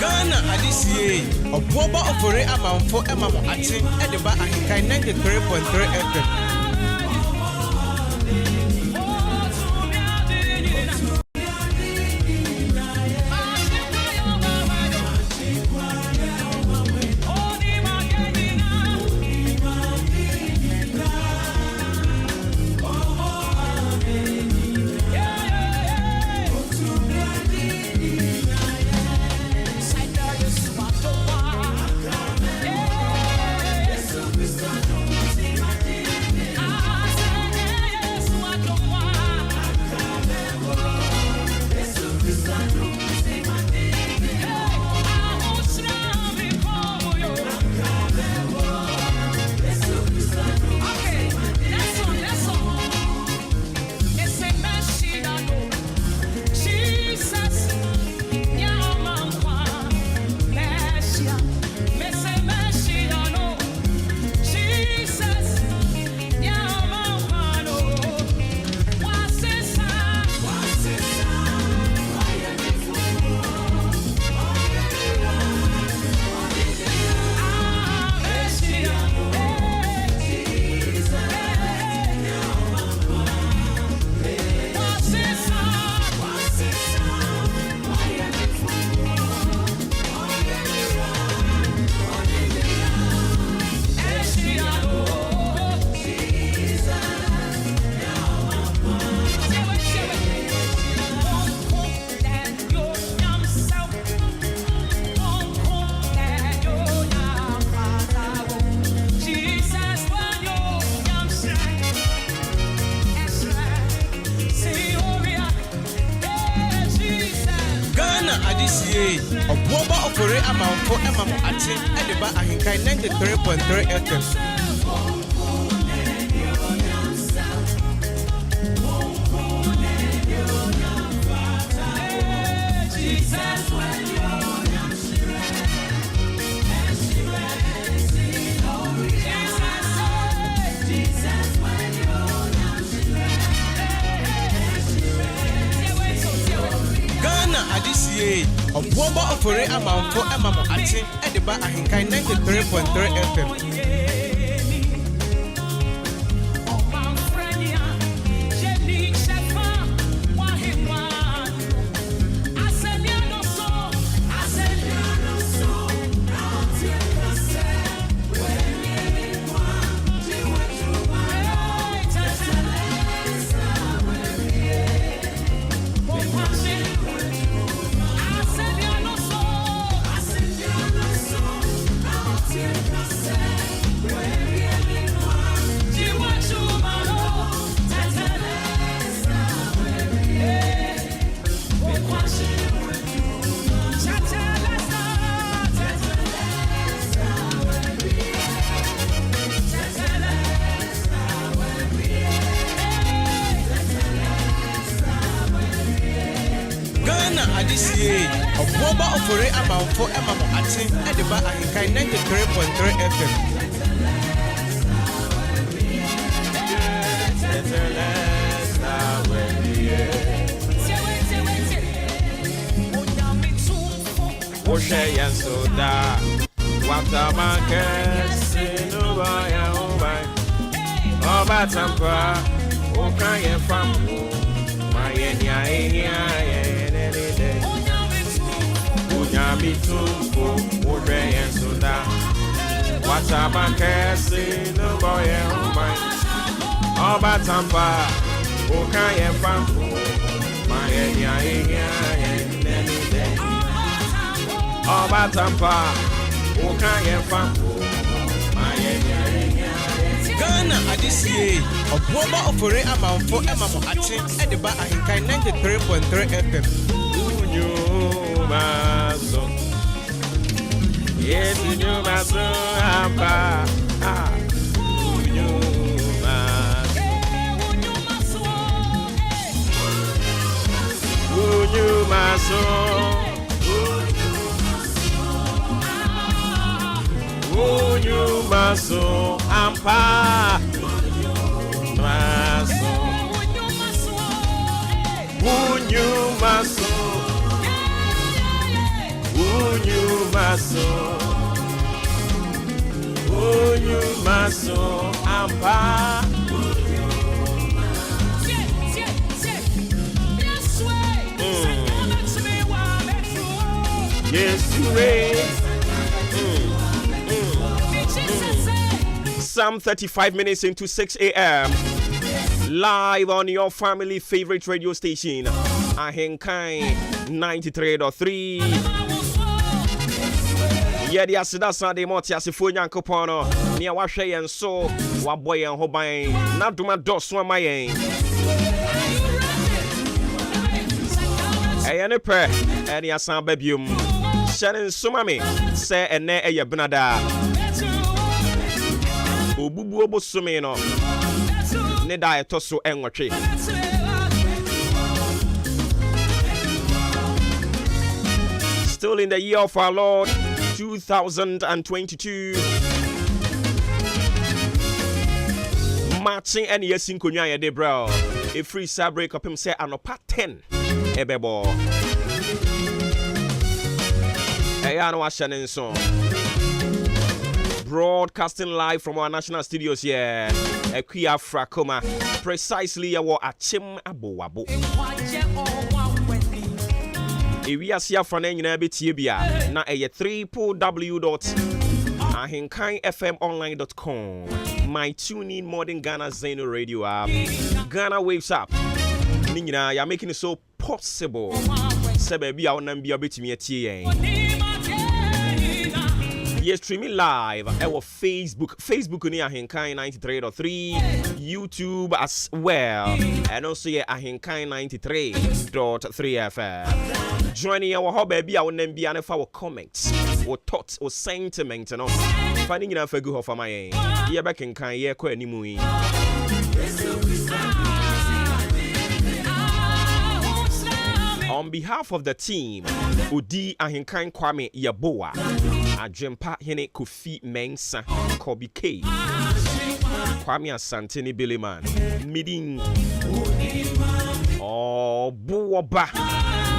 Ghana Alicia, a Boba of Fore amount for Emma Atin at the back, I can 93.3 FM. A Boba of Fore amount for Emma Atin at the back, I can 93.3 FM. A Boba of Fore amount for Emma Atin at the back, I can 93.3 FM. A Boba of Fore amount for Emma Atin at the back, I can 93.3 FM. Oshaya soda, Watamanke, Sinubaya, Oba Tampa, Okaya Famu, Mayenya, Unyami Tumpo, Oshaya soda, Watamanke, Sinubaya, Oba Tampa, Okaya Famu, Mayenya, Oba Tampa, Okaya Famu, Ghana Alicia, a Boba of Fore amount for Emma Atin at the back, I can 93.3 FM. Maso, yes, you maso, Amba, you maso. You maso ampa maso you maso. Unyu maso ampa. Yes, you Some 35 minutes into 6 a.m. Live on your family favorite radio station, Ahenkai 93.3. Yedi asida Sunday moti asifo nyankopon no ne wahwe yen so waboy yen hoban na duma doso amayen. Eyene pre eni asan babium. Shanin sumami se ene eye benada. Obubu obosumi no ne da etoso enwotwe. Still in the year of our Lord 2022. Matching any yesin konwa ye de bro. A free side break up him say anopa 10 ebebo. Eyano washanin so. Broadcasting live from our national studios here. Equia Frakoma. Precisely our Achim Abowabo. Ewiasia frane nyina betie bia na eye www.ahinkaifmonline.com. My TuneIn Modern Ghana Zeno Radio app. Ghana Waves app. Nyina ya making it so possible. Sebe bia wonam bia betimi atie yen. Yes, streaming live our Facebook ni Ahinkai 93.3, YouTube as well, and also Ahinkai 93.3 FM. Joining our hobby, be our name, be an our comments, or thoughts, or sentiment, and finding enough a good of my aim. Yeah, back in Kai, yeah, quite anymore. On behalf of the team, Udi Ahinkai Kwame Yaboa, Ajempa Hene Kofi Mensa, Kobe K, Kwame Asantini Billyman, Midin, Oh, Buoba,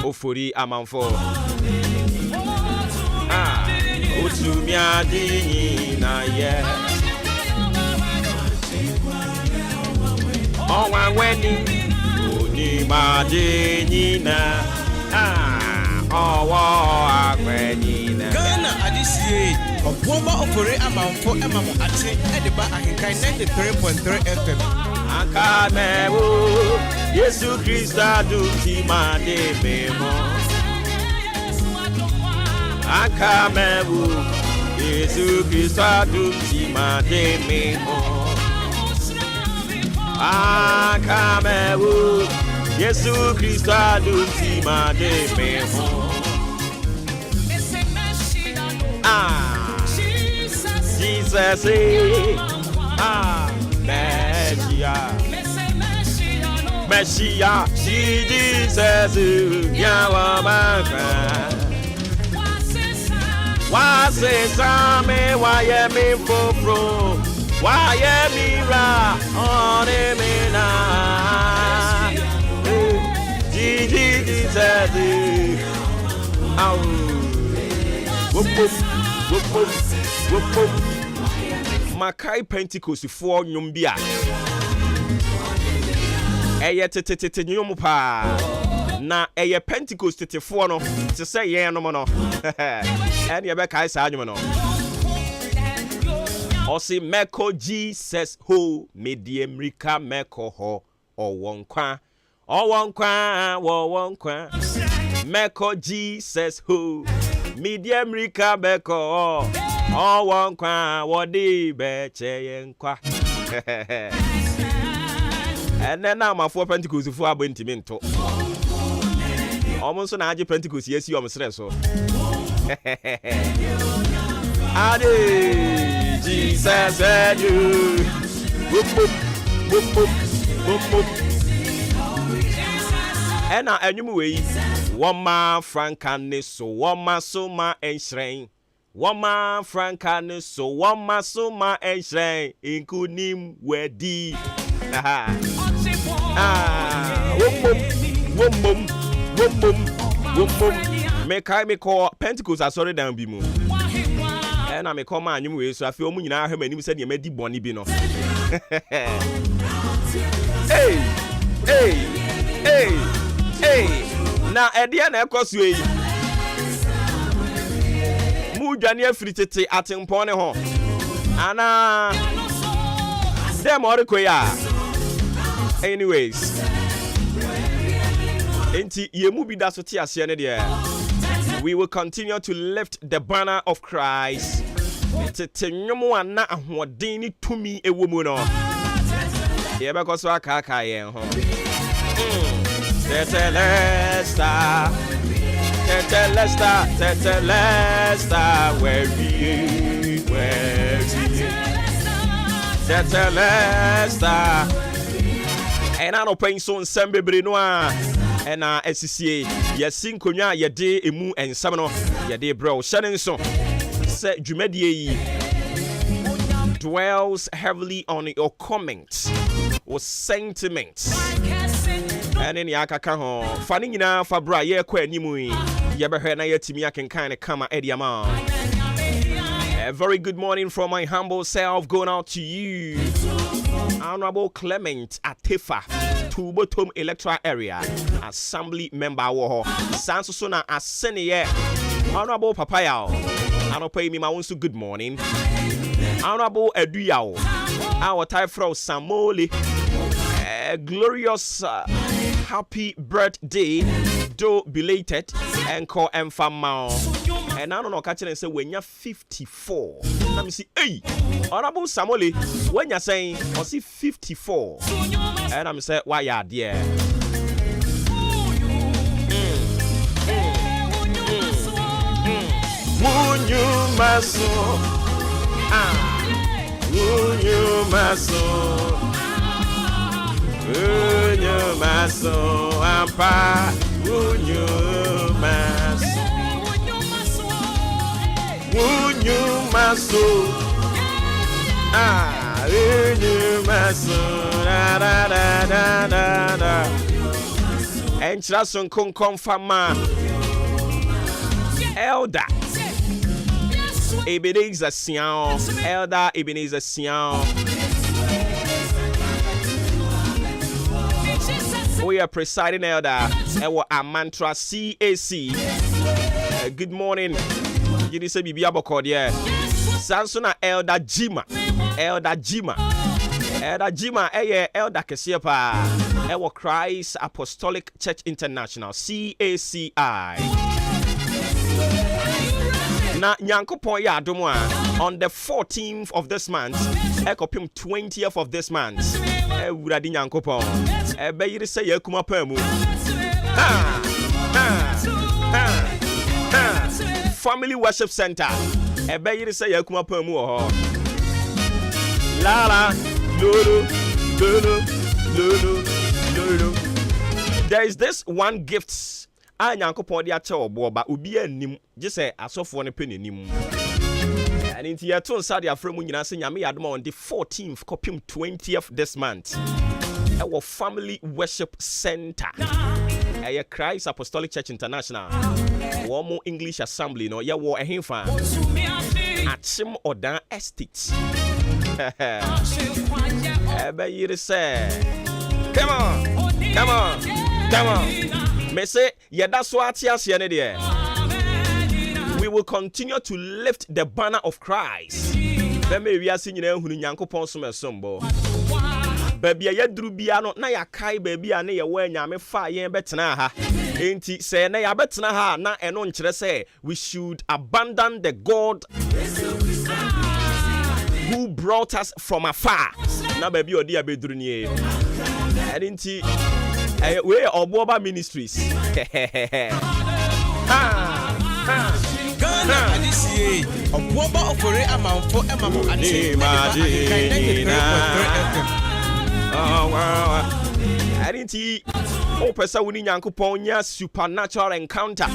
Ofuri Amanfo, Utumia Dina, yeah. Oh, my wedding. Madinina, Ghana Adisiye, Oboma Ofore Amanfo Emamo Ate, Ediba Ahinkai 93.3 FM. Akamewu, Yesu Christa Duti Made Memo. Akamewu, Yesu Christa Duti Made Memo. Akamewu, Yesu Christa Duti Made Memo. Jesus, Messiah, Jesus, Yawamaka. Wase same, why am I for? Why am I on Emina? Jesus, Makai Pentecost for Nyumbia. Eye tete nyum pa. Na eye Pentecost tete for no. To say ye no no. And ye be kai sa nyum no. Osi meko Jesus ho medium rika meko ho o wonkwa. O wonkwa. Meko Jesus ho medium rika meko o wonkwa wodi be cheyenkwa. And then now my four Pentecost for abontimento. Almost na aje Pentecost yes you am stress so. Ade Jesus said you. Boop. And now anyum way. Woma frankane so woma soma enshrain. Woma frankane so woma soma enshrain. Inkunim wedi. Wom. Make I call Pentecost. I sorry down be mo. And I'm a command you way, so I feel when I have many said you made the bonny bino. Hey. Now, at the end, of course, we move Daniel Fritete at Impone home. Anna, them all the queer. Anyways, we will continue to lift the banner of Christ. To me, a woman. Yeah, because I can't. Tetelesta, where we Tetelesta. And I don't pay so Sembe Brinois and SCA. Yes, Sinkonia, ya day emu and Samano, ya day bro. Shannon so said Jumedie dwells heavily on your comments or sentiments. And in Yakaka, fanning now for Bra, ye quite nimui. You ever heard I can kind of come at Eddie Amount. A very good morning from my humble self going out to you. Honorable Clement Atifa, Tubotum Electoral Area, Assembly Member Woho, Sansosona Asene, Honorable Papaya, Anope me my own so good morning. Honorable Eduyao, our type from Samoli, glorious happy birthday, though belated, and call Mfamao. And I don't know, catching and say when you're 54. Let me see, hey, Honorable Samoli, when you're saying, I see 54. And I'm saying, why are dear? Munyu maso, munyu maso, munyu maso, ampa, munyu maso. Munyu maso, munyu maso, da da da da da da. And Chason kon confirma Elder Ebenezer Sion, Elder Ebenezer Sion. We are presiding elder. Our mantra CAC. Good morning. You say Bibi Aboko there. Sansona Elder Jima. Elder Jima. Elder Jima Elder Kesiepa. Our Christ Apostolic Church International CACI. Na Nyankopon ya adomwa on the 14th of this month. Ekopim 20th of this month. Ewurade Nyankopon. Ebeyire say yakuma pamu. Family Worship Center. Ebeyire say yakuma pamu oho. La la lulu lulu lulu lulu. There is this one gift. Nyankopon de ache obo ba obi anim je say asofo ne penenim. And in the ton side afrem nyina se nyame yadoma on the 14th kopim 20th this month. Our Family Worship Center. Our Christ Apostolic Church International. One more English Assembly no ya wo ehemfa. Achim Odan Estate. Ebe yire say. Come on. Me say yeda so atiase ne de. We will continue to lift the banner of Christ. Let me we are seeing hunu Nyankopon so mesombo. Baby ya duru bia no na ya kai baby a na ye wa nyame fa yen betena ha. Enti say na ya betena ha na eno nkire say we should abandon the God who brought us from afar. Na baby odi abeduru ni e. Enti we Obuoba Ministries. Ghana Adisiye Obuoba ofore amanfo emamo ati Adinti o pesa woni Nyankopon nya supernatural encounter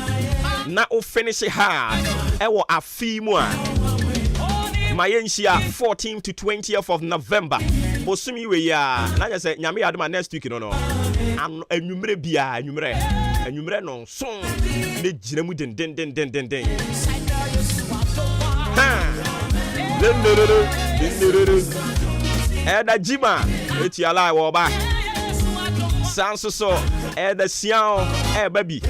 na o finish hard ewo afimu a Mayensia 14th to 20th of November. Bosumi we ya na ya say nyame adoma next week no anwumre bia anwumre no so le giramu den Eda Jima, Etiala Woba. Sanso, Eda Siao, baby.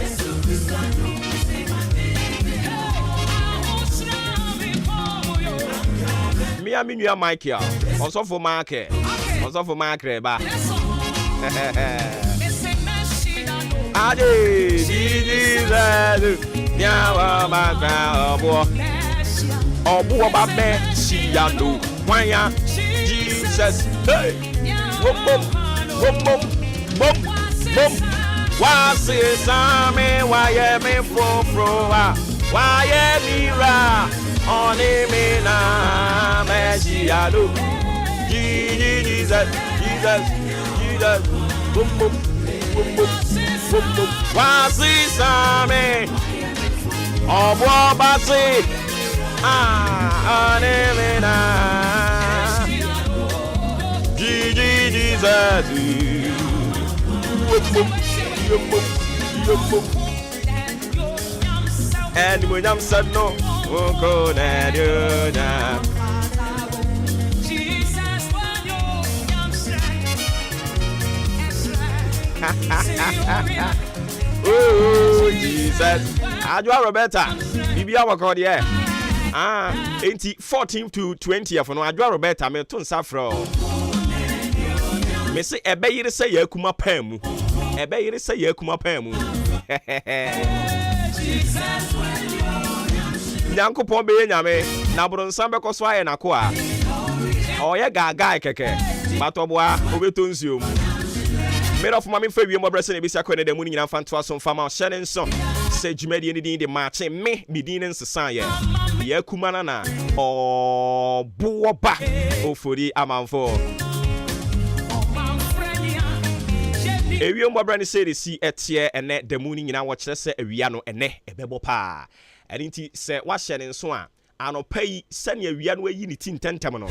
Me and me Michael. Also for market. Also for market, ba. Ade, Jesus. Nyawa ma bo. Obu ba be siano. Wanya Jesus. Hey. Boom boom. Boom boom. Boom boom. Wasi same waye me fofro wa. Waye mira. Oni me na me siano. Jesus. Jesus. Jesus. Boom boom. Boom boom. Boom boom. Wasi same. Obu basi. Anemena Jesus and when I'm sad no go na oh Jesus Adwa Roberta Bibia wakọ de 14 to 20 for no Adwa Roberta me to nsafro me say ebeyire say yakuma pamu ebeyire say yakuma pamu Nyankopon be nyame na bronsan be koso aye nako a oye gaga keke batoboa obeto nsuom made of mama fa wi mo brese na bi sakọ ne da mu nyina fanto aso fama hyene nso se dwumadi ne din de maache me din nsesa ye yakuma na obo ba ofori amanfo Ewi mbabra ni say the si etie ene da mu nyina wo kire se awia no ene ebebo pa eni nti se wa hye ne nso a anopai se ne awia no ayi ni ti ntentem no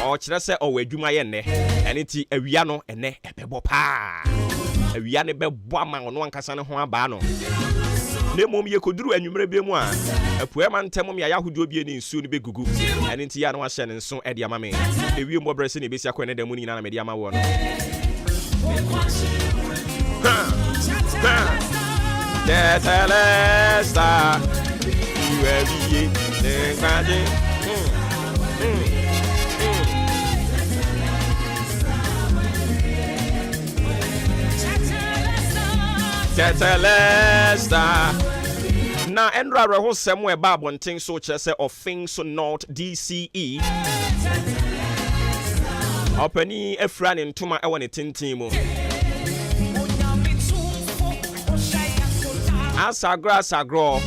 o kire se o wadwuma ye ne eni nti awia no ene ebebo pa awia ne bebo ama ono ankasa ne ho aba no ne mom ye koduru anwumre be mu a apuema ntem me ayahodo bie ni nsuo ne begugu eni nti ya no wa hye ne nso e de ama me ewie mbobra se ne besi akọ ne da mu ni na me de ama wo no Tetelesta Ueviye Nengade Tetelesta Na Endra reho semu e ba bonten so kire se of things so not DCE Openi efra ne ntoma e woni tintin mu Asagro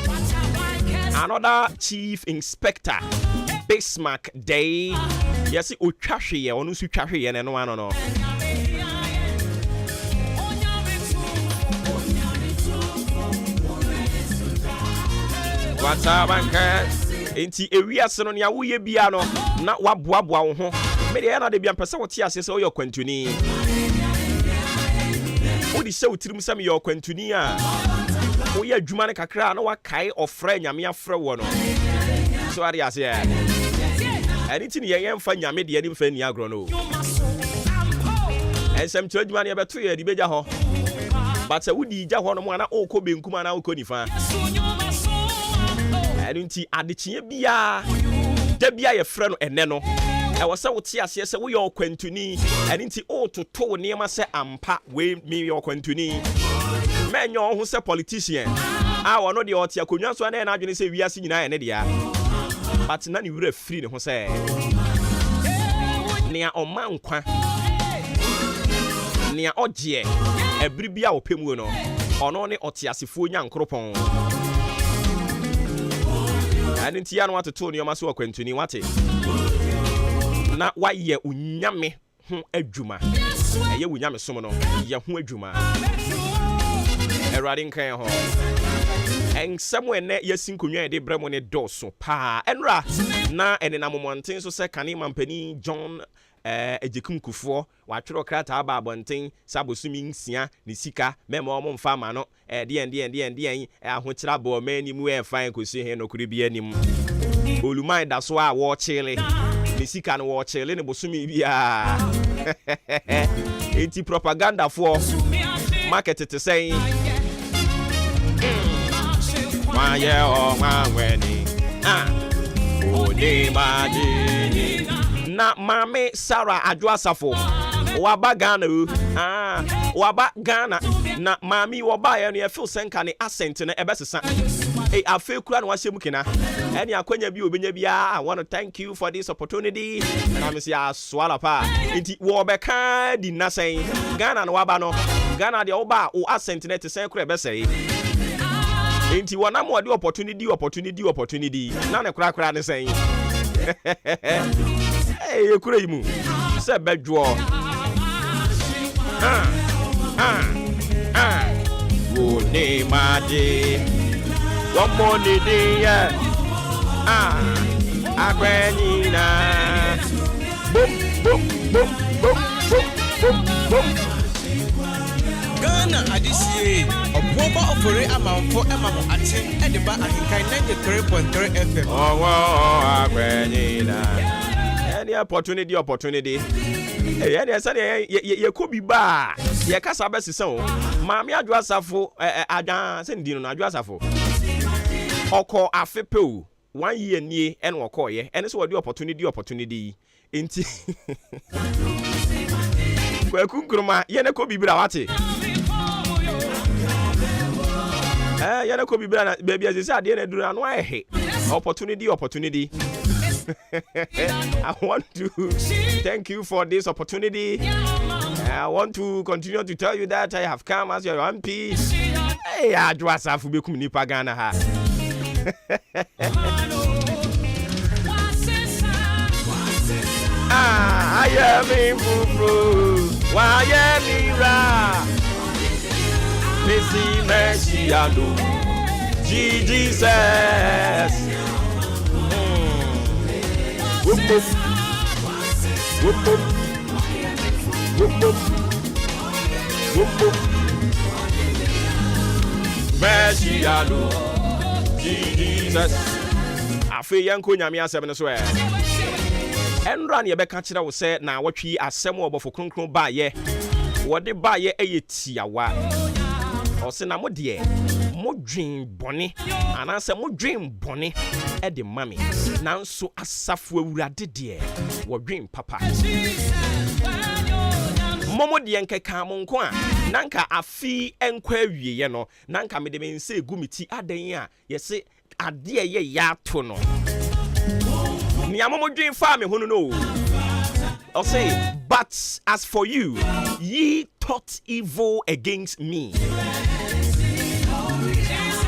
another chief inspector Bismarck Day yes otwahwe ye onu su twahwe ye ne no ano no Watabanka enti ewiase no ne awoye bia no na waboaboa wo ho me de na de bia mpese wote ase se wo yo kwantuni odi se wotirim se me yo kwantuni a wo ya adwuma ne kakra na wakai ofra nyame afra wo no so ari ase ya anything ye mfa nyame de ni mfa ni agro no ensem tu adwuma ne beto ye di beja ho but se wodi ja ho no mo na okọ benkum na okọ nifa anunti adechie bia da bia ye frɛ no ene no e wo se wote ase se wo ye okwantuni anunti ototo ne ma se ampa we me ye okwantuni menyo ho se politician a wono de ote akonwa so na adwene se wiase nyina ene dia but na ne wura free ne ho se ne a omankwa ne a ogye ebiri bia opemu no ono ne ote asefo nyankropon anti ya no watoto ne omaso okwantuni wate na waye unyame ho adwuma eye unyame som no ye ho adwuma Erade nkan ho ensem ene yasinkonwa ede bremo ne doso pa enra na ene na momonten so se kane mampani John ejekum kufoɔ watwerɛ krataa ba abɔnten sabosumi nsia ne sika mɛma ɔmo mfa ma no deɛn ahokyerɛ bɔ ma anim fine kɔsi he no kuri bi anim oluman da so a wɔkyele ne sika no wɔkyele ne bosumi bia enti propaganda for market te sɛn maye o maweni ode maji na mame Sarah Adwoasafo waba Ghana waba Ghana na mami waba ya no ye feel senka ne accent na ebesesa afi kura na wahyem kina eni akwanya bi obenya bia. I want to thank you for this opportunity and I'm say swala pa enti wo beka di na sen Ghana no waba no Ghana de oba o accent na te sen kura ebesei enti wana mo de opportunity na ne kura ne sen eh kura yimu se bedwo wo ne made one more day agbenina boom Ghana adisiye oboba ofore amanfo emamo ate edeba ahinkai 93.3 FM agbenina any opportunity yeah say ye kobi ba ye kasa besese o maami Adwoasafo adan se ndino na Adwoasafo oko afepe o 1 year nie ene okoye ene so wodi opportunity enti kwa kunkruma ye ne kobi bra wate ye ne kobi bra na baby azese ade na duru anu ahe opportunity I want to thank you for this opportunity. I want to continue to tell you that I have come as your MP. Hey, Adwoasafo bekum nipa Ghana ha. I am in Fufru. Why am I? Missy Messiano. Jesus. Whoop whoop. Whoop whoop. Whoop whoop. Whoop whoop. Messiano. Jesus. Afi yanko nyame asem no so enra ne yebeka kire wo se na watwi asem obofo kronkron ba ye wode ba ye eyetiawa o se na mo de modwen bone ananse modwen bone e de mame nanso asafo awurade de wodwen papa momo de nkeka mo nko a nanka afi enkwa awie ye no nanka me de me nse egumiti adan a yese ade ye ya to no ni amomo dwen fa me hono no I'll say but as for you ye thought evil against me.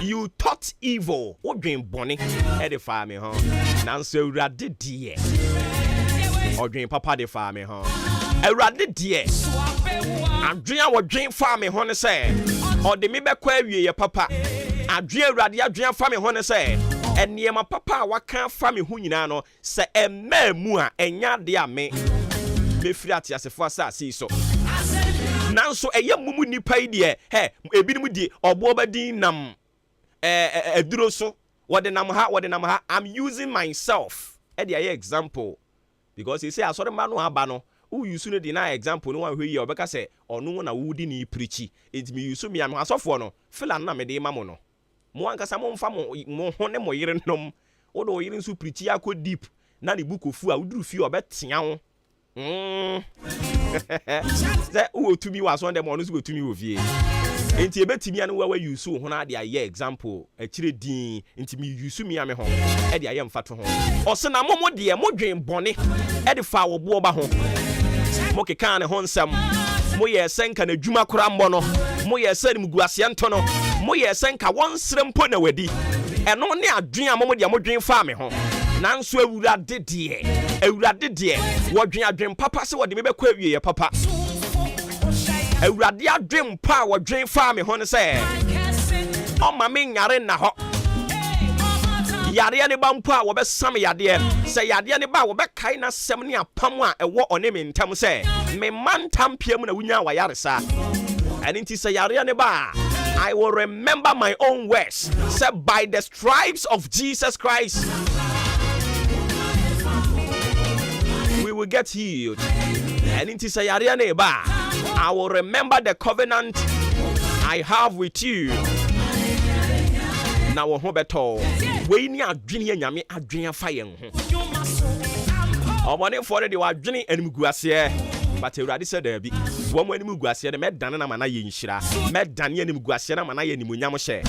You thought evil. What dream bonny? Edify me, huh? Nanso rade die. Or dream papa defy me, huh? A rade die. I'm dream what dream for me, honey say. Or the me back where you papa. I dream radia dream for me, honey say. And near my papa, what can't family who you know say a mere mua and ya dear me. Me friati as a first see so. Now so a young mumu ni pay dear. Hey, a bit with the or bobadin nam. Droso what the number I'm using myself at the example because he say I saw the man no who you soon deny example no one who you obeka say or no one a woody ni preachy it me you so me am asofo no feel na me de mamo no mo ankasa mo mfa mo hone mo yire nom wo do yire nso preachy akọ deep na the book of a uduru fi obetia wo say who to me was one dem no so to me ofie enti ebetimi anu wa use ho na de aye example akire din enti me use mi ame ho e de aye mfato ho o se na momo de mo dwen bone e de fa wo bo ba ho mo keka ne ho nsam mo ye senka na dwuma kora mbo no mo ye sani muguase nto no mo ye senka won srempo na wadi eno ne adwen a momo de mo dwen fa me ho nanso awurade de wo dwen adwen papa se wo de me be kwa wie ye papa Awurade adwem pa wodwen fa me ho ne se o ma me nyare na ho yare ne ba mpo a wo be sam yade Say yadeɛ ne ba wo bɛkae na sɛm ne apam a ɛwɔ ɔne me ntam sɛ me man tampiam na wunya wa yaresa. And inti say yadeɛ ne ba I will remember my own words. Say by the stripes of Jesus Christ we will get healed. And inti say yadeɛ ne ba I will remember the covenant I have with you. Now ho beto we ni adwene nyame adwene afa yen ho omone for the wadwene anim guase but Ewurade said there be wo mo anim guase de medane na mana ye nhira medane anim guase na mana ye nimunyam hye.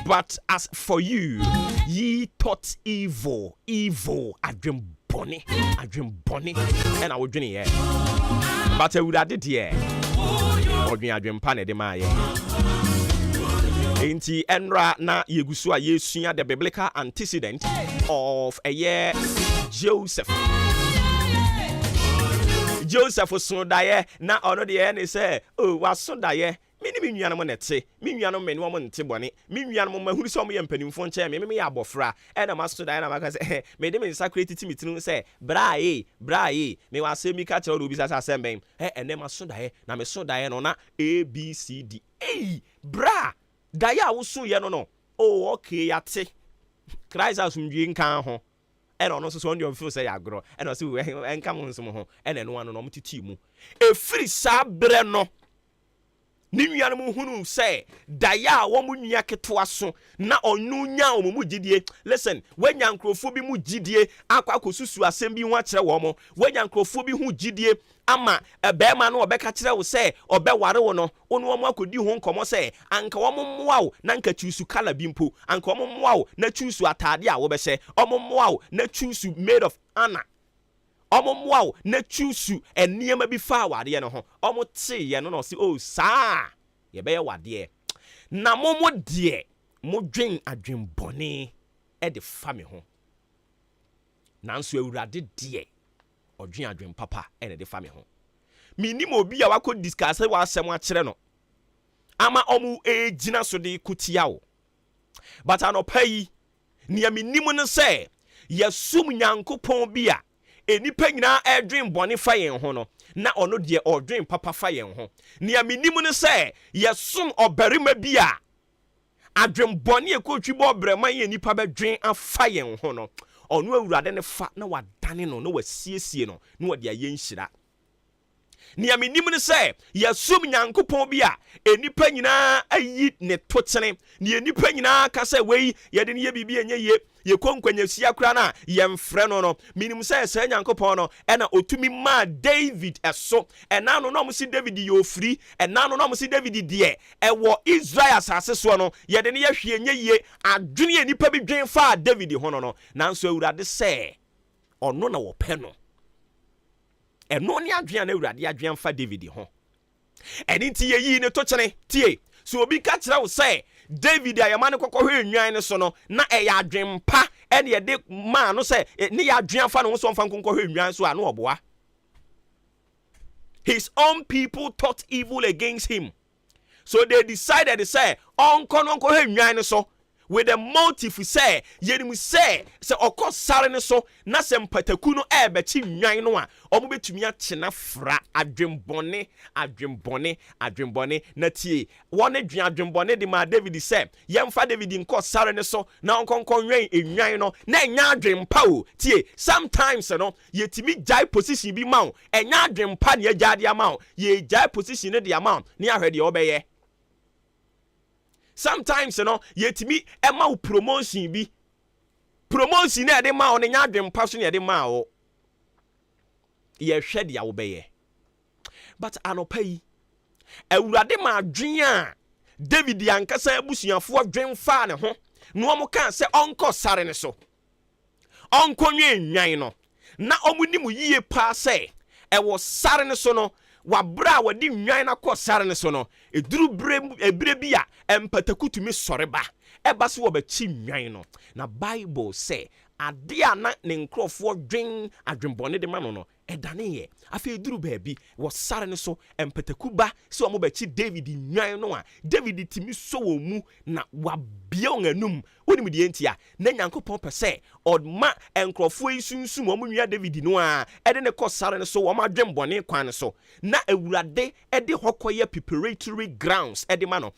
But as for you, ye thought evil adwene boni and I would dwene ye but Ewurade de odwene adwene pa na de ma ye. Enti enra na yegusu a yesua the biblical antecedent of a year Joseph so daye na ono de ne say oh waso daye me nuanom nete me nuanom me no mo nte bone me nuanom mahuru so mo ye mpanimfo nche me ya abofra e na maso daye na maka say me de me sacredity mitinu say bra ye me wa say mi ka che obi sa asem ene maso daye na me so daye no na ABCD bra daye a wo so ye no oh okay yate Christ asumdwe nkan ho and on also on your feel say agro and also en come on some ho and no one no mtiti mu e free sabre no ni nuanu mu hunu say daya wo mu nua keto aso na onu nya wo mu gidie. Listen, when yankrofo bi mu gidie akwakosusu asem bi ho akere wo mo when yankrofo bi hu gidie ama ebema no obeka kire wo say obeware wo no onu wo akodi ho nkomo say anka wo mommoa wo na nka chusu kala bi mpo anka wo mommoa wo na chusu atade a wo be hye omommoa wo na chusu made of honor omommoa na chusu eniema bi fa wade no ho omote ye no si oh saa ye be ye wade na momo de mo dwen adwen bone e de fa me ho nanso Ewurade de odwen adwen papa e de fa me ho minim obi a wako discuss wa asem a kire no ama omu ejina so de kutia wo but anopa yi ne minim no say yesum Nyankopon bi a enipa nyina edwen bone fa yen ho no na ono de odwen papa fa yen ho ne minim no say yesum obarima bi a adwen bone ekotwi bo brema yen nipa bedwen afa yen ho no ono Ewurade ne fa na wadane no wasiesie no na wade ayen hyira. Ni aminim ne say yasum Nyankopon bi a enipa nyina ayi ne totene ne enipa nyina ka say wei yede ne ye bibia enye ye konkwanya sia kura na ye mfre no minim say say Nyankopon no e na otumi ma David eso ena no no si David ye ofri ena no no si David de e wo Israel asase so no yede ne ye hwe enye ye adwene enipa bi dwen fa David ho no nanso Ewurade say ono na wo pe no eno ni adwen na Ewurade adwen fa David ho eni nti ye yi ne to kyene tie so obi ka kire wo say David ayama ne kokkohwe nwan ne so no na e ya adwen pa ene ye de ma no say ne ya adwen fa no so mfa kokkohwe nwan so ano oboa. His own people thought evil against him, so they decided to say onko nwan ne so with the motive say yenim say okọ sare ne so na se mpataku no e be chi nwan no a omo betumi a chena fra adwenbone na tie won adwenbone de ma David say yemfa David nkọ sare ne so na onkonko nwan no na enya adwenpa o tie sometimes no yetimi jai position bi ma o enya adwenpa ne agade ama o ye jai position ne de ama ne ahwede obeye. Sometimes yetimi ema promotion bi promotion na de ma o nya adwen paso na de ma o ye hwe de awobeye. But anopa yi Ewurade ma adwen a David yankasa abusuafo adwen fa ne ho no omo kan se onko sare ne so onko nwan no na omunimu yie pa se e wo sare ne so no wabra wadi nwan na ko sare ne so no eduru ebre bi a empatakutumi soreba eba se wo ba chi nwan no na Bible say ade a na ne nkrofo dwen adwenbone de ma no edane ye afa eduru baabi wo sare ne so empatakuba se wo ba chi David nwan no a David timi so wo mu na wabia onanum wonim die ntia na Nyankopɔn pɛ sɛ ɔma enkrofo yi sunsum ɔmo nua David no a ɛde ne kɔ sare no so ɔmo adwem bɔne kwan so na Awurade ɛde hɔkɔyɛ preparatory grounds ɛde ma no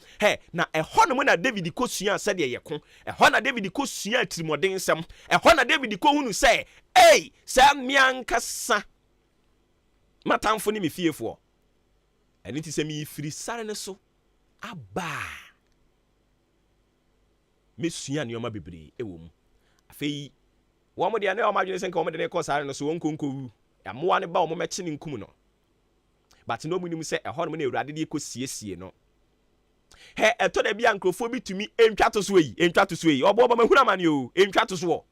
na ɛhɔ no mu na David kɔsua sɛ de yɛko ɛhɔ na David kɔsua tirimɔden nsɛm ɛhɔ na David kɔhunu sɛ sɛ miankasa matamfo ne mefiefoɔ ɛne ti sɛ mefiri sare no so aba mesua nneɔma bebree ɛwɔ mu afei wɔn mo de ne ɔma adwene sɛ nka wɔn de ne kɔ sare no so wɔn konkowu amoa ne ba wɔn mɛkye ne nkum no but no mu nim sɛ ɛhɔ no na Awurade de kɔ siesie no ɛtɔ da bi ankrofo bi tumi entwa to so yi ɔbɔ ba mahuna mane o entwa to so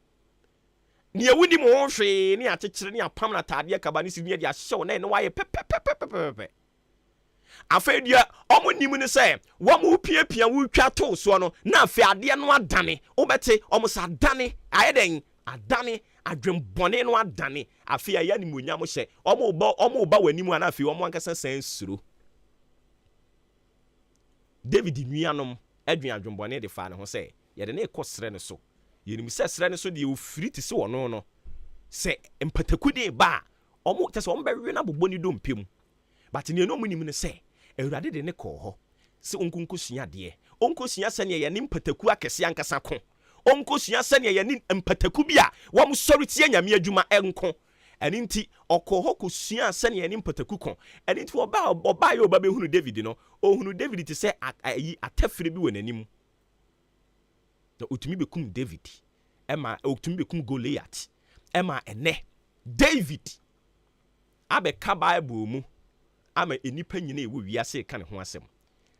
ne ewudi mo ho hwe ne akyekyere ne apam na taade kaba ne siri ne de ahyew na ne wayɛ pɛpɛpɛpɛpɛ afei dia ɔmo nim ne sɛ wɔn piapia wutwa to so no na afei ade no adane wobɛte ɔmo sa adane ayɛ den adane adwembɔne no adane afei ayɛ ne muonyam hyɛ ɔmo ba w'anim ana afei ɔmo ankasa san suro David nuanom adwen adwembɔne de fa ne ho sɛ yɛde ne kɔ srɛ ne so yɛnim sɛ srɛ ne so de ofiri te se wɔno no sɛ mpataku de ba ɔmo tɛ sɛ ɔmo bɛwe na bobɔ ne dompem but ne no mu nim ne sɛ Awurade de ne kɔ hɔ sɛ onkonkosua deɛ onkosua sɛ ne yɛ ne mpataku akɛse ankasa ko onkosua sɛ ne yɛ ne mpataku bi a wɔm sɔre tie nyame adwuma enko ɛne nti ɔkɔ hɔ kosua sɛ ne yɛ ne mpataku ko ɛne nti ɔba yɛ ɔba behunu David no ohunu David te sɛ ayi atafire bi wɔ n'anim na otumi bekum David ɛma otumi bekum Goliath ɛma ɛnɛ David abɛka Bible mu ama enipa nyina ewu wiase ka ne ho asɛm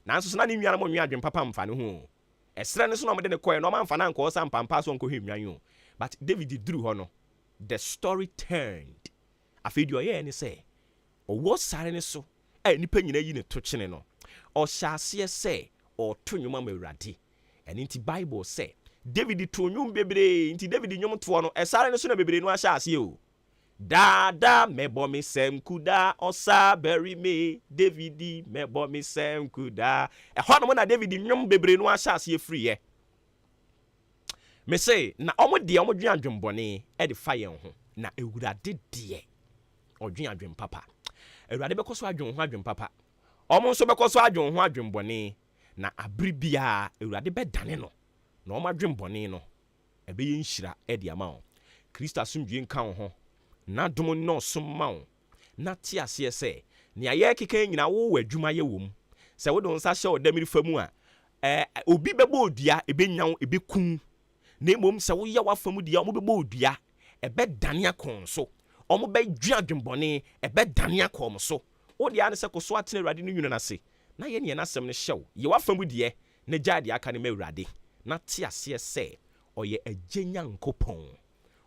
nanso so na ne nnuana mo nwa adwen papa mfa ne ho ɛsrɛ ne so na mo de ne koe no ma mfa na nko sa mpampa so nko hwe nwan yo but David duru hɔ no the story turned afei di oyɛ ne sɛ ɔwɔ sare ne so a enipa nyina yi ne to kyene no ɔhyɛaseɛ sɛ ɔto nwoma ma Awurade ɛne nti Bible sɛ David to nwom bebree nti David nwom to no ɛsare ne so na bebree no ahyɛaseɛ o Dada mebo mi sem kuda osa bury me David mebo mi sem kuda ɛhɔ no mo na David nwom bebree no ahyɛaseɛ free ye me say na ɔmo de ɔmo dwen adwembɔne ɛde fa yɛn ho na Awurade de ɔdwen adwen papa Awurade bɛkɔ so adwen ho adwen papa ɔmo nso bɛkɔ so adwen ho adwembɔne na abribia Awurade bɛdane no na ɔmo adwembɔne no ɛbɛyɛ nhyira ɛde ama wo Kristo asomdwe nka wo ho na dom no somma wo na te aseɛ sɛ ne ayɛ keka nyina wo wɔ adwuma yɛ wɔ mu sɛ wo do nsa hyɛ odamiri fa mu a obi bɛbɔ odua ebenyaw ebekun na mmom sɛ wo yɛ wafa mu dia ɔmo bɛbɔ odua ɛbɛdane akɔn so ɔmo bɛdwa adwembɔne ɛbɛdane akɔn so wo dia ne sɛ koso atene Awurade no nwuna na se na yɛ ne nasɛm no hyɛw yɛ wafa mu die na gyaade aka ne ma Awurade na te aseɛ sɛ ɔyɛ agye Nyankopɔn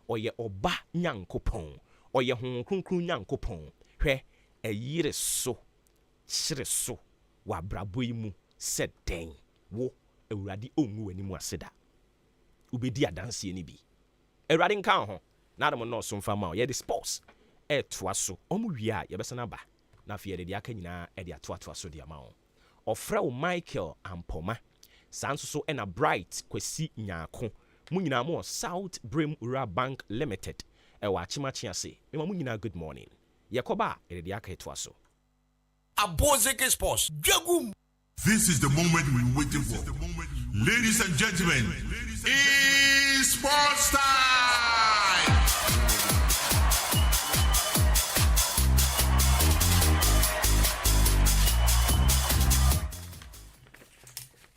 ɔyɛ ɔba Nyankopɔn ɔyɛ honhom kronkron Nyankopɔn hwɛ ɛyire so kyere so wɔ abrabɔ yi mu sɛ den wo Awurade ongu w'anim aseda ubedi adanse ni bi Awurade nka ho na adam no so mfa ma yɛ de sports ɛtoa so ɔmo wie a yɛbɛsana ba na afei yɛde aka nyinaa ɛde atoatoa so de ama wo ɔfrɛ wo Michael Ampoma sanso so ɛna Bright Kwasi Nyaako mu nyinaa mo South Brim Ura Bank Limited ɛwɔ akyemachi ase mema mu nyinaa good morning yɛkɔba yɛde aka etoa so Abozeke Sports Jagum. This is the moment we're waiting for. Ladies and gentlemen, it's sports time!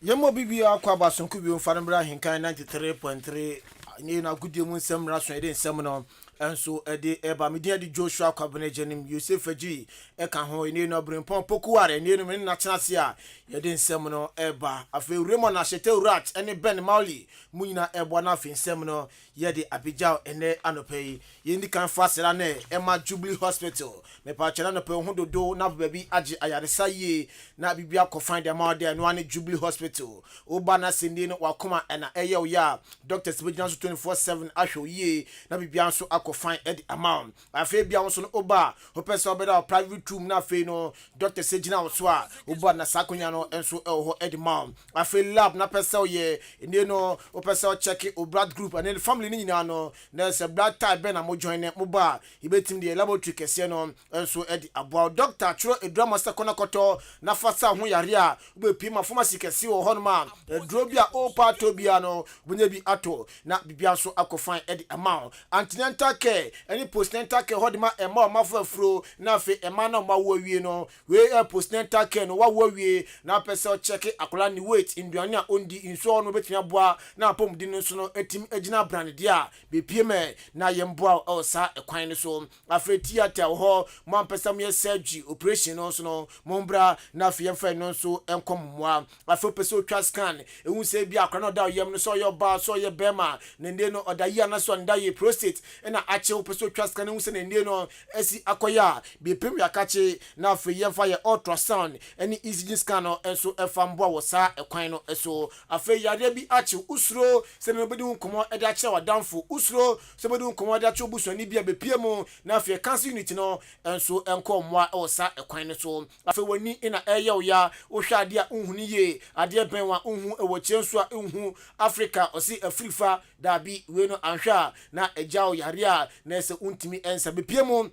Yemo bibia kwa basonku bi mfanembra hinkan 93.3 ni na gudie mu nsɛm raso ede nsɛm no enso ede eba media di Joshua Kwabene Jenim Yosef Aji eka ho ni no brempon pokuare ni no na tenase a yede nsɛm no eba afi Raymond Ashete Urat ene Ben Mauli munyina ebo na afi nsɛm no yede abijao ene anopai yendi kan fasera na Emma Jubilee Hospital me pa chana no pe ho dodo na baby agi ayaresa ye na bibia ko find them out there no ane Jubilee Hospital oba na sindi no wakoma ena eye ya doctors be 24/7 ahwo ye na bibia nso akofan edi amount afi bia won so no oba ho pesa obeda private room na afi no doctor segina wo so a oba na sakonya no enso ho edi mount afi lab na pesa ye ene no o pesa check o blood group and the family ni nyina no na se blood type be na mo join ne mo ba ibetim de laboratory kese no enso edi abo doctor chro edura master kona koto na fasa ho yare a obe pima pharmacy kese wo ho no ma eduro bia o pato bia no bunya bi ato na bibia so akofan edi amount antenatal care any postnatal care hodima ema mafo afro na fe ema na ma wo wie no we postnatal care no wa wo wie na pesa check akola ni weight induane a ondi inso no betia boa na pom di no so no etim agina brand dia be pm na yemboa o sa ekwan no so afre theater ho mo pesa me surgery operation no so no mombra na fe yemfa no so enkommoa afre pesa otwa scan ehun se bia akra no da yem no so your ba so your bema nende no odayi na so nda ye prostate na ache pesa otwa scan ehun se nende no esi akoya be pem yakache na fe yemfa ye ultrasound any ECG scan no enso efamboa wo sa ekwan no eso afre yare bi ache usro se no bedi nkomo ede ache wadanfo usro se bedi nkomo ede ache obusani bia be piemu na afre cancer unit no enso enkommoa o sa ekwan no so afre wani ina eye oya wo hwa ade a unhuni ye ade benwa unhu ewo chenso a unhu Africa osi afrifa da bi we no anhwa na eja yare a na se untimi ensa be piemu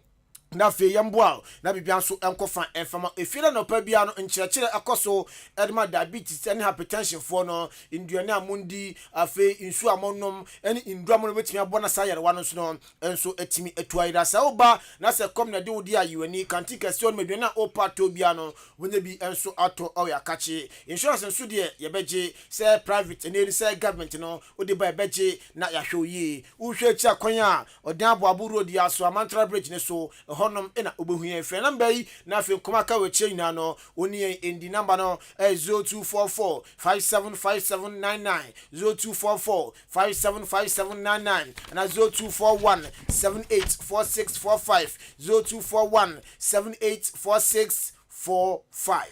na fe yamboa na bibia so enkofa enfama efira no pa bia no nkyerɛkyerɛ akoso edma diabetes and hypertension for no induane amundi afe insu amonom ene induamono betimi abona sayare wano so no enso etimi etuaira sa oba na se kom na de wodi ayiwani kanti question meduane a opa to bia no wonya bi enso ato o yakache insurance enso de yebeje se private ene se government no odi ba yebeje na yahwoyi uhwe chi akwanya odan aboabo road ya so amantra bridge ne so honum ina obehuye fe number yi na fe koma ka we che nyina no oni endi number no 0244 575799 0244 575799 na 0241 784645 0241 784645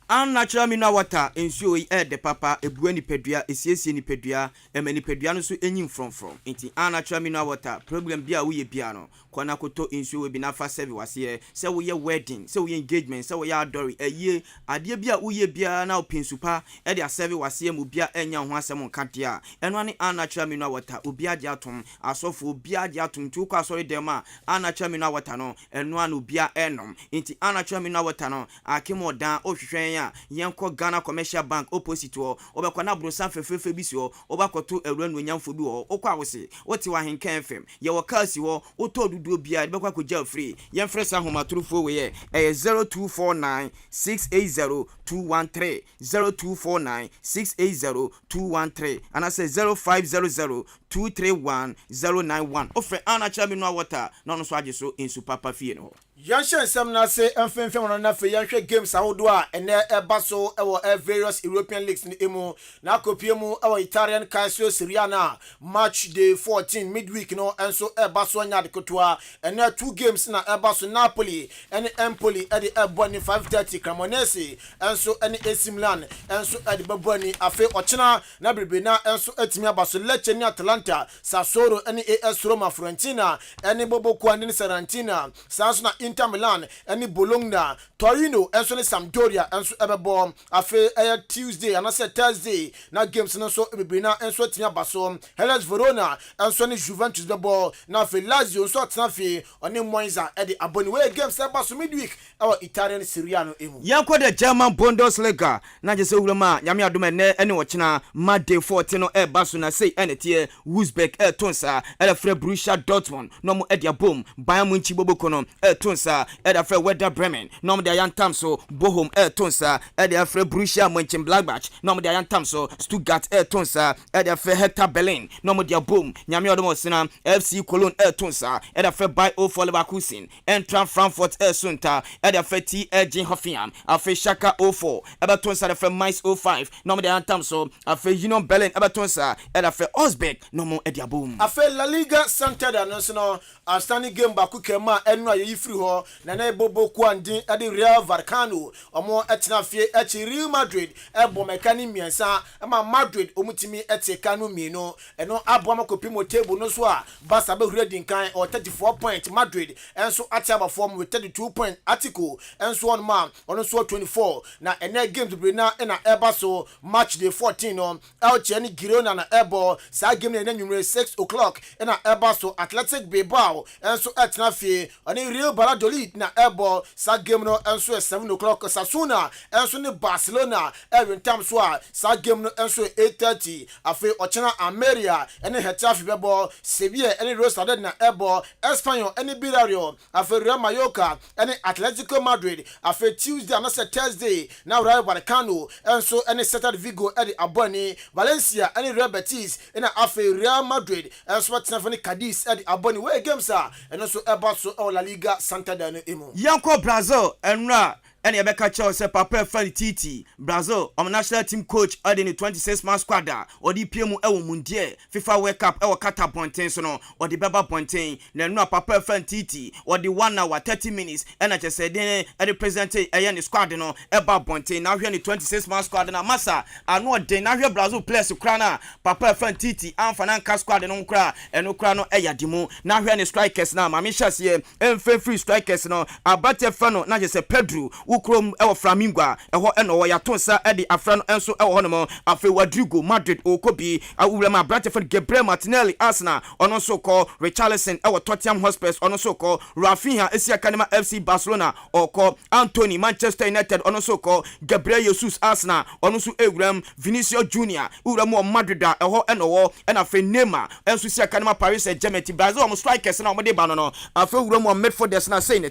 Unnatural mineral water ensuo yi de papa ebuani nipadua esiesie nipadua nipadua no so enyim from enti unnatural mineral water problem bia wo ye bia no kwana koto ensuo bi na fa serve wase se wo ye wedding se wo ye engagement se wo ye adore eye ade bia wo ye bia na opinsupa de a serve wase mu bia enya ho asem nkade a eno ne unnatural mineral water obi ade atom asofo obi ade atom tu kwa sorry dem a unnatural mineral water no eno an obi a enom enti unnatural mineral water no akimodan ohwehwen yenko Ghana Commercial Bank opposite wo obekwa na brosan fefefe bi si wo obakoto awura no nyamfo bi wo okwa wose wote wa henkan fm ye wo kasi wo oto dudu bia bekwa ko gel free yen fresa homaturufo we ye 0249 680 213 0249 680 213 and I say 0500 231 091 offer unnatural mineral water no so age so in super fie no Yansha Sam na say enfemfem na fe yanhwe games ahodo a ene eba so ewo various European leagues ni emu na kopiemu ewo Italian Calcio Serie A na match day 14 midweek no enso eba so nya de kotoa ene 2 games na eba so Napoli ene Empoli e de ebo ni 5:30 Cremonese enso ene AC Milan enso e de bebo ni afe ochina na brebe na enso etimi aba so Lecce ni Atalanta Sassuolo ene AS Roma Fiorentina ene Bobo Kwandi ni Sarantina sanso na Inter Milan any Bologna Torino enso ne Sampdoria enso ebebo afe Tuesday and I said Thursday na games no so ebebe na enso tinya baso Hellas Verona enso ne Juventus bebo na afe Lazio so atena afe oni Monza e de aboni we games e baso midweek our Italian Serie A no emu yanko the German Bundesliga na jese wurama nyame adoma ne ene wochina Monday 14 no e baso na say ene tie Wolfsburg e tonsa e frɛ Borussia Dortmund no mo e dia bom Bayern Munich boboko no e tonsa e da frɛ Werder Bremen no mo dia yantam so Bochum e tonsa e da frɛ Borussia Mönchengladbach no mo dia yantam so Stuttgart e tonsa e da frɛ Hertha Berlin no mo dia bom nyame odom sina FC Cologne e tonsa e da frɛ Bayer Leverkusen Eintracht Frankfurt e sunta e da frɛ TSG Hoffenheim afɛ Schalke 04 e ba tonsa da frɛ Mainz 05 no mo dia yantam so afɛ Union Berlin e ba tonsa e da frɛ Augsburg no mo e dia bom afɛ La Liga Santander no so no standing game baku kema enu ayi free ho na bobo kwandin ade Real Vallecano omo etena fie echi Real Madrid ebo mekani miensa ama Madrid omutimi eteka no mienu eno abo amakopimo table no so a Barca be ready kan or 34 point Madrid enso atiaba form with 32 point Atletico enso on man ono so 24 na ene games be na eba so match day 14 on Elche ni Girona na ebo sa game na numero 6 o'clock na eba so Athletic Bilbao enso etena fie oni Real Valladolid na ebo sa game no enso 7 o'clock Sasuna enso ni Barcelona every time so sa game no enso 8:30 afi ochena Almeria ene Getafe bebo Sevilla ene Real Sociedad na ebo Espanyol ene Villarreal afi Real Mallorca ene Atletico Madrid afi Tuesday na Thursday na Rayo Vallecano enso ene Celta Vigo ene Aboni Valencia ene Real Betis ene afi Real Madrid enso Tenerife Cadiz ene Aboni we games ene so eba so La Liga Santander no emu Yanko Brazil enra ene ebeka chaw se papa friend Titi Brazil national team coach ade ni 26-man squad odi piemu ewo mundie FIFA World Cup ewo kata ponten so no odi beba ponten na no papa friend Titi odi 1 hour 30 minutes ene chese den ade present ni squad no eba ponten na hwe ni 26-man squad na masa anu odi na hwe Brazil players kra na papa friend Titi amfa na nka squad no kra eno kra no eyadimu na hwe ni strikers na mami hyase emfe free strikers no abate fa no na chese Pedro ukrom ewo Flamingo eho eno ya tonsa edi afra no enso ewo hono afi Rodrigo Madrid okobi awurama Brantford Gabriel Martinelli Arsenal ono so ko Richarlison ewo Tottenham Hotspur ono so ko Rafinha Esia Kanema FC Barcelona oko Anthony Manchester United ono so ko Gabriel Jesus Arsenal ono so ewuram Vinicius Junior uramu Madrid eho eno ena afi Neymar enso Esia Kanema Paris Saint-Germain Brazil om strikers na omde ba no afi uramu midfielders na say ne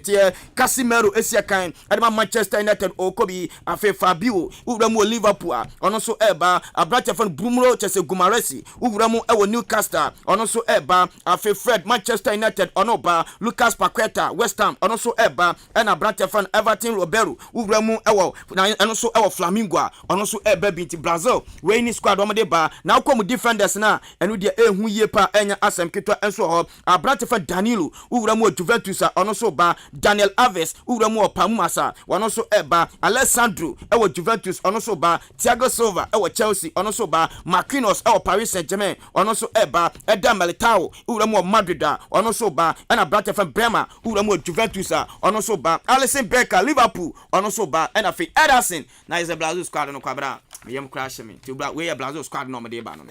Casemiro Esia Kan adema Manchester United okobi afi Fabio uramu Liverpool ono so eba Brantford Bruno Chelsea Gumaresi uramu ewo Newcastle ono so eba afi Fred Manchester United ono ba Lucas Paqueta West Ham ono so eba ena Brantford Everton Roberto uramu ewo ono so ewo Flamingo ono so eba binti Brazil we ni squad omde ba na ko mu defenders na enu de ehu yie pa enya asem ketwa enso ho Brantford Danilo uramu Juventus ono so ba Daniel Alves uramu Opamasa ono so eba Alessandro ewo Juventus ono so ba Thiago Silva ewo Chelsea ono so ba Marquinhos ewo Paris Saint-Germain ono so eba Eder Militao uramu Madrid ono so ba ena Brantford Bremer uramu Juventus ono so ba Alisson Becker Liverpool ono so ba ena fi Ederson na is a Brazil squad no kwabra yem crash me to bra we Brazil squad no me ba no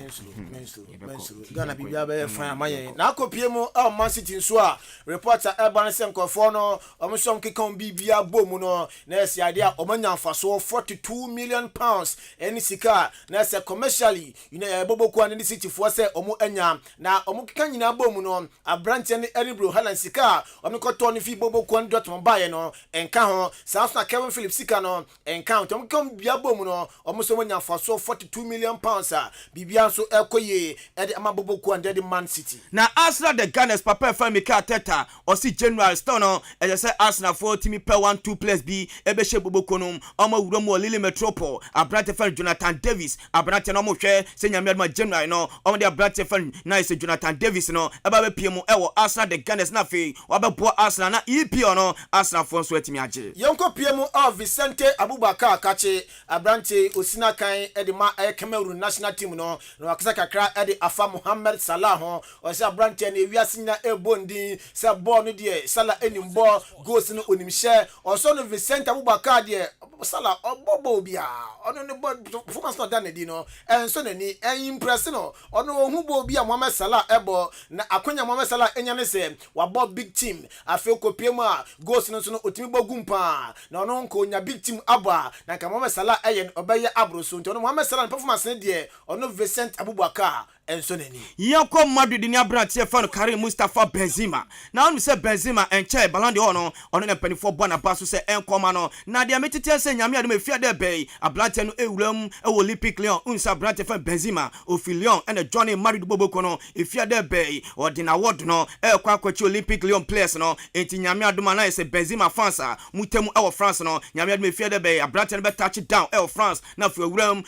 Ghana bibia be fan amaye na akopiemu Man City nso a reporter Eban Senkofo no omosom kekon bibia bomu no na esi ade a omanya mfaso 42 million pounds eni sika na ese commercially boboku an City fo se omo anya na omo keka nyina bomu no abrante ne Eribro Haaland sika omikoto ne fi boboku an Dortmund baye no enka ho Samson Kevin Phillips sika no enka ho tom bia bomu no omo so nya mfaso 42 million pounds bibia so ekoye ede ama boboku an de Man City na Arsenal the Gunners papa fa Mikel Arteta o si General Stone e say Arsenal for team per 1-2 plus B ebe she bobokonum omo wuramu Lille Metropole Brantford Jonathan Davis abrante no mo hwe se nyamedma General no omo de Brantford na is Jonathan Davis no eba be piemu ewo Arsenal the Gunners na fe obebo Arsenal na EPO no Arsenal for so etimi age yonko piemu Vicente Abubakar kache abrante osina kan edema Cameroon national team no wakasa kakra ede afa Mohamed Salah ho o se abrante na ewiasina ebondi se ball no de Salah enimbo goals no onimhye o so no Vicente Abubakar de Salah obobo bia ono ne performance no dan di no enso nani impress no ono ohubo bia Mohamed Salah ebo na akonya Mohamed Salah enya ne se wabo big team afi kopiemu a goals no so no otimi bogumpa na ono nko nya big team aba na ka Mohamed Salah eye obeye abroso nti ono Mohamed Salah performance ne de ono Vicente Abubakar enso nani yanko Madrid ni abrante fa no Karim Mustafa Benzema na onu se Benzema enche Ballon d'Or ono na penifo bona baso se enkoma no na de metete se nyame ade mafia de bay abrante no ewuram e Olympique Lyon unsa abrante fa Benzema ofi Lyon and Johnny Madrid boboko no efia de bay ordina award no e kwa kwachi Olympique Lyon players no enti nyame adoma na se Benzema fans mutemu e France no nyame ade mafia de bay abrante no be touch down e France na fi ewuram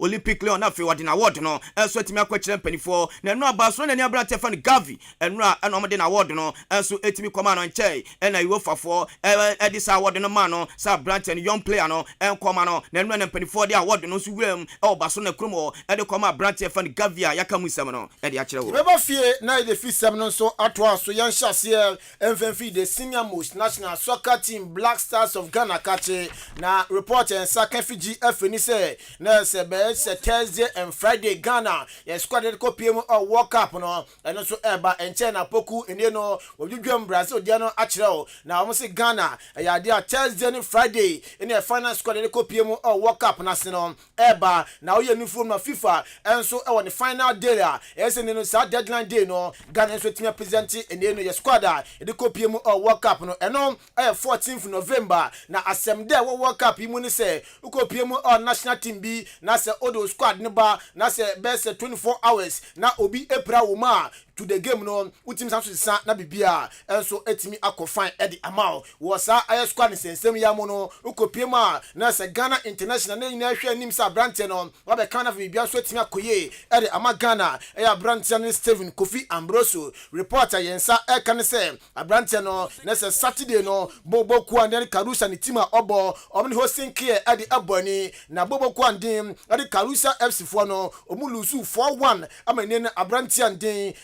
Olympique Lyon na fi ordina award no e so timi akwachi ne mpanifo na no Barcelona ne abrante fan Gavi enra eno mo de na award no enso etimi koma no nche ena UEFA fo edisa award no ma no sa abrante no young player no enkoma no na enra ne mpanifo de award no so wem Barcelona kromo ede koma abrante fan Gavi a yaka musem no ede a kire wo beba fie na de fi sem no so atwa so yan hyase MFF the senior most national soccer team Black Stars of Ghana kache na report en saka FGF ni say na se be se Thursday and Friday Ghana yes squad de ko PM World Cup no eno so eba enche na poku ene no odwudwam Brazil dia no akire o na omo se Ghana ya dia Thursday and Friday ene final squad de ko PM World Cup na se no eba na oye ni form na FIFA enso e won the final day a ese ne no sa deadline day no Ghana enso timia present ene no yes squad de ko PM World Cup no eno 14th November na asem there World Cup imu ni se uko PM national team bi na se odo squad ne ba na se best 24 hours na obi epra wo ma to the game no utim sanso sa na bibia enso etimi akofan edi amao wo sa aye squad ne sensem ya mo no uko PM na se Ghana International na nyina hwe nim sa brante no wa be kana bibia so etimi akoye edi ama Ghana ya brante ne Steven Kofi Ambroso reporter yensa e kan se abrante no na se Saturday no bobo ku ande Karusa ne tima obo omni hosting care edi aboni na bobo ku ande edi Karusa FC fo no omulusu 4-1 amane na abrante ande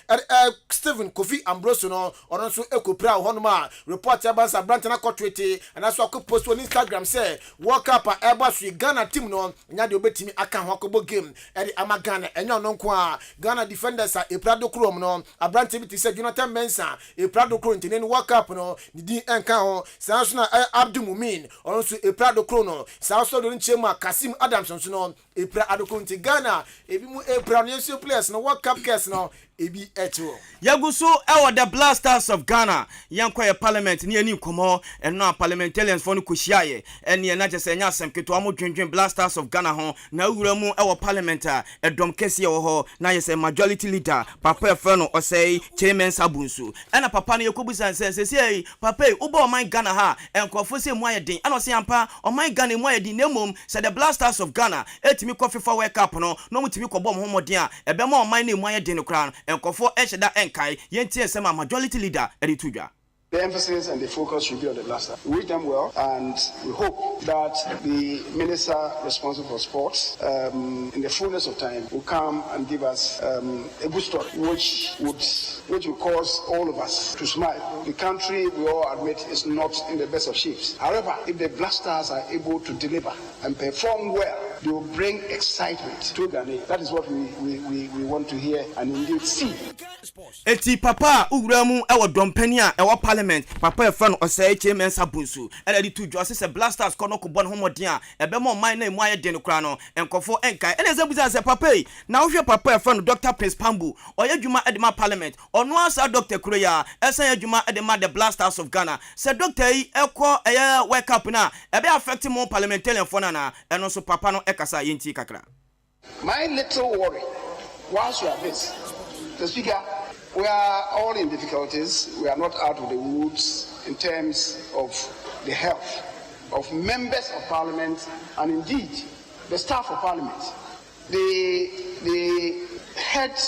Steven Kofi Ambroso no ono so ekopra honoma report about abrante na kotwete and aso post on Instagram say World Cup eba so Ghana team no nya de obetimi aka ho akobo game edi ama Ghana enya no nko a Ghana defenders a eprado krom no abrante bi say Jonathan Mensah eprado krom ntene World Cup no di enka ho sanso na Abdul Mumin ono so eprado krom no sanso do nchema Kasim Adamson so no eprado krom ti Ghana ebi mu eprado yesu players no World Cup case no ebi eto yaguso ewo the Black Stars of Ghana yankwa ye parliament ni ani komo eno parliamentarians for no koshiaye ene na jese nya asem keto amo dwendwen Black Stars of Ghana ho na wura mu ewo parliament a edom kese wo ho na yese majority leader papa efe no osei chairman sabunsu ena papa no yekobusan se papa ubo oman Ghana ha enkofo se mu ayedin ana se ampa oman Ghana mu ayedin nemom se the Black Stars of Ghana etimi ko FIFA World Cup no mutimi ko bom homodin a ebe ma oman na mu ayedin no kra enkofo esheda enkai yentie sema majority leader editudwa. The emphasis and the focus should be on the Black Stars. We wish them well, and we hope that the minister responsible for sports, in the fullness of time, will come and give us a good story, which will cause all of us to smile. The country, we all admit, is not in the best of shapes. However, if the Black Stars are able to deliver and perform well, they will bring excitement to Ghana. That is what we want to hear and indeed see. Eti papa uramu ewo dompania ewo parliament papa e fan osai chairman sabunsu ela di tujo asese Black Stars kono ko bon homodin a ebe mo man na emu aye den kra no enkofo enkai ene zebuza se papa yi na wohwe papa e fan Dr. Prince Pambu oye dwuma edema parliament ono asa Dr. Kuroya esa ye dwuma edema the Black Stars of Ghana se Dr. yi ekọ eye World Cup na ebe affect mo parliamentarian for na eno so papa no ekasa yenti kakra. My little worry whilst you are this, the speaker, we are all in difficulties. We are not out of the woods in terms of the health of members of parliament and indeed the staff of parliament. The head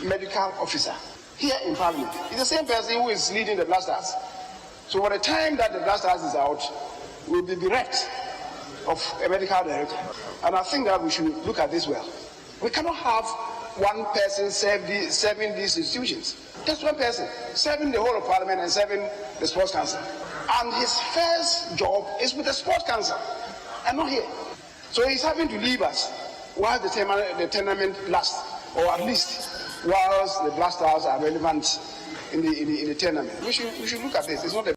medical officer here in parliament is the same person who is leading the Black Stars. So by the time that the Black Stars is out, we'll be bereft of a medical director. And I think that we should look at this well. We cannot have one person serving these institutions. Just one person serving the whole of parliament and serving the sports council. And his first job is with the sports council and not here. So he's having to leave us while the tournament lasts, or at least whilst the Black Stars are relevant in the tournament. We should look at this. It's not a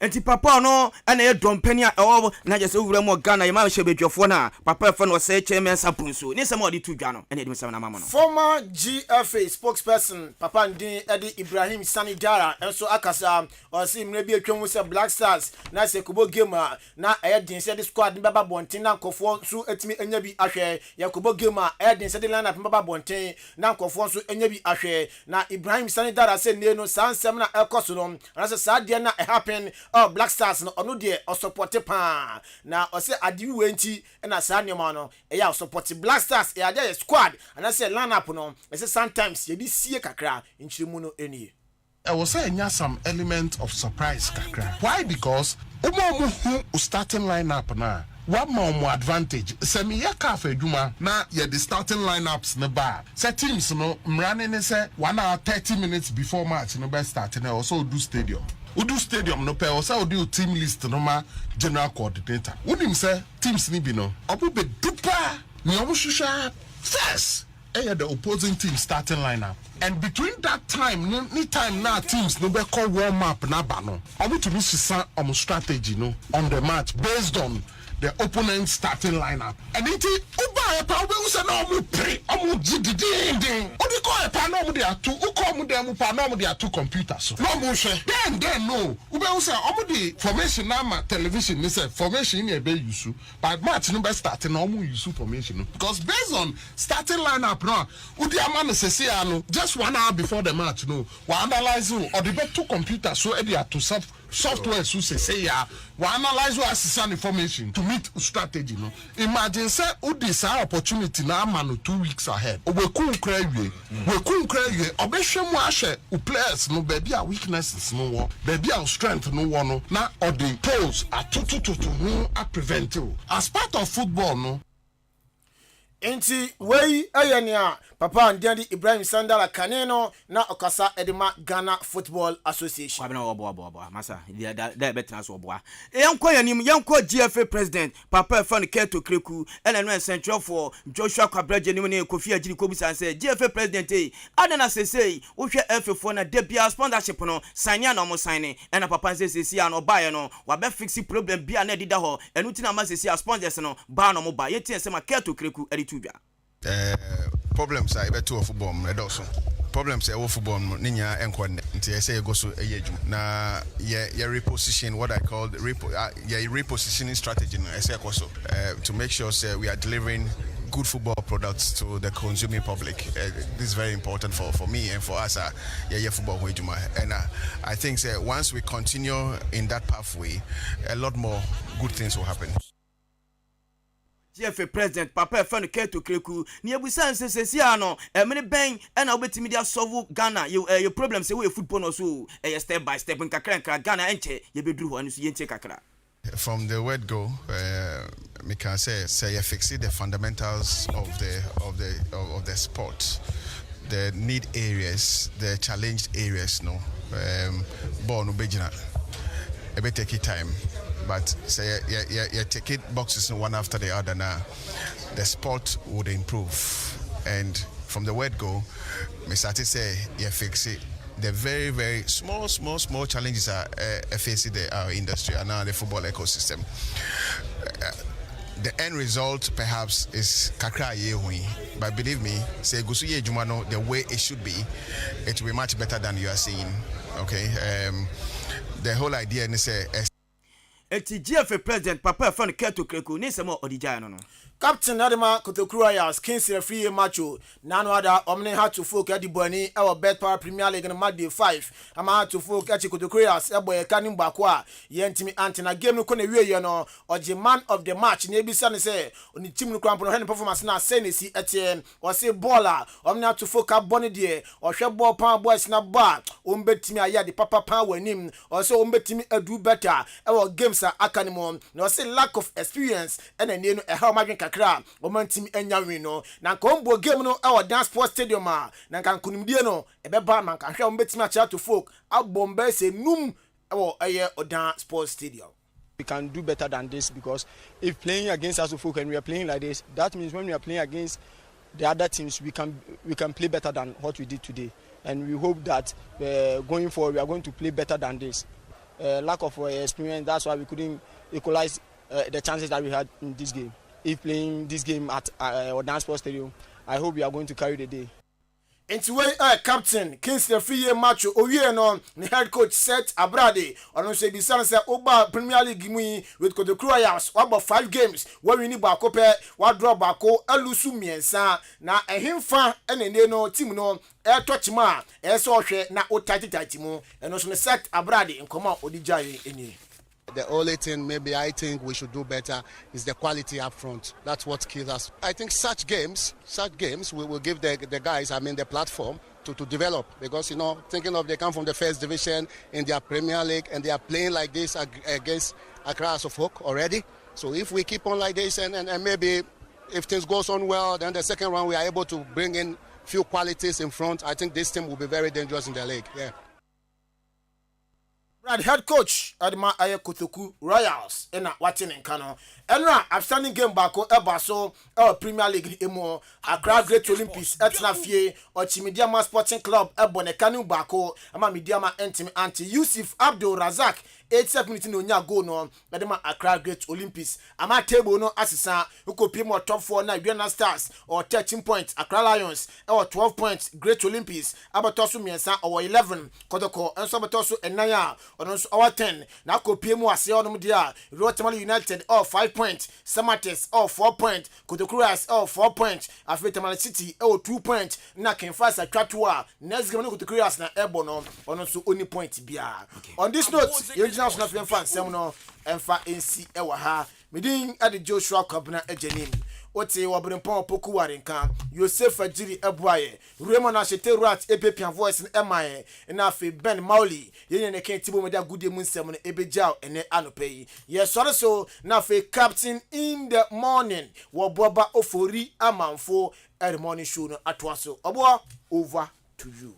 Enti papa no ena ye dompania ewo na je se wura mo Ghana ye ma hye bedwofo na papa fa no se chairman sapunso ni se mo de tudwa no ena de mesem na mama no. Former GFA spokesperson papa ndin Edi Ibrahim Sani Dara enso akasa o se mre bi atwam se Black Stars na se kubo game na din se de squad baba bonten na nkofo so atimi enya bi ahwe yakubo game din se de lineup baba bonten na nkofo so enya bi ahwe na Ibrahim Sani Dara se ne no sansem na ekoso no na se sa de na happen Black Stars no ono de o support pa na o se ade we nti na saa nyoma no e ya support Black Stars e ade squad and say lineup no e say sometimes ye di sie kakra nchirimu no enie. I was saying some element of surprise kakra. Why? Because who starting lineup na one more advantage. Semi ya cafe juma na ya the starting lineups na bar. Say teams no running say 1 hour 30 minutes before match no best starting also do stadium. Udu stadium no pe also do team list no ma general coordinator. Unim say teams ni bi no. Obu be dupa ni obu shusha first. The opposing team starting lineup. And between that time, any time now teams no be call warm up na bano. Obu to be strategy no on the match based on the opponent's starting lineup. And it is Uba Pawe say no mu pre omu ding. Odi call a panom there two who come there mu panom there two computers. No mu then no. Ube say omu the formation na television ni say formation ni ebe yusu. But match no be starting omu yusu formation. Because based on starting lineup no, udi amane sesi ano just 1 hour before the match no. We analyze or the two computers so e dey to software so say ya we analyze what assistant information to meet strategy no. Imagine say udi sa opportunity na amano 2 weeks ahead. We kun kra wie obehwem ahye u players no baby a weaknesses no wo baby a strength no wo no na or the pros are to no a prevent you as part of football no. Enti wei ayania papa ndiandi Ibrahim Sandala Kaneno na okasa edema Ghana Football Association. Wabena obo masa da betina so obo. Yanko yanim yanko GFA president papa fan Keto Kreku ene no central for Joshua Kwabraje ni ne Kofi Ajiri Kobusan say GFA president adana say wo hwe F4 na debia sponsorship no sign ya no mo sign ena papa say ya no buy no wa be fix problem bia na dida ho enu tina ma say sponsors no ba no mo ba yeti ese ma Keto Kreku problems are able to football also problems are football ninya enkwande nti say go so eyedwum na ye reposition what I call repositioning strategy no say so to make sure say we are delivering good football products to the consuming public. This is very important for me and for us football wejuma. And I think say once we continue in that pathway, a lot more good things will happen. GFA president papa fan Keto Kreku ni ebusan sesesi ano many ben and obetimi dia solve Ghana your problem say we football no so step by step nkakra Ghana enche ye beduru ho anu so yenche kakra. From the word go me can say you fix the fundamentals of the sport, the need areas, the challenged areas no ball no bejina e be take time. But say you take it boxes one after the other now, the sport would improve. And from the word go, me start to say you fix it. The very, very small challenges are facing our industry and now the football ecosystem. The end result perhaps is kakra yehui, but believe me, say gusuye jumano the way it should be, it will be much better than you are seeing. Okay, the whole idea is Eti GFA president papa fan Keto Kreku ni semo odijaya no. Captain Adema Kotokuru Ayers Kings Referee Macho Nano Ada Omni had to folk at the Bonnie our Bet Power Premier League in Monday 5 ama had to folk at Kotokuru Ayers eboy kanim bakwa yentimi antina game no kone wie no oje man of the match na ebisa ne say oni team no krampo no performance na say ne si etien o say baller Omni had to folk at Bonnie de o hwe ball pan boys na ba o mbetimi aya de papa pan wanim o say o mbetimi adu better our games are akanimo no say lack of experience and ene no e how madwen kra omantim enya win no na kombo game no our dance sports stadium na kan kunimdie no ebeba man kan hwe ombetima cha to folk abomba se num eye odan sports stadium. We can do better than this because if playing against us folk and we are playing like this, that means when we are playing against the other teams we can play better than what we did today, and we hope that going forward we are going to play better than this. Lack of experience, that's why we couldn't equalize the chances that we had in this game. If playing this game at Odan Sports Stadium, I hope we are going to carry the day. Nti we captain Kingsley Fiye Macho owie no ne head coach Seth Abrade ono so ebisa say oba Premier League mu with Kodokru Royals about 5 games we win baako pe wa draw baako alusu miensa na ehimfa enene no team no touch ma so hwe na otatitati mu eno so ne Seth Abrade nkoma odijaye eni. The only thing maybe I think we should do better is the quality up front. That's what kills us. I think such games we will give the guys, the platform to develop, because, thinking of they come from the first division in their Premier League and they are playing like this against Accra of Hook already. So if we keep on like this and maybe if things goes on well, then the second round we are able to bring in few qualities in front, I think this team will be very dangerous in the league. Yeah. Brad head coach Adama Aye Kotoku Royals ena watching in Kano. Enra outstanding game bako Ebaso Premier League emo Accra Great Olympics etna fie Ochimidiama Sporting Club ebone kanu bako ama Midiama anti Yusuf Abdul Razak 87 minutes no nya go no Adama Accra Great Olympics ama table no asisa ukopie mo top 4 na Ghana Stars or 13 points Accra Lions or 12 points Great Olympics abatoso miensa or 11 Kodoko enso abatoso enaya or our 10 na kopie mu ase onom dia Rotamale United or 5 points Samates or 4 points Kodokruas or 4 points Afetamale City or 2 points na Kenfasa Twatwa next game no Kodokruas na Ebono ono so only point bia. On this note National fan seminar emfa NC ewa ha midin ade Joshua Kwabena ejenim ote wabrempon poku warenka Yosef Ajiri ebuaye Raymond Ashete Rat epepian voice emaye na afi Ben Mauli yenye ne kentibo media gude mu nsem no ebejao ene anopai yesore so na afi captain in the morning wo boba ofori amanfo early morning show no atwaso obo over to you.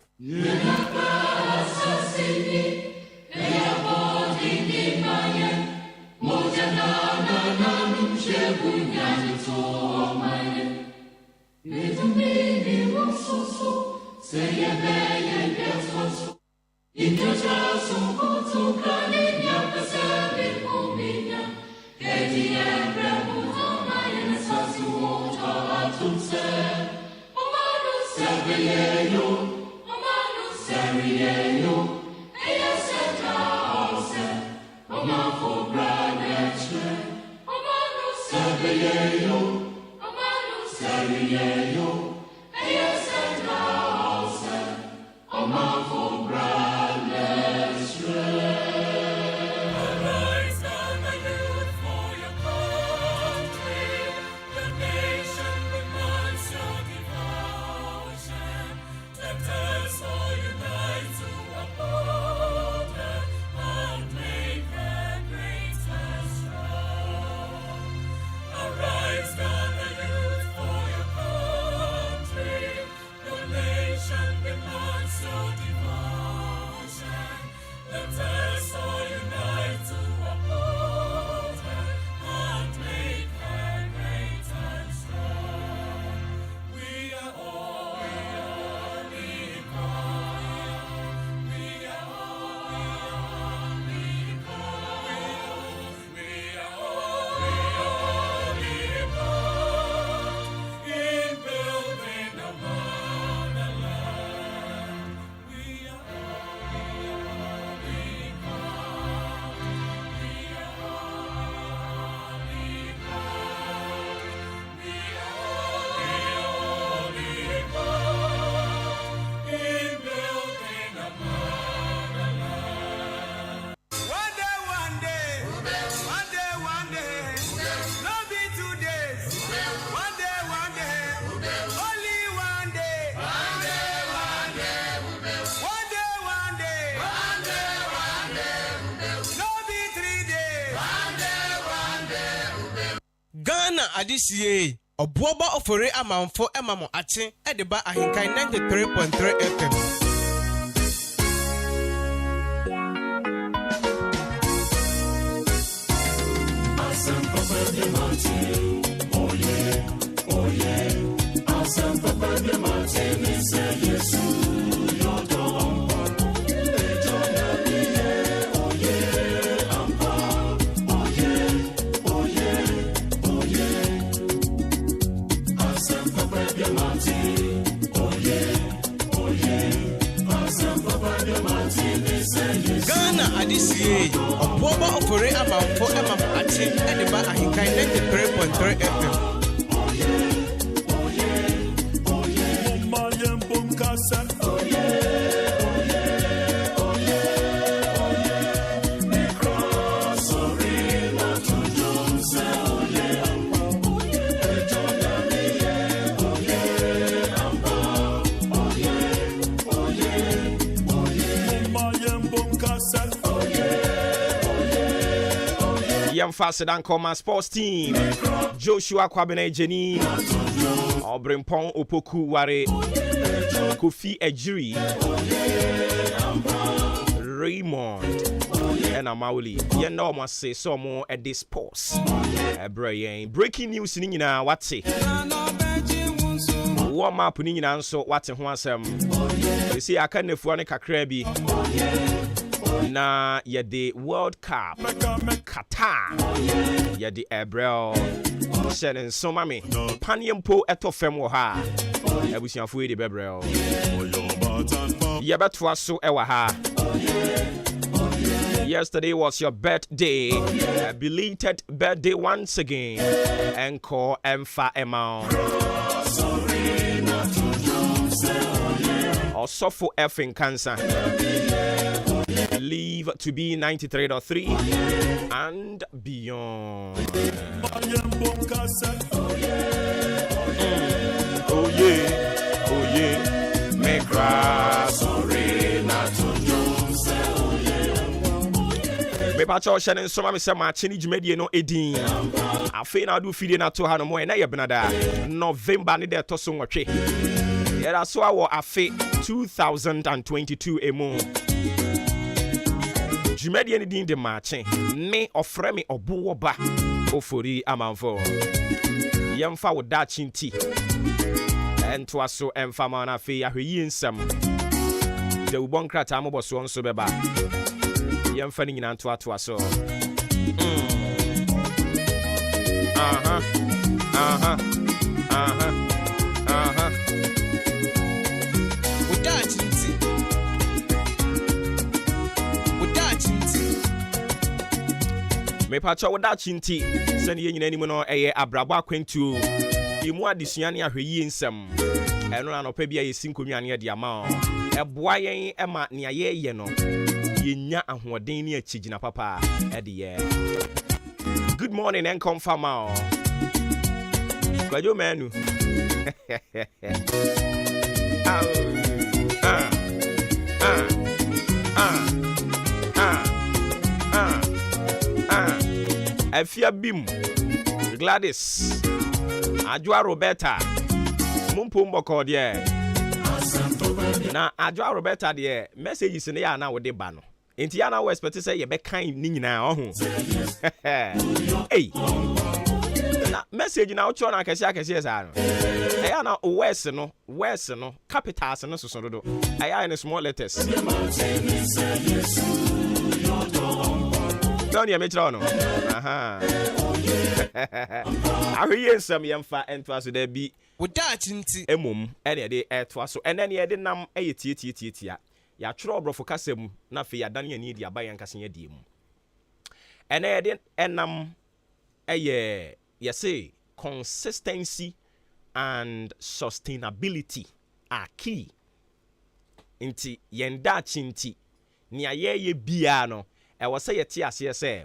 Adisiye Obuoba ofore amanfo emamo ache edeba ahinkai 93.3 FM. Ghana Adisie, Oboba Ofore Amamfo Emamo Ate, Ediba Ahinkai 93.3 FM. Faster than Coma Sports Team, Joshua Kwabena Jenny, Obrimpong Opoku Ware, Kofi Ejiri, Raymond, and Amauli. You know, must say some more at this post. Breaking news in what's it? Warm up in answer what's in one some. You see, I can't afford a crabby. Na ya the World Cup Qatar ya the Abrel Shannon so mami Panyampo eto fem wo ha abusiafo e de bebrel ya betwa so e wa ha. Yesterday was your birthday, a belated birthday once again. Encore Emfa Emma also for F in cancer. Leave to be 93.3 and beyond. Oh yeah, oh yeah. Make grass arena to me pacho Shannon so me say matching jumedie no edin. Afi na do fide na to ha no mo e na ye benada. November ni de to so nwotwe. Yera so awo afi 2022 emo. Jumedi any din de matching. Me ofre me obuwo ba ofori amanfo. Yemfa wo da chinti. Ento aso emfa ma na fe ahweyi nsam. De ubon krata mo boso nso beba. Yemfa ni nyina nto ato aso. Wo da chinti. Me pacha woda chinti sene ye nyina nimu no eye abrabo akwentu emu adesua ne ahweyi nsem eno na no pa bia ye sinkonwa ne de ama eboa yen ema ne ye no yenya ahoden ne achigina papa e de ye. Good morning and confirm kwajo manu Afia Bim Gladys Ajwa Roberta Mumpo mboko de na Ajwa Roberta de messages ne ya na wo de ba no enti ya na wo expect say ye be kan ni nyina ohu hey na message na wo cho na akese sa no ya na west no capitals no so do aya in small letters. Don't you make no? Aha. I hear some yemfa entwas there be with that chinti emum ene de etwaso ene ne de nam eyetie ya tworo obrofo kasem na fe ya dan ya ni dia bayan kase ya die mu ene de enam eye say consistency and sustainability are key inti yenda chinti ni ayeye bia no e wo say yete ase say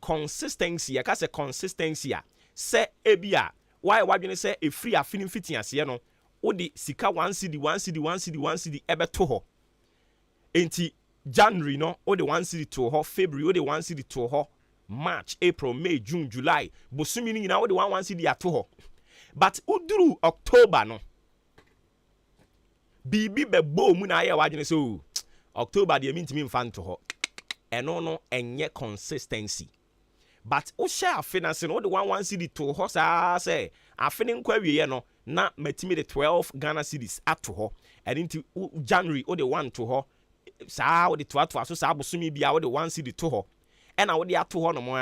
consistency ya ka say consistency a say ebia why wadwene say e free afini fiti ase no wo di sika 1 cedi ebeto ho enti January no wo di 1 cedi to ho, February wo di 1 cedi to ho, March, April, May, June, July bosumi ni nyina wo di 1 cedi ato ho. But uduru October no bibi bebo mu na aye wadwene so October de mintimi mfa nto ho eno no enye consistency. But o share finance no the 1 cedi to ho sa say afini nkwa wiye no na matimi de 12 Ghana cedis ato ho and into January o the 1 to ho sa o the 12 so sa bosumi bia o the 1 cedi to ho ena wo de ato ho no mo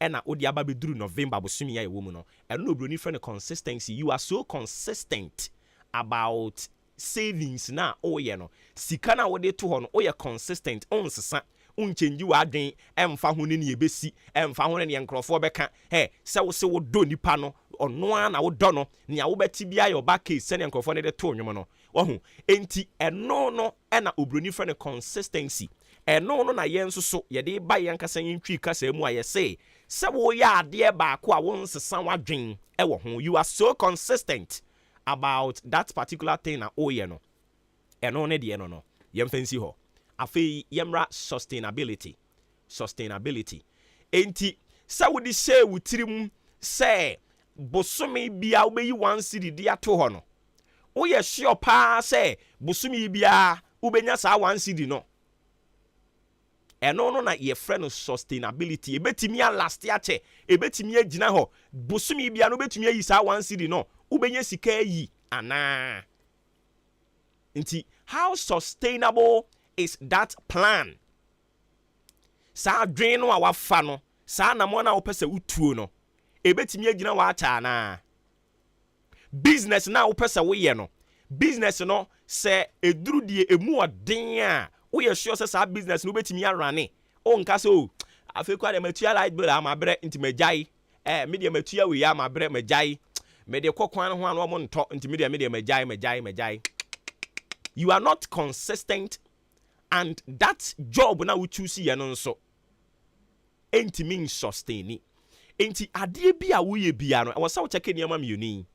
ena wo de aba beduru November bosumi ya ewo mu no eno no broni friend consistency. You are so consistent about savings na oyɛ no sika na wode to hɔ no oyɛ consistent onsesa unchange wadwen emfa ho ne ne ebesi emfa ho ne ne nkrofo bɛka sɛ wo se wo do nipa no ɔno na wo dɔ no nea wo bɛti bia yɛ back case sɛ ne nkrofo ne de to nwom no wahu enti ɛno no ɛna obroni frɛ ne consistency ɛno no na yɛn nso so yɛde ba yɛn kasa yɛn twi kasa mu a yɛsɛ sɛ wo yɛ adeɛ baako a wo nsesa wadwen ɛwɔ ho you are so consistent about that particular thing na oyɛ no ɛno ne deɛ no yɛn fancy hɔ afei yɛmra sustainability enti sɛ wodi hyɛ wo tirim sɛ bosome bia wobɛyi 1 cedi de ato hɔ no woyɛ sure paa sɛ bosome bia wobɛnya saa 1 cedi no ɛno no na yɛfrɛ no sustainability ebetimi a last year che ebetimi agina hɔ bosome bia no betumi ayi saa 1 cedi no wobɛnya sika ayi ana nti how sustainable is that plan saa dwen no a wafa no saa namo na wopɛ sɛ utuo no ebetimi agina wa acha na business na wopɛ sɛ woyɛ no business no sɛ eduru die emu ɔden a woyɛ sure sɛ saa business no betimi arane o nka so afei kwa de matua light bill ama brɛ nti magyae me de matua we ya ama brɛ magyae me de kokwan ho anu mo ntɔ nti me de magyae you are not consistent and that job na we choose ye no nso enti mean sustain enti ade bi a woyɛ bia no ɛwɔ sɛ wo check niam mioni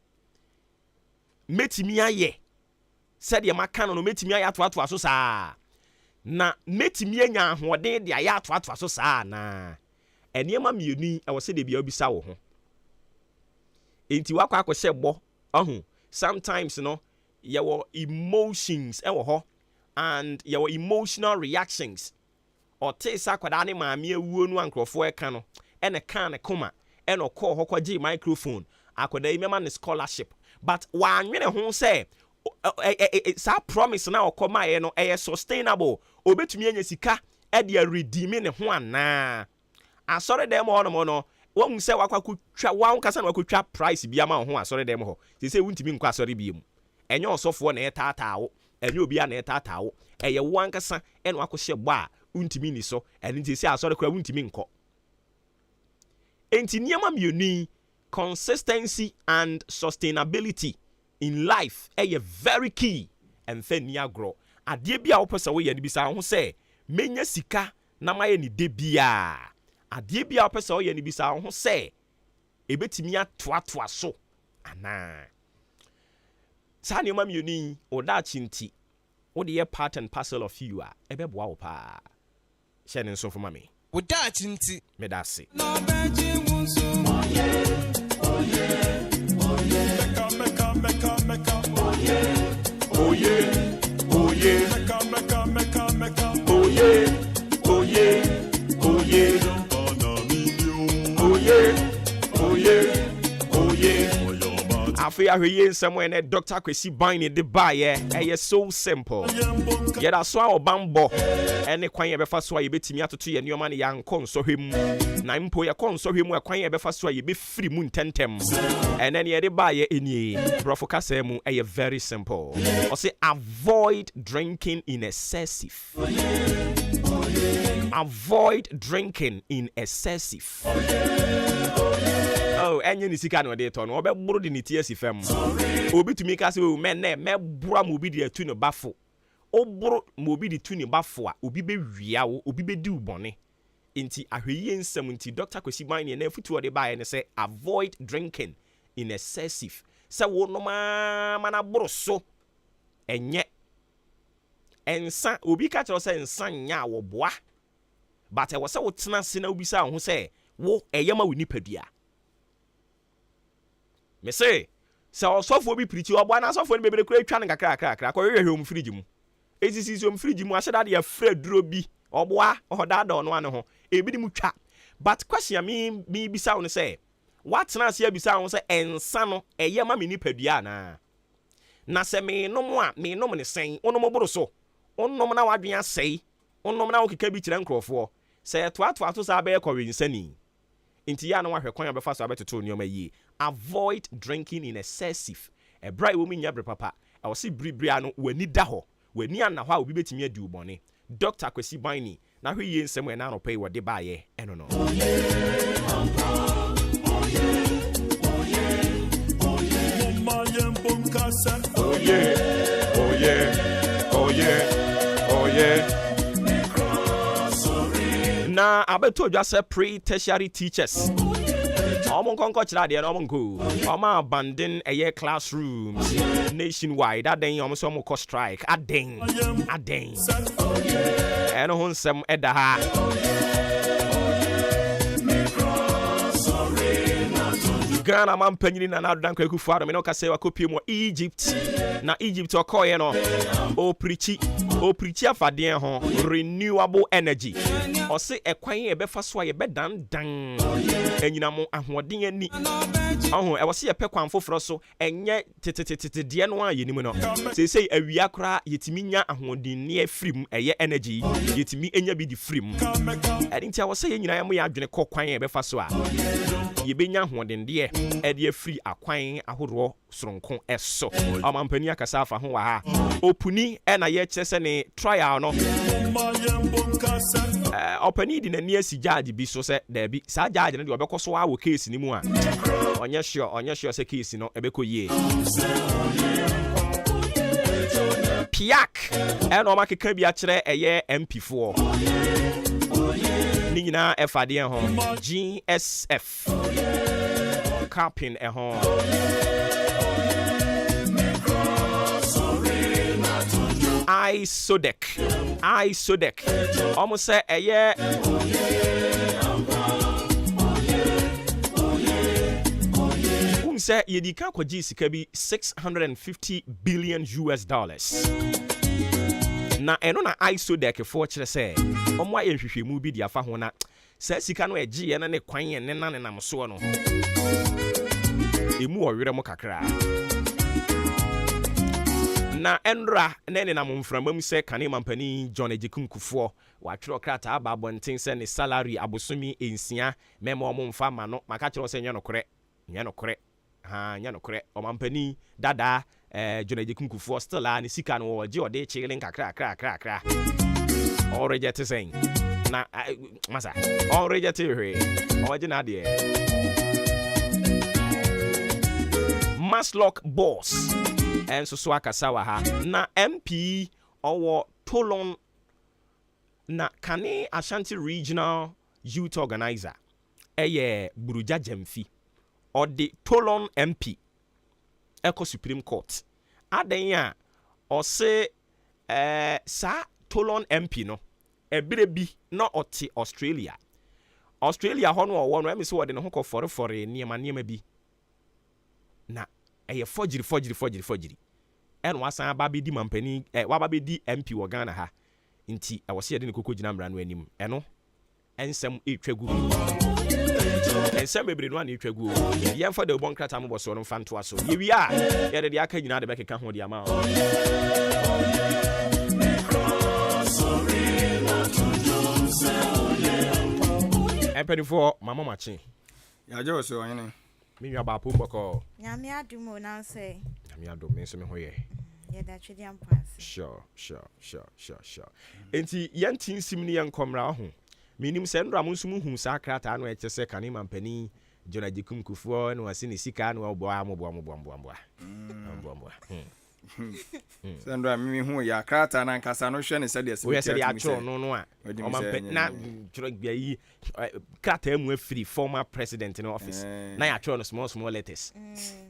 metimi ayɛ sɛ de maka no metimi ayɛ atoato so saa na metimi anya ahoɔden de ayɛ atoato so saa na eniam mioni ɛwɔ sɛ de bia obisa wo ho enti wakɔ akɔhyɛ bɔ ahu sometimes no your emotions ɛwɔ hɔ and your emotional reactions or te sa kwada ne maame awuo no ankrofo eka no ene kan ne koma ene call ho kwaji microphone akwada yi mema ne scholarship but wa anwene ho se sa promise na okoma ye no sustainable obetumi anya sika e de redeem ne ho ana asore dem ho no won se wakwaku twa wan kasa na wakutwa price bia ma ho asore dem ho se wuntimi nkwa asore bia mu enye osofo na etataawo enye obi a na etataawo eye wan kasa eno akohye bɔ a untimi ni so ene nti se asore kra untimi nkɔ enti niam mioni consistency and sustainability in life eye very key and fa ni agro ade bia wo pese wo ye ni bisa ho se menya sika na maye ni de bia ade bia wo pese wo ye ni bisa ho se ebetimi atoatoa so ana sa ni ma mioni oda chinti wo de part and parcel of you a ebe boa wo pa hye ne nso fo ma me oda chinti me da se no beji wunsu oye meka afi ahweye nsɛm ene Dr. Kwesi Bine de baye eye so simple yeda so a obambo ene kwan ye befa so a ye betimi atoto ye nneoma ne yankɔ nsɔhwem na mpo ye kɔ nsɔhwem kwan ye befa so a ye be free mu ntentem ene ne ye de baye enie brofo kasa mu eye very simple o say avoid drinking in excessive avoid drinking in excessive oh enye ni sika no de to no obeburu de nitie asifam obi tumi ka se o me bura mo bi de atu no bafo oburu mo bi de tu ni bafo a obi be wia wo obi be di ubone enti ahweye nsam enti Dr. Kwesi Bine na afutu de bae ne say avoid drinking in excessive se wo no ma na buru so enye ensa obi ka kire se ensa nya wo boa but e wo se wo tena se na obi sa ho se wo eyema wo nipadua me say osofo bi preach obo na osofo ni bebere kura twa ne kakra ko hwehwe mu fridge mu ezisi so mu fridge mu ahyeda de ya fra duro bi obo a ohoda da ono ane ho ebi di mu twa but question me bisa won say what na se bisa won say ensa no eyema me nipadua na se me nom a me nom ne sen onom boro so onom na wadwen asei onom na okeka bi kire nkrofo se to sa be ko winsani inti ya na wahwe kwan abefa so abetoto nneoma yi avoid drinking in excessive ebrai wo minya bre papa I was see bribria no wani da ho wani ana ho a obi betimi adi ubone Dr. Kwesi Bani na hwe ye nsem we na no pay wo de baaye eno no oh yeah oh yeah oh yeah oh yeah na abeto dwa say pre-tertiary teachers Omo konko chira de na omo nko omo abandon eye classrooms nationwide aden omo so omo ko strike aden eno ho nsem eda ha Ghana man panyini na nadan kwaku faro me no ka say wakopie mo Egypt na Egypt okoye no o preachi afade ho renewable energy o se ekwan e be fa so ye be dan enyina mo ahoden ani oho e wo se ye pe kwan foforo so enye tetetetete de no a yenim no sei awia kora yetimi nya ahoden ne afrim eye energy yetimi enya bi di frim enti a wo se ye nyina ya mo ya adwene kokwan e be fa so a ye benya ahoden de e de afri akwan ahoro soronko eso amampani akasa afa ho wa ha opuni e na ye kyese ne trial no opani di na ni asi judge bi so se da bi sa judge no de obekoso wa wo case ni mu a onye sure se case no ebeko ye piak e no makeka bi a kire eye MP4 ni nyina efade ho GSF capping e ho Isodec almost say eye say yedika kwaji sika bi $650 billion na eno na Isodec for kire say omo aye hwehwemu bi dia fa ho na sa sika no eji ye na ne kwan ye ne na ne nam so no emu owere mo kakra na enra ne nam mframam se kane mampani John Ejikunkufo wa twero krata aba bonten se ne salary abosomi ensia memo omo mfa ma no maka kire se nya nokore o mampani dada John Ejikunkufo still a ne sika no oje ode chile kakra o reject saying na masa o reject he oje na de Maslock boss and so akasawa ha na MP owo Tolon na Kane Ashanti Regional Youth Organizer eye Buruja Jemfi or the Tolon MP Eco Supreme Court adenya o se sa Tolon MP no ebirebi no oti Australia hono owo no emi so wode no hokọ fore niema bi na eye forgery en wasan ababedi mampani wababedi MP wo Ghana ha nti e wose yede ne kokogina mra no anim eno ensem etwagu ensem bebre no an etwagu yemfa de bon krata mo so no fanto aso ye wi a yede de aka nyina de bekeka ho de ama empany for mama machi ya je so yin me nwa ba pom boko nyame adumo na say nyame adom me so me hoye ye da twedi ampas sure enti yantin sim ni yankomra ho minim se ndra mo nsum hu sa krata no eche se kane mampani John Ejikunkufo no wase ne sika no obo ambo Sandra mimi hu ya krata na nkasa no hwe ne se de se we se ya tro no a o mampe na tro gba yi krata emu afiri former president in office na ya tro no small letters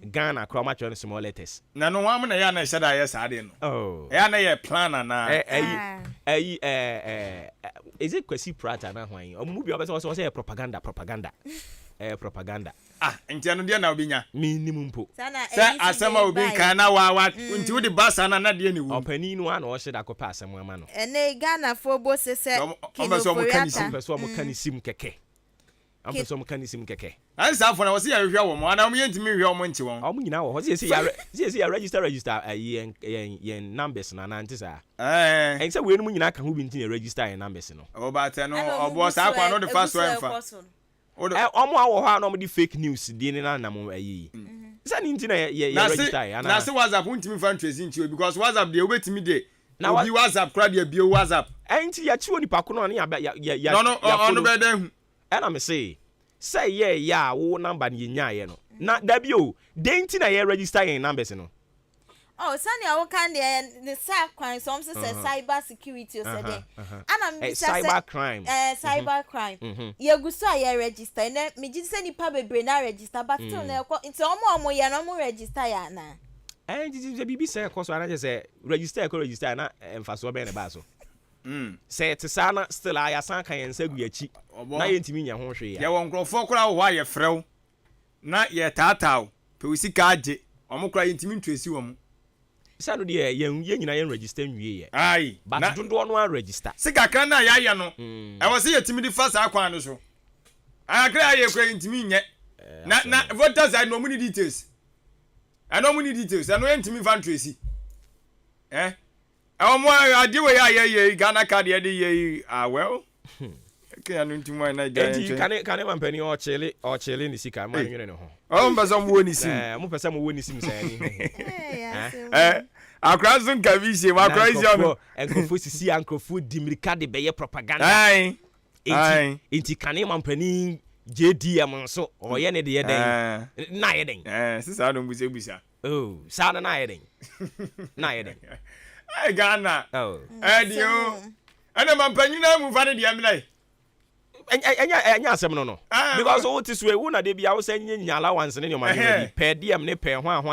Ghana kro ma tro no small letters na no wa na ya na hye da ya sa de no oh ya na ye plan na is it Kwesi Prata na hwan o mu bi obese so say propaganda entiano dia na obinya minimum po sa asema obi kan na wa nti wo de basa na de ne wu opani no ana o hye da kopa asem ama no ene Ghana fo bo sese kinofo mo kanisim keke ampeso mo kanisim keke ansa fo na wo se ya hwehwe wo mo ana mo yentimi hwehwe wo mo nti won o mo nyina wo se ya register yen numbers na nanti sa en se we no nyina ka ho bi nti register yen numbers no o ba te no obo sa kwa no de fast one fa omo awo ha no mo di fake news di ni na nam ayi Sani intina ya register ya na se WhatsApp untimi fan trace nti because WhatsApp dey obetimi dey na obi WhatsApp kra dey bio WhatsApp enti ya chiwo ni pakono na ya no ono be den na me say ya wo number ni nyaye no na da bio den ti na ya register yen numbers no. Oh, Sunny, I can the cyber some say cyber security or say. Cyber crime. Cyber crime. You go so ya register. And me just say ni pa bebre na register, but still na it's omo ya no mo register ya na. The BB say cause I just say register na emfaso be na ba so. Say te sana still I asan kan yen sagu yachi. Na yentimi nya ho hwe ya. Ya won krofo kra wo ye frew. Na ye tataaw. Pe usika age. Omo kra yentimi ntwesi wo mu. Sano de yen nyina yen register nwie ye. Ai. But dondo no register. Sika kan na ya no. E wo se yetimi di fa sa kwan no so. Akra ye kra yentimi nye. Na voters I no money details. I no money details. I no yentimi fan tracy. Omo ade we ya Ghana card ye dey well. Can you ntimo na ga. Can man pani o chele ni sika man nwene ne ho. O mbasa mo woni sim. Mo pesa mo woni sim sa ni. Akra zun ka bi se ma akra isi ono. Enkrofo sisi ankrofo dimirika de beye propaganda. Ai. Enti kan man pani JDM nso o ye ne de ye den. Na ye den. Sisa no busa. Oh, sa na ye den. Na ye den. Ai Ghana. Oh. Dio. Ana man pani na mu fa de dia mlai. Enya asem no because what is we na de bia wo say nya allowance ne nyoma ne per diem ne per hwan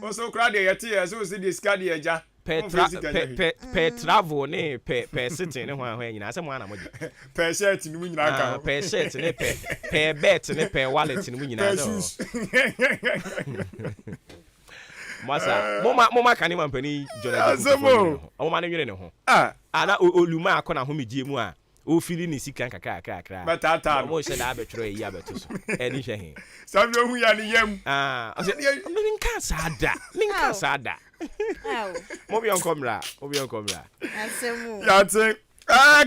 o so kra de yete ya so se de ska de eja per travel ne per sitting ne hwan nyina asem ana moje per shirt ni mu nyina ka per shirt ne per bet ne per wallet ni mu nyina do masa moma kan man pani jonathan o ma ne nwere ne ho ana oluma akona ho medie mu a o fili ni sika kakra batata mo se da betro yi abeto so eni hwe he sabi ohun ya ni yam o se ninka sada mo bi onkomra asemu ya te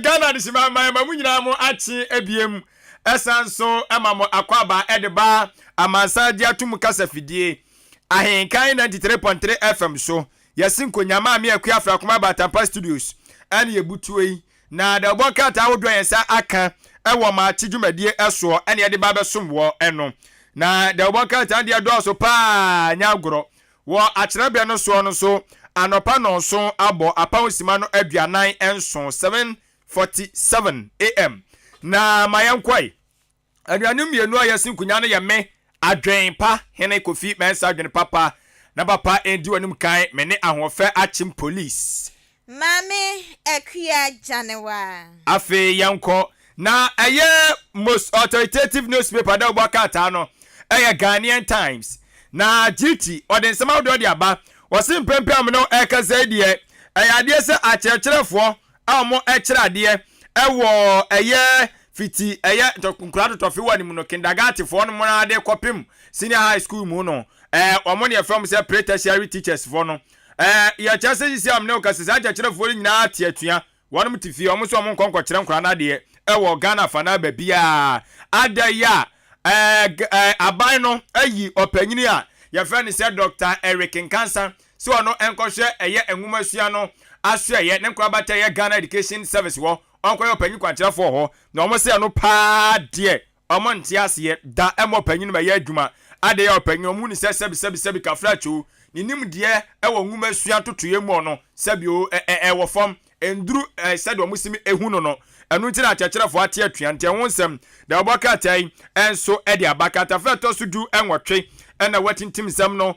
Ghana di sima ma mu nyina mo achi ebiem esanso ema mo akwaba edeba amansa dia tum kasa fidie ahenkan 93.3 FM so yasin konyama me akua afra kuma Batampa Studios ani ebutuei na da boka ta wodo yensa aka ewo ma chidwumadie eso ene de ba besomwo eno na da boka ta de do so pa nyagoro wo akyerabia no so anopa no so abo apawsima no aduanan enso 7:47 am na mayankwai aduanu mienu ayasin kunya no ye me adwen pa hene kofi mensa adwen papa na papa endi wanum kan me ne ahofe achim police Mami Ekia Janewa. Afe yanko na eye most authoritative newspaper da Obakata no eye Ghanaian Times na GT odensema do de aba wose mpempem no ekasa die eye ade se akyerkyerefo amo ekyerade ewo eye fiti eye tokunkura tofi wani mu no kindergarten fo no mona de kopim senior high school mu no omo ne from say pre-tertiary teachers fo no ya chase isi amne okasisa akyerefo nyina atiatua wonum tifi omo so omo nkonko kyerem kura na de ewo Ghana fana ba bia adaya aban no ayi opanyini a ya friend say Dr. Eric Nkansa so ono enkohwe eye enwumasua no aso eye ne nkura bata ye Ghana Education Service wo onko ye opanyi kwakyerefo ho na omo say no pa de omo ntiase da emo opanyini ma ye adwuma ade ye opanyi omu ni say sebi kafracho ni nim de ewo nwumasua totoye mu no sabio ewo fom enduru said omo simi ehu no enu nti na akyerefo ate atua nte ho nsem da Obakatai enso ede abakata feto so du enwotwe ena watintim nsem no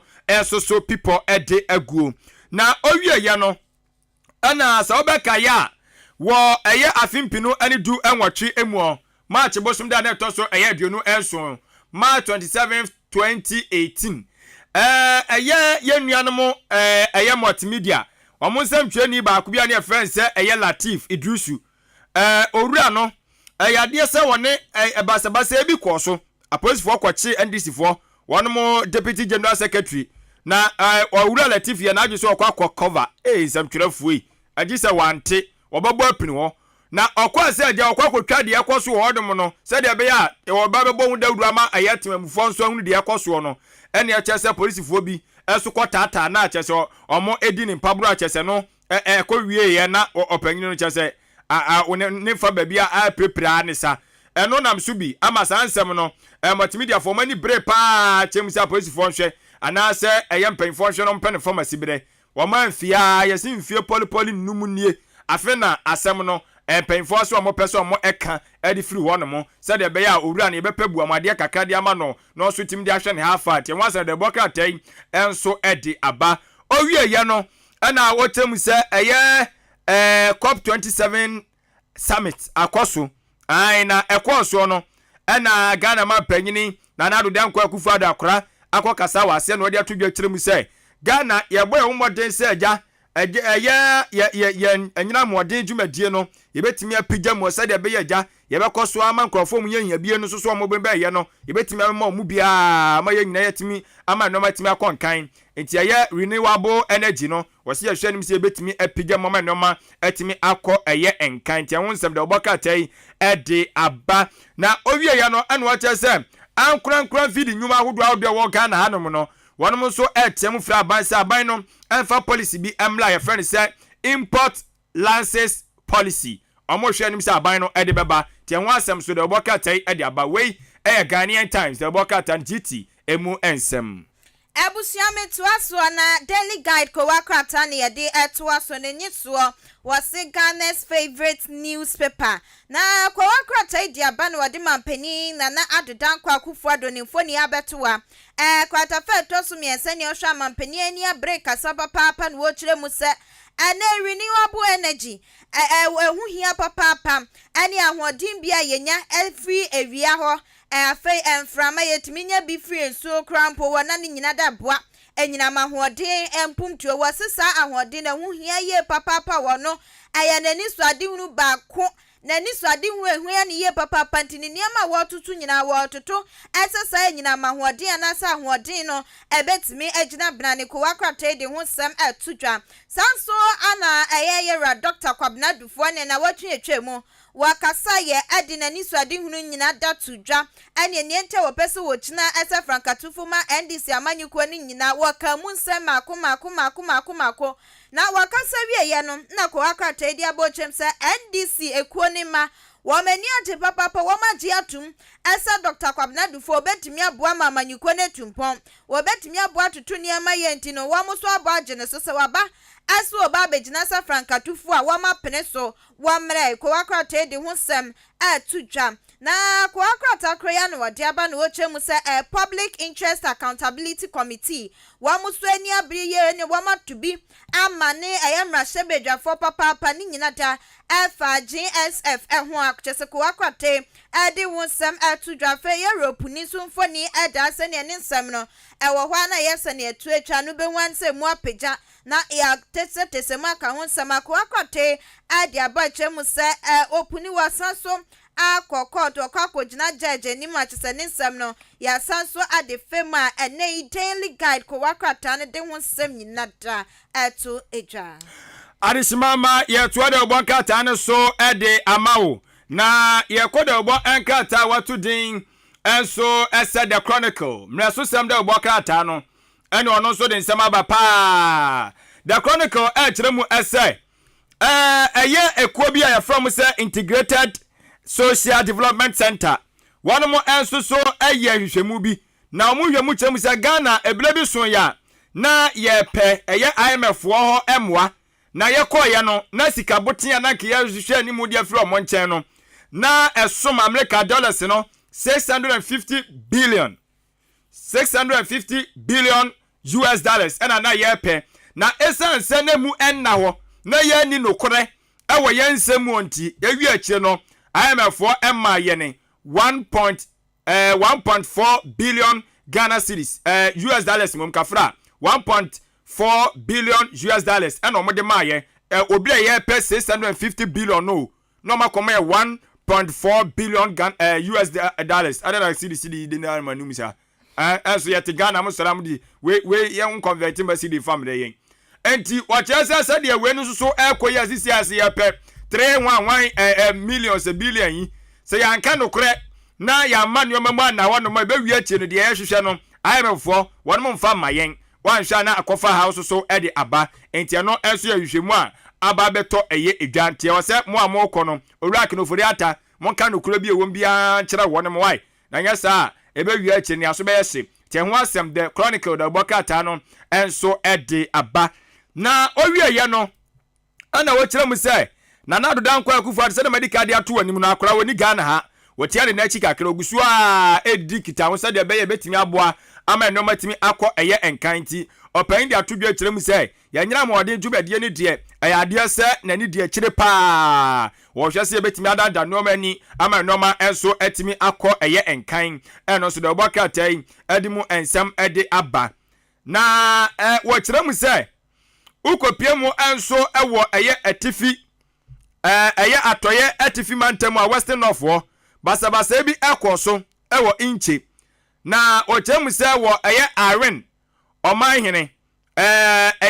so people ede aguo na owie ye no ana sa obeka ya wo eye afimpinu ani du enwotwe emu March bosum da na to so eye aduonu enso March 27th 2018 eye yenuanom eye multimedia omo nsem twani ba akubia ne friend se eye Latif Idrisu owura no ade se woni basabasa bi kwo so apolice for kwachi NDC for one more deputy general secretary na owura Latif ye na aju so kwa cover nsem twerafu yi agi se wante obabo apini ho na okwa se dia okwa kotwa de ekoso wo dom no se de be ya e wo ba be bo hu dawuru ama ayetemamufo nso hu de ekoso no ene ya chese policefoɔ bi eso kɔtata na chese omo edi ni mpabro chese no ko wie ye na opanyin no chese ne fa ba bia prepare ne sa eno nam so bi ama sansem no multimedia for many bre pa chemisa policefoɔ nhwe ana se mpanfo nhwe no mpene pharmacy bre wo man fia yesin fie poli numu nie afe na asem no mpanfo so mo pese mo eka edi free ho no mo se de be ya owura na yebepa bu amade kakra de ama no no so tim de ahwe ne hafa tie wansa de boka tai enso edi aba owie ye no na wotem se COP 27 summit akoso na ekoso no na Ghana ma panyini na nado de anko akufu ada akora akokasa wase no de atodwa kyerem se Ghana ye boye homoden se agya anyina modern dwumadie no yebetimi apigya mo se de be yagya yebekoso ama nkrofo mu yenya bie no so mo be ye no yebetimi ama mu bia ama yenyina yetimi ama no matimi akonkan enti renewable energy no wose yehwe nim se yebetimi apigya mo ma no ma atimi akọ enkan enti wonsem de oboka tai ede aba na owie ye no anu ache se ankran feed nyuma ahodo wo Ghana hanom no wonom so etiem fra abansa aban no enfa policy bi emla ye friend say import license policy omo hwe nim say aban no ede beba tie ho asem so de oboka tai ede aba we Ghanaian Times de oboka tan GT emu ensem Ebusia metuaso na Daily Guide ko wakrata ne yede etuaso ne nyisuo wase Ghana's favorite newspaper na ko wakrata idi aba no wade mampani na adedan kwa kufu adonimfo ni abetoa kwata fe toso miense ne ohwa mampani ani break asaba papa no kire mu se ana renewable energy ehu hia papa ani ahodin bia yenya every area ho afei enframa yetiminya bi free so crampo wana ni nyina da boa enyina mahoden empumtuo wasesa ahoden na hu hia ye papa wono aya nani suade hunu ba ko nani suade hu ehu ya ni ye papa pantini niama wotutu nyina wotutu esesa enyina mahoden anasa ahoden no ebetimi agina brane ko wakrata de hu sam atudwa sanso ana ayeye Dr. Kwabena Dufo ne na watwe etwemu wakasa ye adina ni suade hunu nyina datudwa ane niente wopese wochina esa frankatufo ma NDC amanyuko ni nyina wakamu nsem akoma na wakasa wie ye no na ko akrata edi abochem se NDC ekuo ni ma womani ate papa womaji atum esa Dr. Kwabena Dufo betimi aboa ma amanyuko ne tumpon wobetimi aboa tutu niama ye ntino womuso aboa gene so se waba aso oba begina sa frankatufo a woma pene so womre ko akrata edi hu sem atudwa na ko akrata kroya no wode aba no ochemu se Public Interest Accountability Committee wamuso ani abri ye ne woma tubi amane ayamra sebedwafo papa ni nyina da fa GSF ho akchese ko akrata edi hu sem atudwa fe Europe ni sumfo ni eda se ne nsem no ewo hwa na yese ne etu atwa no be wanse mu apagya na ya tese maka ho sem akwakate adi abachemu se opuni wasanso akọkọtọ kwakọjina judge ni machise ni nsem no ya sanso ade fema ene Daily Guide ko wakrata ne de ho nsem nyinada eto eja Arisimama ye tuade obonkata ne so ede amawo na ye koda obo enkata watu din enso ese the Chronicle mreso sem de obonkata no ene ono so de nsem aba pa the Chronicle kyeremu ese eye ekuo bia ya from say Integrated Social Development Center one mo enso so eye hwehwemu bi na omo hwemu kyeremu say Ghana ebile bi so ya na ye pe eye IMF wo ho emwa na ye koye no na sika botia na ke ye hwehwe ani mu dia firi omo nchen no na esom America dollars no 650 billion US dollars na ye pe na esanse na mu enna ho na ye ni nokore ewo ye nsemu onti ewi akire no IMF for emma ye ne 1.4 billion Ghana cedis US dollars mum kafra 1.4 billion US dollars and omode ma ye obi ye pe 650 billion no makoma 1.4 billion US dollars other cedi de na manum sa so yet Ghana mo salam di we ye convert ma cedi family yen enti wa chese se de we no so ekoye asisi ase ye pe 311 millions billion yi se yanka no kore na ya ma nneoma mu na wono ma be wi achi no de ehwehwe no ayemfo wono mfa mayen wanhwa na akofa house so e de aba enti no enso ya hwehwemu a aba beto eye edwantie wo se mo amoko no owura kinofori ata monka no kuro bi ewom bia kyerɛ wono mo wai na nya sa ebe wi achi ne aso be yese te ho asem the chronicle da bokata no enso e de aba na owieye no ana wo kyerɛ mu se na nado dan kwa kufu ade se na medical de ato anim no akora woni Ghana ha wotia de na chi kakra ogusu a edi kita ho se de be ye betimi aboa ama no matimi akọ eye enkanti opan de atodwa kyerɛ mu se ya nyira ma ode dwubadie ne de ade se na ni de kyire pa wo hwɛ se betimi adanda no mani ama no ma enso etimi akọ eye enkan eno so de obokatai edimu ensam ede aba na wo kyerɛ mu se ukopie mu enso ewo eye atifi eye atoye atifi mantam a Western North wo basabasa bi ekoso ewo inche na ochemu se wo eye Aren oman hene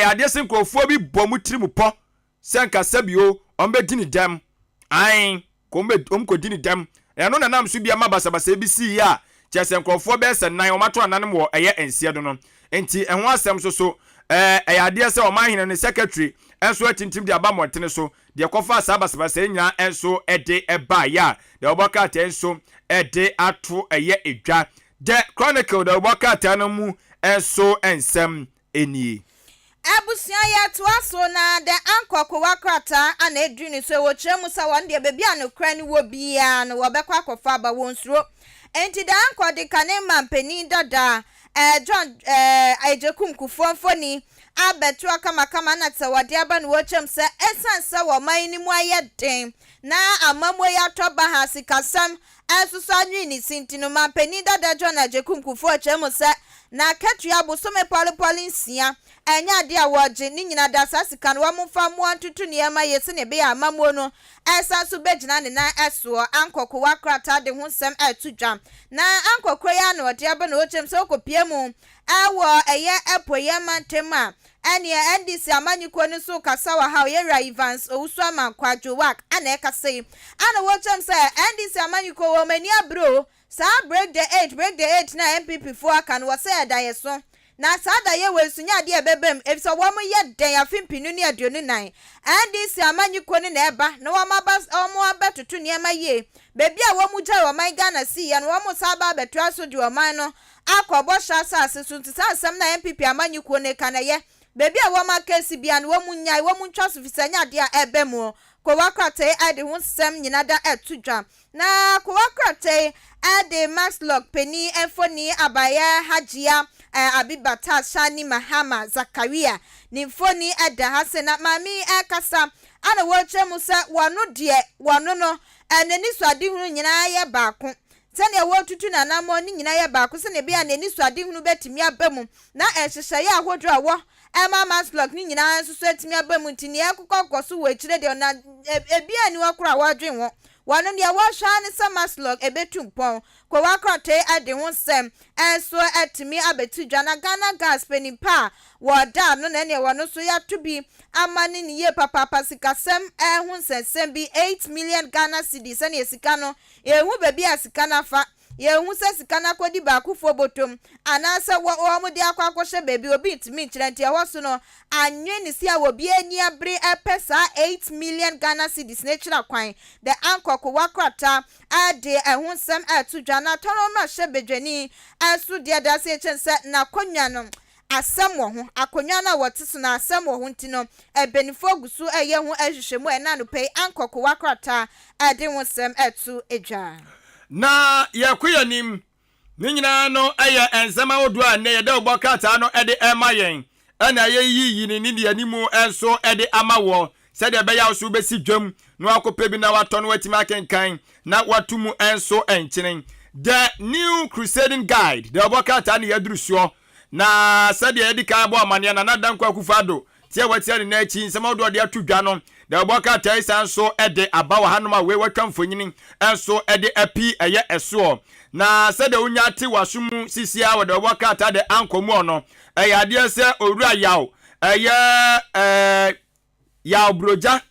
ade sinkrofo bi bomu tirimu po senka sabio ombe dini dem ain komko dini dem eno na nam so bia mabasabasa bi si ya chese nkrofo be se nan omato ananem wo eye ensie do no enti ehwo asem so ade se oman hene ne secretary enso atintim de abamotene so de kofa sabasabasa nya enso ede eba ya de obokata enso ede ato eye edwa the chronicle the obokata no mu enso ensem enie abusia ya to aso na the ankoko wakrata ana edwini so wo kyeremu sa won de bebi anokra ni wo bia no wo bekwa kofa aba wonsuro enti the anko de kanema mpani dada John Ejekum kufonfoni abetu akama na tawade aba no wochem se esansa wo man ni mu ayeden na amamo ya toba ha sikasam ensuso anwi ni sintinu mampani dada John Ejekum kufo chemu se na ketu ya bosome poli nsia enya ade a woje ni nyina da sasika no wamfa mo antutu ne ma yesi ne be amamo no esanso begina ne na eso ankoko wakrata de ho sem etudwa na ankoko ya no ode aba no wochem se okopie mu awo eye epoye mantema ene NDC amanyiko ni so kasawa ha yera Evans Owusuama Kwadwo Wak ana ekase ana wochem se NDC amanyiko wo mani abro sa break the eight na MPP for aka no se adaye so na sa adaye we sunya de ebebem efso wo mo ye den afimpinu ni aduonu nan NDC amanyiko ni na eba na wo mabas omo abetoto ne ma ye bebi a wo mu gya wo man Ghana si ya no wo mo sa ba beto aso di wo man no akobo sha sa asesu ntisa asem na MPP amanyiko ne kanaye bebi a wo ma kesi bia no wo mu nyai wo mu ntwa so fisanya de a ebemu ko wakrate ade ho sem nyina da etudwa na ko wakrate ade Maxlock Penny Enfoni Abaya Hajia Abibata Shani Mahama Zakaria Nimfoni Eda Hasena Mami Ekasa ana woche musa wano die wano no eneni swadi hunu nyina ye baako sene wo tutu na namo ni nyina ye baako sene bia eneni swadi hunu betimi abamu na ehhehye ya ahodro awo Emma Maxlock ni nyina nsusu etimi abamu ntini akukọ wo ekire de na ebia ni wakora wadwen wo wano dia wo hwa ne sa Maxlock ebetumpon ko wakrate ade ho sem enso etimi abetudwa na Ghana gas penipa wo da no na ne wono so ya to bi amani ni ye papa sikasem ho sensem bi 8 million Ghana cedis na esika no ehu bebi asika na fa yehu se sika na kodi ba kufo botom anasa wo mo de akwakwohye bebi obi ntimi nkyerenti e wo so no anwe ni sia wo bi ani abre pesa 8 million Ghana cedis na kyira kwan the ankoko wakrata ade ehun sem atudwa na tono no hye bedwani asu de da se chense na konwa no asem wo ho akonwa na woteso na asem wo ho ntino ebenifo gusu eye ho ahwehwemu ena no pay ankoko wakrata ade ho sem atu edwa na yakuyanim ni nyina no eye ensema odu a ne yede ogbokata no ede emayen ana yeyi ni ni animu enso ede amawo sede be ya so besi dwam no akope bi na wato no watima akenkan na watumu enso enkyenen the new crusading guide the ogbokata ne yadrusuo na sede edika abo amane na nadankwa kufado tie watia ne nachi nsema odu ode atudwa no the ogbokata isanso ede abawa hanoma we watwa mfonyini enso ede api eye eso na sede unya ti wasumu sisia we the ogbokata de ankomu ono eye ade se owura yaw eye yaw broja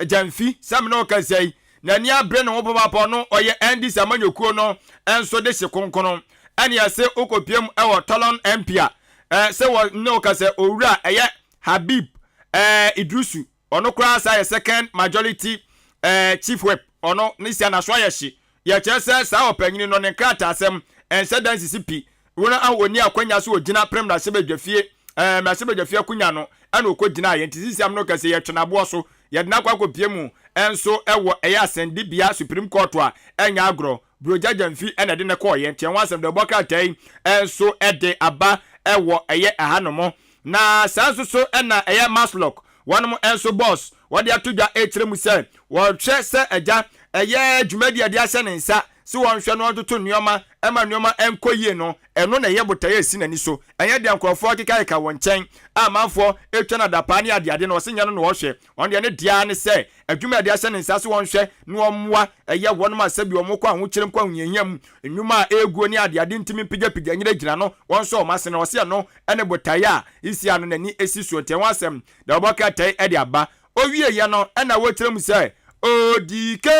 Jamfi sam no ka sei na ni abre no papa no oye Andy Samanyokuo no enso de hye konkono ene ya se okopiem e wo Tolon Empia se wo no ka se owura eye Habib Idrusu ono kura sa second majority chief whip ono nisia na so yeshi ye chese sa opanyini no ne krata asem ense dan sisipi wona awoni akwanya so ogina prem na sebedwafie na sebedwafie kunya no ana okogina ye ntisisiam no kase ye twenabo so ye dina kwakopie mu enso ewo eye asendibia Supreme Court a enya agro brojaja mfi ena de ne ko ye ntien wasem de boka tai enso ede aba ewo eye ahanomo na sanso so ena eye Maslock wanum enso boss wode atodwa etremu se wo hwe se eja eye dwumadi ade ase ne nsa si won hwe no toto nneoma ema nneoma enkoyie no eno na ye botaye si nani so enye de ankrofo kikaika won chen amanfo etwa na dapa ne ade no osenya no wo hwe on de ne dia ne se adwumadi ase ne nsa si won hwe no omwa eye wonum asabi omko ahu kyerem kwa hunyanyam nnwuma eguo ne ade ntimi pigya nyira gina no won so omase no ose no ene botaye a isi ano nani esi so te wasem da oboka tai ede aba owie ye no ena wo kyerem se odike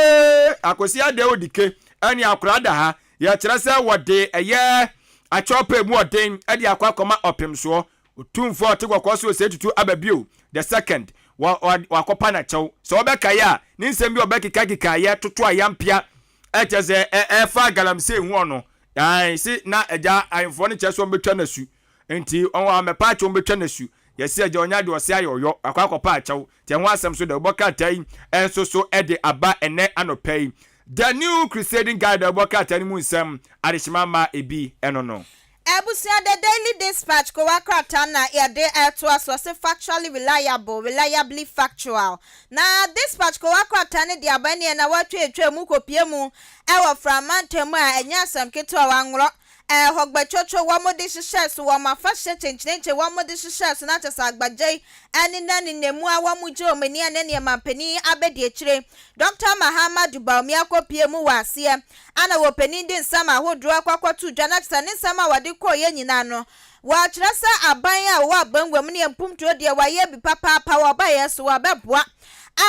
akosi ade odike ani akurada ha ya kyerɛ sɛ wɔde ɛyɛ achɔpe mu ɔden ɛde akɔkɔma ɔpemsoɔ otumfo te gwakɔ so se tutu ababio the second wakɔpa na kyɛw sɛ wɔbɛka ya ne nsɛm bi ɔbɛkeka ya toto ayampia ɛkyɛ sɛ ɛfa galamsey hu ɔno ai si na ɛgya ayemfo ne kyerɛ sɛ ɔmbɛtwa na su nti ɔwɔ amɛpa kyɛw ɔmbɛtwa na su yɛsi agya ɔnya de ɔse ayɔyɔ akɔkɔpa akyɛw te ho asɛm so da ɔbɔka tai ɛnso so ɛde aba ɛnɛ anɔpɛ The new crusading guide aboka atanimu nsem adishimama ebi enono. Ebusia the Daily Dispatch ko wakrata na yade to us was factually reliably factual. Na dispatch ko wakrata ne dia bani na watwe etwa kopie mu ewo from mantemu a enya asam keto wanwro hogbachocho wamode hyehyes wo mafahye chenchenche wamode hyehyes na chesa agbagye ani nani nemu a wamuje omani anene mampani abedi ekire Dr. Mahamadu Baumi akopie mu wase ana wo pani din sama hodro akwakwatu dwana chesa ne sama wade koye nyina no wa kyeresa aban a wo abangwam ne empumto de waye bi papa wa ba yeso wa beboa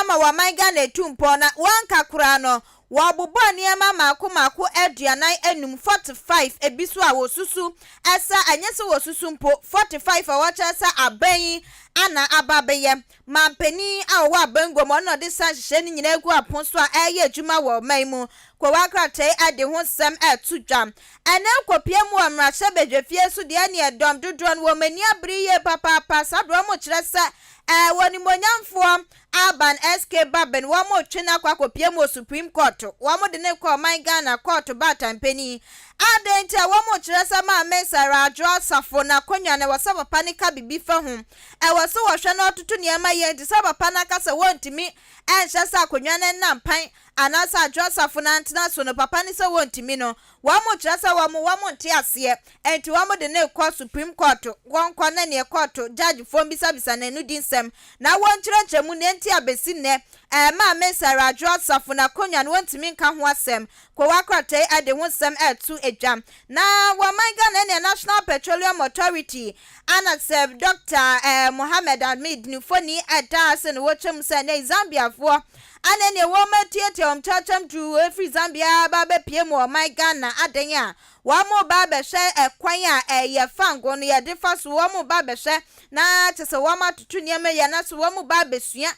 ama wa manga na etumpo na wanka kura no wabubo niema mako aduanan enum 45 ebisu a wosusu esa anyese wosusu mpo 45 a wachasa aban ana ababeye mampeni a wo abangwam no de san hye ni nyina egu aponso a eye adwuma wo maimu kwa wakrate ade ho sem etudwam ene kopie mu amrahye bedwefie so de ane edom dodron wo mani abriye papa sadro mo kyeresa woni monyamfo Aban SK Baben wamo twena kwa kopie mu Supreme Court wamo de ne ko man Ghana court batampeni adenta wamo kyeresa ma mesara adwo safo na konwa na wasaba panika bibi fa ho waso wohwe na otutu niema ye de saba panaka se wontimi enhyesa konwa na nampan anasa adwo safo na ntena so no papa ni se wontimi no wamo kyeresa wamo nte ase enti wamo de ne ko Supreme Court wonko na ne court judge fom bisa na nu dinsem na won kyerechemu ne nti abesi ne ma mesara adwo safo na konwa no wontimi nka ho asem ko wakrate ade ho sem etu ejam na wamanga na ne National Petroleum Authority ana seb Dr. Mohammed Ahmed Nufoni adase no wochem se na Zambia fo ana ne wo matiete omchacham tu every Zambia ba be pie mo manga na adenya wamo ba be hye ekwan a ye fango no ye defa so wamo ba be hye na tese wama tutu niema ye na so wamo ba besua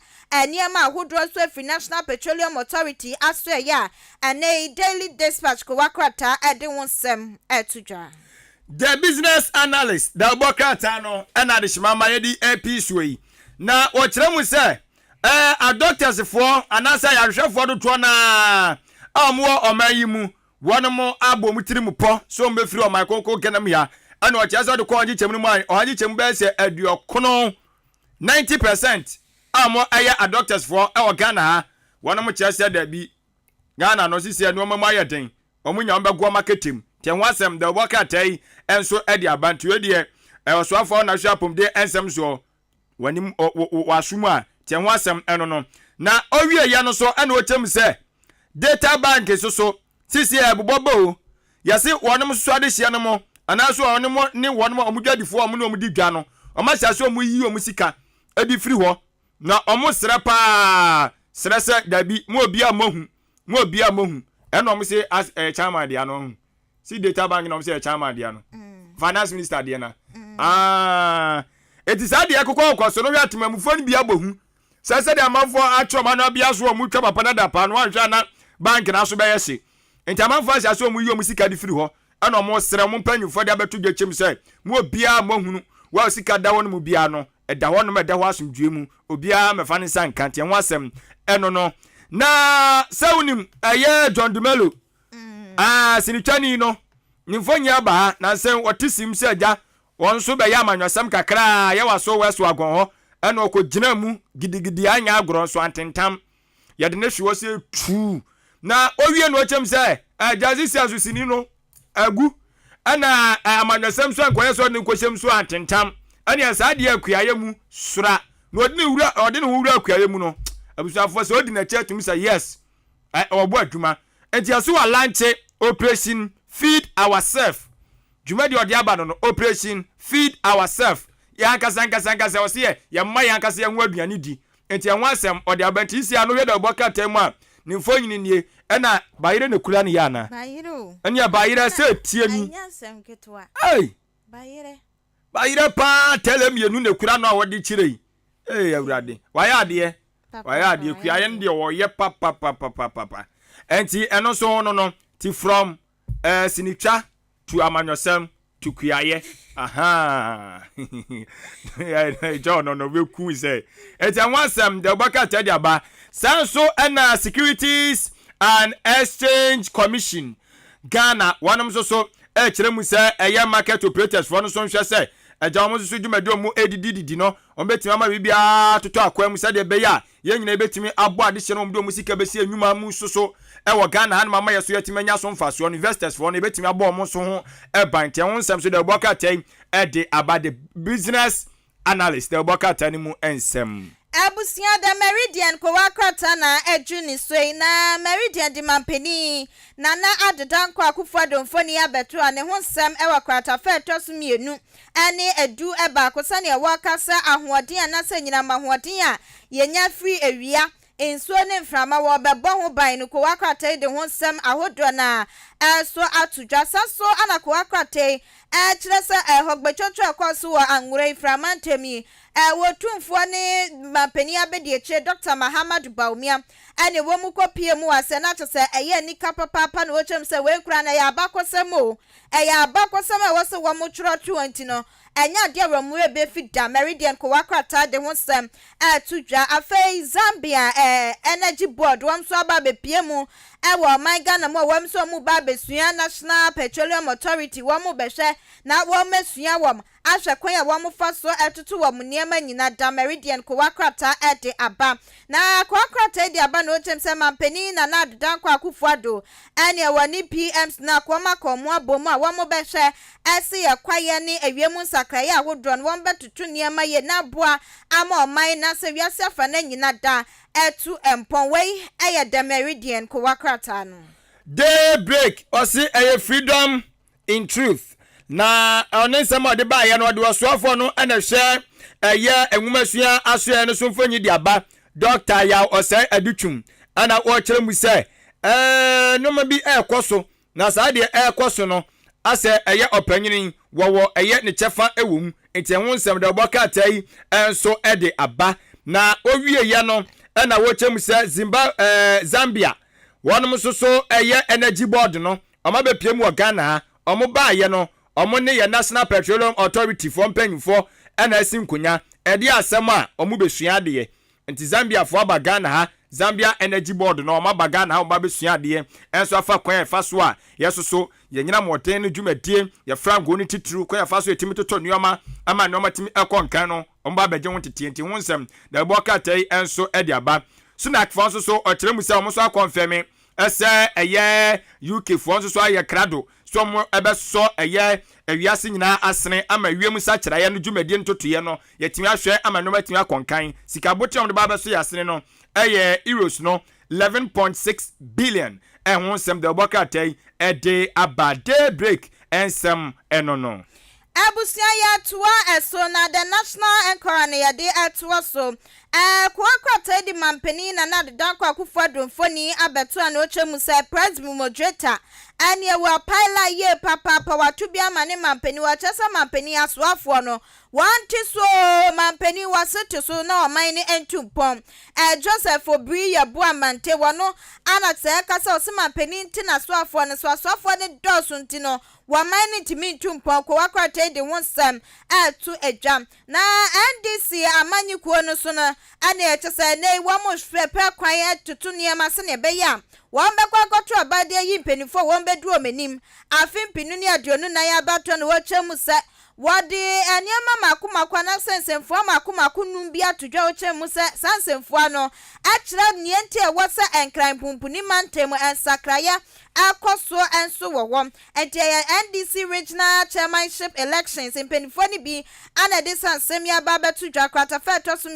niema ahodro so every National Petroleum Authority aso ya ane Daily Dispatch ko wakrata ade wonsem etudwa. The business analyst da bokata no na de shimama ye di AP suyi na o kyerɛ mu sɛ a doctors for anasa ya hwefo do to na amwo omayi mu wonom abom tiri po so mbefiri o micro kenam ya ana o kyerɛ sɛ de ko onye kyem no mu an onye kyem be sɛ aduokono 90% amo aya a doctors for e Ghana ha wonom kyerɛ sɛ da bi Ghana no sisi anu mamu ayeden omunya mbego marketing te ho asem da bokatai enso edi abantu edie osoafo na hwapom de ensem so wanim wasumu a te ho asem eno no na owie ya no so ena otem se data bank so sisi ebubobo yase wonom so ade hye no mo anaso wonom ne wonom omudwadifo omno omudi dwa no omasiase omuyi omusika edi firi ho na omusra pa serese dabi mo bia mohu eno mo say as chairman dia no si data bank no mo say chairman dia no finance minister dia na it is ade akokɔ so no hwɛ atemamufo no bia bohu sese de amanfo atwoma no bia so mu twa papa na da pa no anhwɛ na bank na so bɛyɛ se enti amanfo asia so mu yi mu sika di firi hɔ eno mo sere mo mpanyufo de abeto dwechem say mo bia mohunu wa sika da won mu bia no ɛda hɔ no mɛda hɔ asomdwe mu obia mɛfa ne sanka nte ho asɛm ɛno no na sɛwonim ɛyɛ John Dumelo sinitwani no nimfo nya ba ha na sɛ wɔte sim sɛ agya wɔn so bɛyɛ amanwasɛm kakra yɛ waso wɛso agon hɔ ɛna ɔkɔgyina mu gidigidi anya agorɔ so antentam yɛde ne hwe wɔ sɛ tu na owie no ɔkyɛm sɛ agyaze si asosini no agu ɛna amanwasɛm so ankɔyɛ so ne nkɔhyɛm so antentam ɛne saa deɛ akuaeɛ mu sora na ɔde ne wura akuaeɛ mu no abusuafo sɛ odi na kyɛ tum sɛ yes ɔbɔ adwuma enti aso wa lanche operation feed ourselves dwuma de ɔde aba no operation feed ourselves yankasa ɔse yɛ mma yankasa yɛ ho aduane di enti ɛho asɛm ɔde aba nti sia no hwɛ da ɔbɔ kata mu a ne mfo nyini nie ɛna bayire ne kula ne yana ɛne bayire sɛ tie mi bayire pa tele mienu ne kura no a wɔde kyire yi awurade wayɛ adeɛ kuaye no deɛ wɔyɛ papa enti ɛno so no ti from sinitwa to amanyɔsɛm to kuaye John no we ku say enti anwasɛm de baka tadi aba sanso ɛna Securities and Exchange Commission Ghana wanom so kyerɛ mu sɛ ɛyɛ market operators for no so nhwɛ sɛ ɛgya wɔn so dwumadi mu edididi no wɔn betimi ama bibia toto akwa mu sɛ de bɛyɛ yɛn nyina betimi abo ade hyɛ no wɔn mu sika bɛsi enwuma mu so ɛwɔ Ghana han mama yɛ so yɛtimi anya so mfa so investors for no betimi abo wɔn so ho ɛban tɛ wɔn nsɛm so de bɔka tɛn ɛde about the business analyst de bɔka tɛn mu nsɛm Abusia da Meridian ko wakrata na ejuni soi na Meridian di mampeni na adedan kwa akufado mfoni abeto ne ho nsɛm ɛwɔ krata fa etoso mienu ɛne edu ɛba ko sane ɛwɔkasa ahoɔden anasa nyina mahoɔden a yenya free ewia ensuo ne mframa wo bɛbɔ ho ban no ko wakrata de ho nsɛm ahodo na ɛso atudwa saso ana ko wakrata kyerɛ sɛ ɛhɔgbɛtwotwo akɔso wɔ anwura mframa ntemi wotumfo ne mapani abedi eche Dr. Mahamad Baumia ene wo mu kopie mu ase na kyerɛ sɛ ɛyɛ nika papa na wotwem sɛ we kura na ya abakosɛm o ɛyɛ abakosɛm a wɔse wo mu tworo 20 no enya de awamure be fida Meridian ko wakrata de ho sɛm tudwa afei Zambia energy board wɔm so aba be pie mu ɛwɔ man Ghana mu wɔm so mu ba besua National Petroleum Authority wɔm bɛhwɛ na wɔm mesua wɔm ahwɛ kwan ya wɔm fa so ɛtoto wɔm nneɛma nyina da Meridian ko wakrata ɛde aba na ko wakrata de aba no kyem sɛ mampani na adodan kwa akufuado ɛne ɛwɔ ni PMs na ko makomo abomu a wɔm bɛhwɛ ɛse yɛ kwaye ne awiemu nsakraye ahodro no wɔm bɛtoto nneɛma ye na boa ama ɔman na sɛ wiase afa na nyina da ɛtu empon wei ɛyɛ da Meridian ko wakrata no Daybreak ɔse ɛyɛ freedom in truth na ɔne nsɛm a ɔde baayɛ no ɔde wɔsoafo no ɛna hwɛ ɛyɛ enwumasua asoɛ no so mfonyi de aba Dr. Yaw ɔsɛ adutwum ana ɔkyerɛ mu sɛ noma bi ɛkɔ so na saa deɛ ɛkɔ so no asɛ ɛyɛ ɔpanyini wɔwɔ ɛyɛ ne kyɛfa ɛwɔ mu nti ɛho nsɛm de ɔbɔka tai ɛnso ɛde aba na owie yɛ no ɛna wɔkyerɛ mu sɛ Zambia wɔnom so ɛyɛ energy board no ɔma bɛpie mu wɔ Ghana ha ɔmo baayɛ no ɔmo ne yɛ National Petroleum Authority for mpanyinfo ɛna asi nkonya ɛde asɛm a ɔmo besua adeɛ nti Zambia fo aba Ghana ha Zambia Energy Board no ɔmo aba Ghana ha ɔmo besua adeɛ ɛnso afa kwan ɛfa so a yɛsoso yɛnyina mɔten no dwumadie yɛfra ngo ne tituru kwan ɛfa so yɛtimi totɔ nneɛma ama nneɛma timi ɛkɔ nkan no ɔmo ba bɛgye ho tete nti ho nsɛm da ɛbɔ katai ɛnso ɛde aba Sunak fo nso so ɔkyerɛ mu sɛ ɔmo so akɔnfɛme ɛsɛ ɛyɛ UK fo nso so ayɛ krado so mo ɛbɛsɔ ɛyɛ awiase nyinaa asene ama wiem sa kyerɛɛ no dwumadie ntotoyɛ no yɛtimi ahwɛ ama no matimi akɔnkan sika botem de ba bɛso yɛ asene no ɛyɛ euros no 11.6 billion ɛho nsɛm de ɔbɔkratai ɛde aba Daybreak ɛnsɛm ɛno no Abusia ya tuwa eso na the national anchor na yade atuwa so Kwakwa di mampeni na na danko akufo adonfoni abeto an ochemu se president moderator ani e wa paila ye papa watu bia mane mampeni wa chesa mampeni asoafo no wanti so mampeni wasete so na oman ni entumpom Joseph Obri ye boa mante wono ana se kasa o se mampeni nti na soafo no so asoafo ne dosu nti no waman ni timi ntumpom kwakwa di wonsam to ejam na NDC amanyi kuo no so no ani e chesa nei wo mo hwepe kwan tutu niema se ne be ya won be kwakoto abade yi mpenifo won be du omenim afimpinu ni aduonu na ya bato no wachemu se wode aniama makomakwa na sensemfo makomako num bi atodwa wachemu se sensemfo no akira niente e wose enkran pumpuni mantem ensakraya akoso enso wowom enti NDC regional chairmanship elections mpenifo ni bi ana de sansem ya baba tudwa kwata fa toso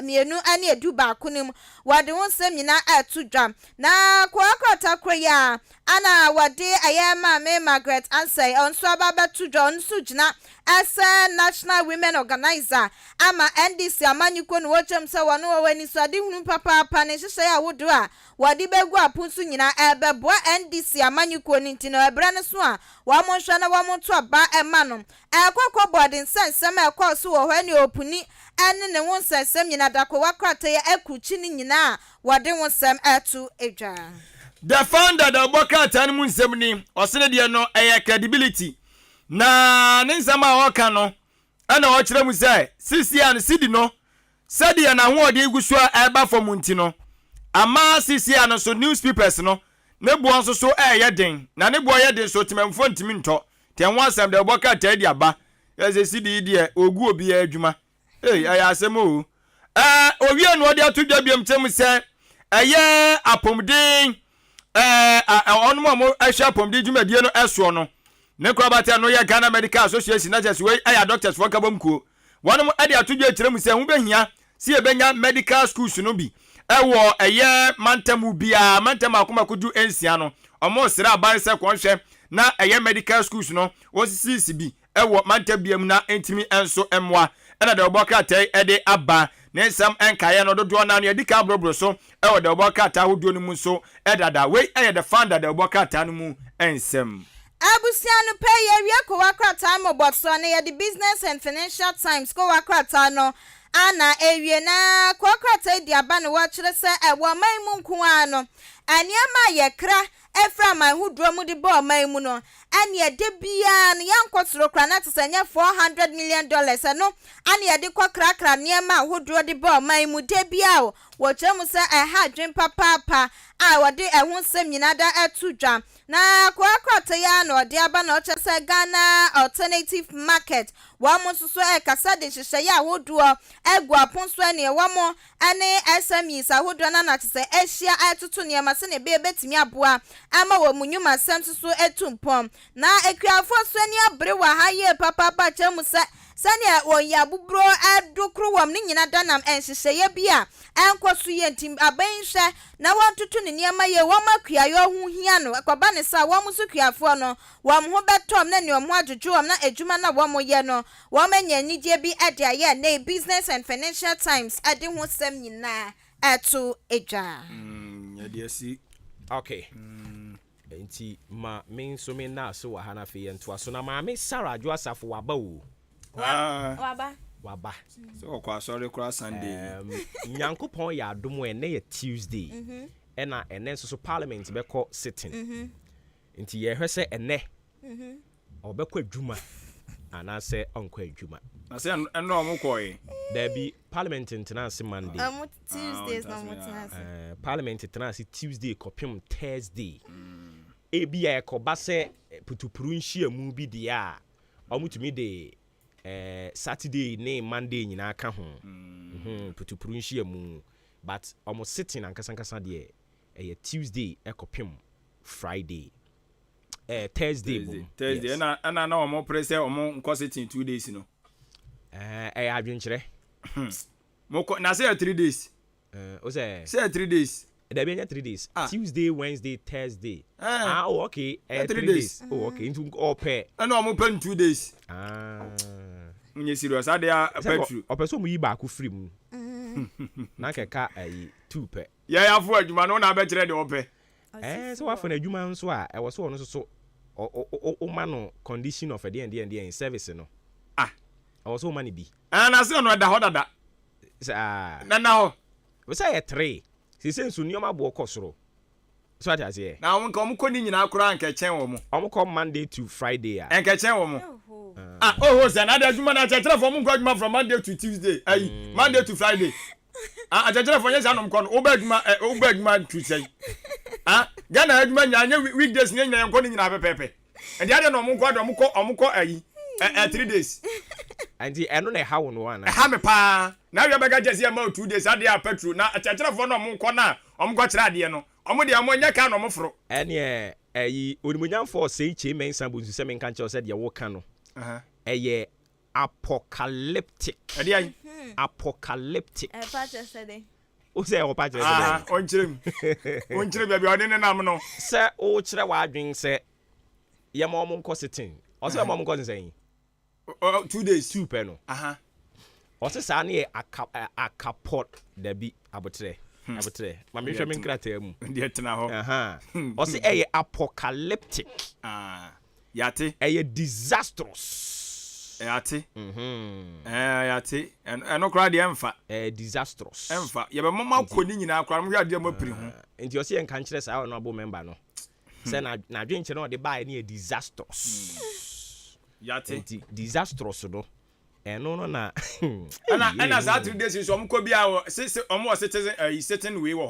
mienu ani edu ba kunim wade wonsem nyina atudwa na kwakota kroya ana wade ayama me Margaret Ansay onso baba tudwa onso gina as national women organizer ama NDC amanyuko no wochem se wono wani so ade hunu papa ne hyehyɛ ya wodo a wade begu apunsu nyina ebeboa NDC amanyuko ni ntino ebra ne so a wa monhwa na wa monto aba ema no ekokɔ boarding sensem ekɔso wo hwani opuni ene ne wonsensem nyina dako wakrata ya ekuchi ni nyina wade wonsem etu edwa the founder da bokata ne munsem ni osene de no credibility na ne nsama waka no ana o kire mu sai sisi an sidi no sadi na ho ode igusu a eba fom nti no ama sisi an so newspapers no ne bo nso so den na ne bo ye den so timamfo ntimi nto ten wansam de bokata di aba ye sidi die ogu obi adwuma aya asem o owie no ode atodwa biam tem se apomden onmo mo ahwa apomden dwumadie no eso no ne kwa bata no ye Ghana Medical Association na just we aya doctors for kabamkuo wonom ade atodwa kiremu se hu behia si ebenya medical schools no bi ewo mantamu bia mantam akomakodu ensia no omo sira ban se kwonhwe na medical schools no wosisi bi ewo mantabiam na entimi enso emwa ena de oboka tai ede aba ne nsam enkaye no dodo na no edika brobro so ewo de oboka ta hodo no mu so edada we the founder de oboka ta no mu ensem Abusianu pay area ko wakrata mo botso na ye the Business and Financial Times ko wakrata no ana ewie na ko wakrata di aba no wa kire se ewo man mu nko ano aniama ye kra efra man hudro mu di bo man mu no ani e de bia no yankotro kra na tsenya $400 million no ani e de ko kra niama hudro di bo man mu de bia o wo chemu se ha dwen papa a wode ehun sem nyina da etudwa na kwakota ya no de aba na ochese Ghana Alternative Market wa mo so kasa de hyehyɛ ya hodo egu aponso ane wa mo ane SMEs ahodo na na kyese ehia atoto ne ma se ne be betimi aboa ama wa munyuma sem so etumpom na ekuafo so ani abre wa ha ye papa chemu se sane oya bubro adokro wam ne nyina danam enhyehyɛ ya bia enkoso ye ntim abenhwɛ na wantutu ne niema ye wa makuayo hu hia no akoba ne sa wa musu kuafo no wa mo betom na ne omo adwodwo wam na adwuma na wa mo ye no wa manya nidie bi ade aye na Business and Financial Times ade ho sem nyina eto edwa yesi okay enti ma me so me na so wa hana fe ento aso na ma me Sarah Adwo Asafo waba o waba so kwa sorry kura Sunday nyankopon ya adom e na ye Tuesday ena ene so parliament be ko sitting enti ye hwese ene obekọ adwuma ana se onko adwuma na se eno omukoi there be parliament international Monday Tuesdays no mutinase parliament international Tuesday kopim Thursday ebia ekoba se putupuru nhia mu bi dia omutumi de Saturday ne Monday nyina aka ho putupuru nhia mu but almost sitting ankasankasa de Tuesday ekopim Friday Thursday na omo press omo nko sitting 2 days no adwenkyere moko na say 3 days o say 3 days there be 3 days Tuesday Wednesday Thursday okay 3 days okay into all pair na omo pen 2 days unye serious ade a petrol opeso mu yi ba ku free mu na keka ayi 2 pe ya afọ adwuma no na abekere de ope so wafọ na adwuma nso a ɛwɔ so ɔno so o man no condition of the service no ɛwɔ so o man bi na se no da ho dada na ho we say 3 sisi nso nneɛma bo kɔ soro so ati ase na wɔn ka wɔn kɔ ni nyina akora anka kyɛn wɔn wɔn kɔ Monday to Friday a anka kyɛn wɔn sɛ na da adwuma na kyerɛ fɔ wɔn kɔ adwuma from Monday to Tuesday ayi Monday to Friday kyerɛ fɔ nyɛ sɛ anom kɔ no wo ba adwuma Tuesday Ghana adwuma nya weekdays ne nyina kɔ ni nyina pɛpɛpɛ ɛde ade na wɔn kɔ ayi 3 days anti ɛno na ɛha wo no ana ɛha me paa na wi abɛga gyesi ama 2 days ade a petrol na kyerɛ fɔ no wɔn kɔ na wɔn kɔ kyerɛ ade no wɔn de wɔn nya ka na wɔn foro ɛne ɛyi onimonyamfo sei che mensa bu nsu sɛ menka nkyɛw sɛ deɛ wo ka no ɛyɛ apocalyptic ɛde ayi apocalyptic patch said o sɛ o patch said on kyerem bia ɔde ne nam no sɛ o kyerɛ wadwen sɛ yɛ ma ɔmo nkɔ sitin ɔsɛ ma ɔmo nkɔ sitin 2 days 2 pɛ no ɔsɛ saa ne yɛ akapot dabi abotrɛ ma me hwɛ me nkrataa mu deɛ tena hɔ ɔsɛ ɛyɛ apocalyptic yate ɛyɛ disastrous yate yate ɛno koraa deɛ ɛmfa disastrous ɛmfa yɛbɛmama kɔ ne nyinaa koraa mohwɛ adeɛ mapiri ho nti ɔsɛ yɛ nka nkyerɛ saa ɔno abo member no sɛ na adwenkyerɛ no ɔde baeɛ ne yɛ disastrous yate nti disastrous no ɛno no na ɛna saa 3 days so ɔmkɔ bi a ɔmo citizen wei wɔ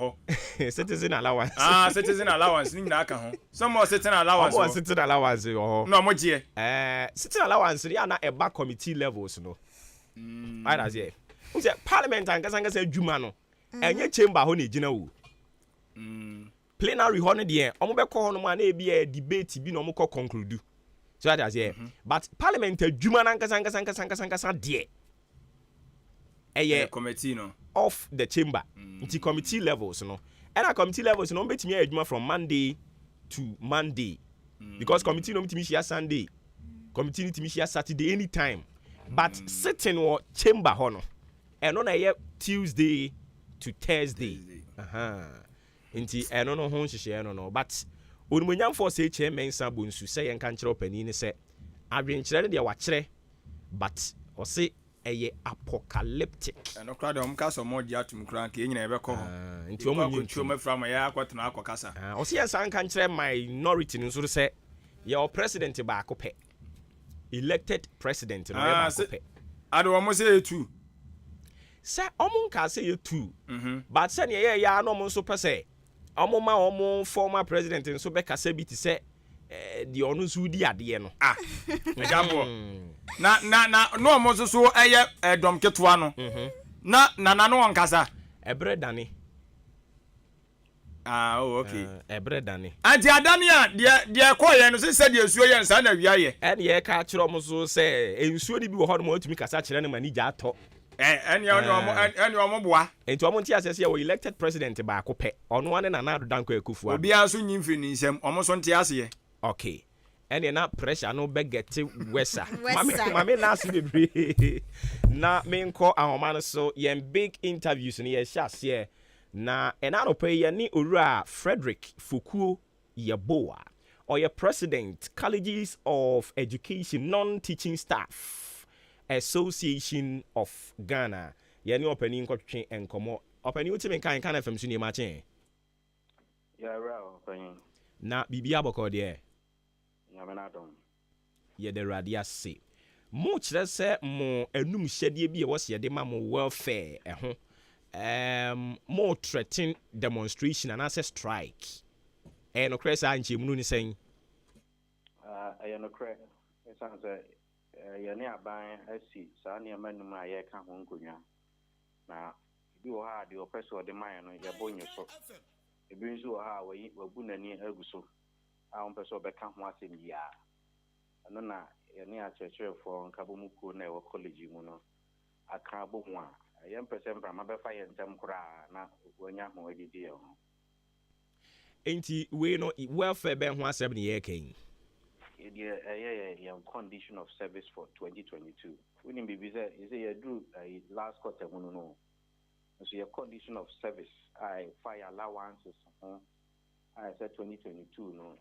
hɔ citizen allowance citizen allowance ni nyinaa ka ho some citizen allowance ɔmo citizen allowance wɔ hɔ na ɔmo gye citizen allowance ya na ɛba committee levels no I that's it sɛ parliament ankasa adwuma no ɛnyɛ chamber hɔ na egyina wo plenary hɔ no deɛ ɔmo bɛkɔ hɔ no ma na ebi debate bi na ɔmo kɔ conclude so that's it but parliament adwuma na ankasa deɛ ɛyɛ committee no off the chamber nti committee levels no ɛna committee levels no betimi adwuma from Monday to Monday because committee no betimi share Sunday committee no betimi share Saturday anytime but sitting or chamber hɔ no ɛno na ɛyɛ Tuesday to Thursday nti ɛno no ho nhyehyɛ no but onimonyamfo sɛ kyɛ mensa bonsu sɛ yɛn kan kyerɛ opani ne sɛ adwenkyerɛ no deɛ wakyerɛ but ɔse ɛyɛ apocalyptic ɛno kora deɛ ɔmka sɛ ɔmɔgye atom kora nka ɛnyina yɛbɛkɔ hɔ nti ɔmɔntuo mafra ma yɛ akɔtena akɔkasa ɔse yɛn san kan kyerɛ minority no nso sɛ yɛwɔ president baako pɛ elected president no yɛ baako pɛ ade wɔn sɛ yɛ 2 sɛ ɔmo nka sɛ yɛ 2 but sɛ ne yɛ yɛ ano ɔmo nso pɛ sɛ ɔmo ma ɔmo former president nso bɛkasa bi te sɛ deɛ ɔno nso di adeɛ no ɛgyaboɔ na no ɔmo nso so ɛyɛ ɛdɔm ketewa no na no ɔnkasa ɛbrɛ dane okay ɛbrɛ dane anti adane a deɛ kɔɔyɛ no sɛ deɛ nsuo yɛ nsa na wia yɛ ɛne yɛka kyerɛ ɔmo so sɛ nsuo no bi wɔ hɔ no ma ɔtumi kasa kyerɛ no ma ni gya atɔ ɛne ɔmo boa nti ɔmo nti asɛ sɛ yɛwɔ elected president baako pɛ ɔno ane Nana Addo Dankwa Akufo-Addo obiara so nyi mfiri ne nsɛm ɔmo so nte aseɛ okay ɛne na pressure no bɛgɛte wɛsa mame last bebree na menkɔ ahoma no so yɛn big interviews no yɛhyɛ aseɛ na ɛna anɔpa yi yɛne owura Frederick Fokuo Yeboah ɔyɛ president Colleges of Education Non-Teaching Staff Association of Ghana. Yɛne ɔpani nkɔtwe nkɔmɔ. Ɔpani wotimi nkan FM so nneɛma kyɛn. Ɔpani. Na biribi abɔkɔ deɛ. Nyamenadom. Yɛde Awurade ase. Mo kyerɛ sɛ mo anum hyɛdeɛ bi a wɔsɛ yɛde ma mo welfare ɛho. Mo threaten demonstration anaasɛ strike. No korɛ saa nkyɛmu no ne sɛn. Ɛyɛ no korɛ. Ɛsan sɛ yɛne aban asi saa nneɛma num a yɛka ho nkonnwa na bi wɔ ha deɛ ɔpɛ sɛ ɔde mayɛ no yɛbɔ nye so ebi nso wɔ ha a wabu n'ani agu so a ɔmpɛ sɛ ɔbɛka ho asɛm biara ɛno na yɛne akyerɛkyerɛfoɔ nkabɔ mu kuo na ɛwɔ college mu no aka abɔ ho a yɛmpɛ sɛ mprama bɛfa yɛn ntɛm koraa na wɔanya ho adidi yɛn ho enti wei no welfare bɛn ho asɛm ne yɛka yi your condition of service for 2022. We need to be there. You say you do last quarter, no. so your condition of service I fire allowances I said 2022 no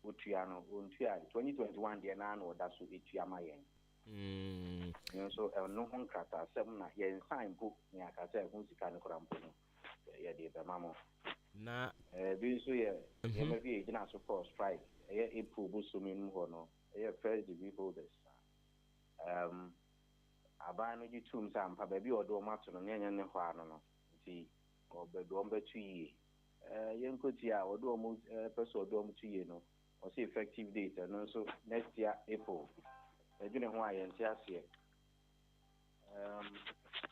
utuano 2021 de na no da so etuama yen so no hon krata sem na yen sign book ni aka say hu sika ne korampo no ye de be mamo na bi so ye me bi gina so for strike ye April bo so mi mu ho no ye first degree holders abano ji tum sam pa ba bi odo mato no nyanya ne ho ano no nti obedo ombetu yi yenkoti a odo mu person odo mu tuye no o say effective date no so next year April ejune ho ayenti ase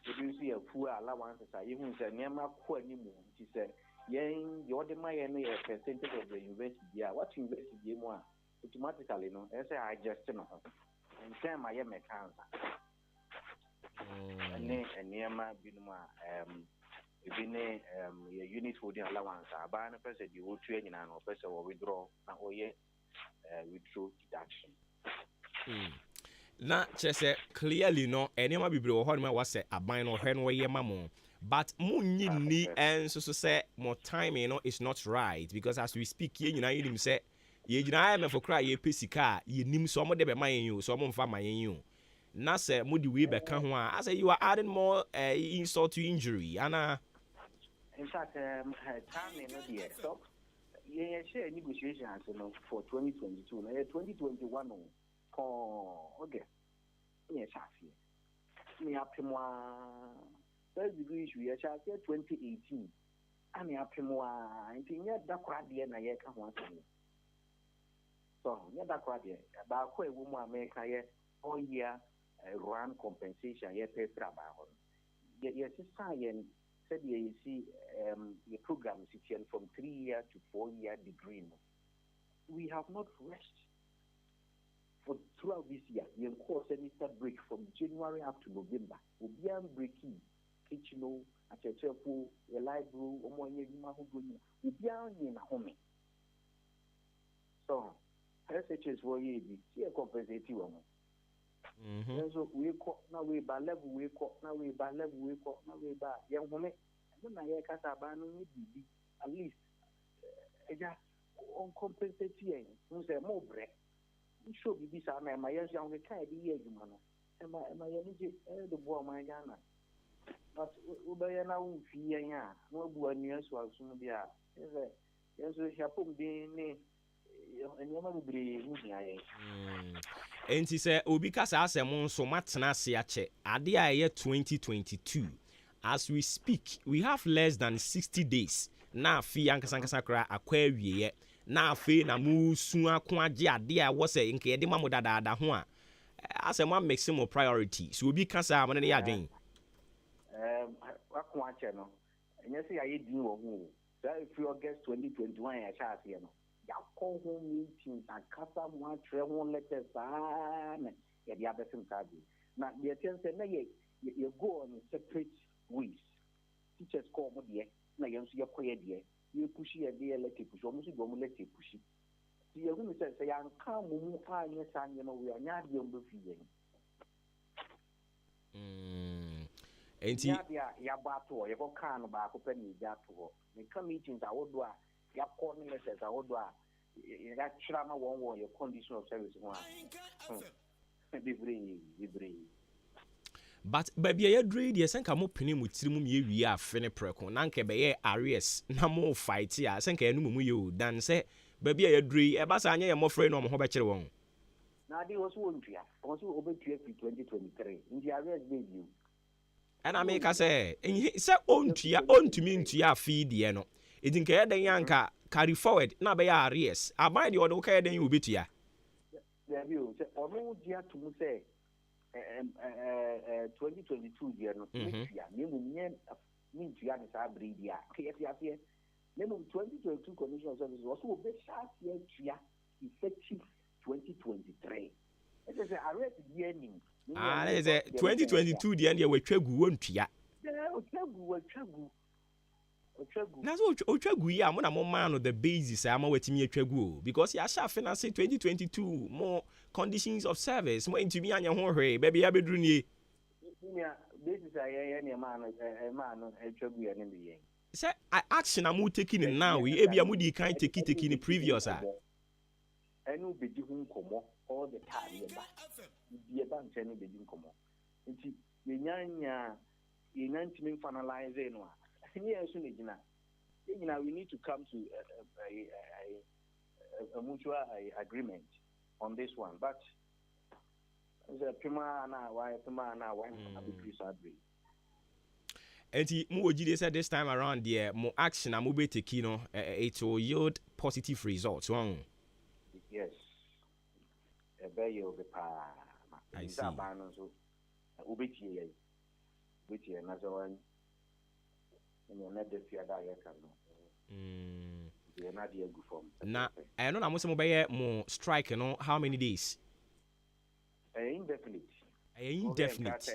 ebi so ya fu allowance sa yehun se niam ko animu nti se yen ye ode ma yen no percentage of the university a what university mu a automatically no e say adjust no in term aye mekanza ne niam binuma ebine unit holding allowance aba na pese di otu enyina no pese wo withdraw na oye withdraw deduction na chese clearly no enema bibre wo hɔ no ma wase aban no hwɛ no wɔyɛ mamo but munyi ni enso so say more timing no is not right because as we speak ye nyina yinim say ye gyina IMF for cry ye pesika ye nim so mo de be man yen o so mo mfa man yen o na say mo di we be ka ho a say you are adding more insult to injury ana in fact timing no dey stop ye share negotiations no for 2022 na 2021 no okay yes afi me apemwa first degree issue ye cha 2018 ani apemwa nti nye dakora de na ye ka ho asem so nye dakora de ba ko ewu mu America ye all year run compensation ye pay for ba ho ye sister ye said you see the program is from 3-year to 4-year degree. We have not rushed for throughout this year. We course semester break from January up to November. We be breaking kitchen, a church, a library, we be in a home. So, SHS for you, see a compensative one. So we call now we by level, we call now we by level, we call now we by young woman. When I hear Casabano, at least on compensating, who say more break. You should be this. My young kind of year, you man. And my energy, the boy, my Ghana. But we now fear, no one years was soon be a. Yes, we have put being. Enti se obi kasa asem nso matena ase ache ade a ye 2022 as we speak we have less than 60 days na afi ankasa kra akwa awieye na afi na musu ako age ade a wo se nke ye de mamu dadaada ho a asem a maximum priority so obi kasa amane ne adwen ako ache no enye se aye din wo ho so if August 2021 ya cha ase no ya call home meetings and kasa one travel letters and the other things are now the attention na you go on separate ways teachers call mo there na you so your there you push your there let push almost go mo let push see you go say ya nka mo mu anya san you know we anya de mbo fi enti ya ba to you go kan ba ko pe ni ja to me come meetings I would do ya call me letters I would do ya trama won your condition of service one be bring but baby ya dread ye senka mo pene mo tiri mo ye wi afe ne preko na nke be ye areas na mo fight ya senka enu mo ye o dan se baby ya dread e ba sa anya ye mo frɛ no mo ho be kire won na dey was won tua also obetua fi 2023 in the areas baby ana me ka se ontua ontumi ntua afi de no edi nke eden yanka carry forward na be ya areas abai de odo ka eden you betua baby o se ono dia to mu se 2022 dia no tia nemu nye mintua ne sa bredia ke nemu 2022 commission of service was be sharp year tia effective 2023 it is a rate year ning is 2022 dia ne we twagu wontua otwagu na so otwagu ya mo na mo man no the basis ama watimi atwagu because ya sha finance 2022 more conditions of service mo intimi anya ho hwe baby ya bedru nie this is a man a trouble and the end. Say action I'm taking it now. We be amudi kind take in the previous I know be doing come all the time. Be a bunch any be doing come. Nti yenyanya yenantimi finalize no. Here soon we need to come to a mutual agreement on this one. But the Pima na why be agree. Enti mu ogide said this time around there more action am be taking no it will yield positive results. Yes. A bear you be pa. I see. Ubitie another one. And you're not the fear that you can. You're not the good form. Na I know na mo se mo be mo strike no how many days? Indefinite. Indefinite.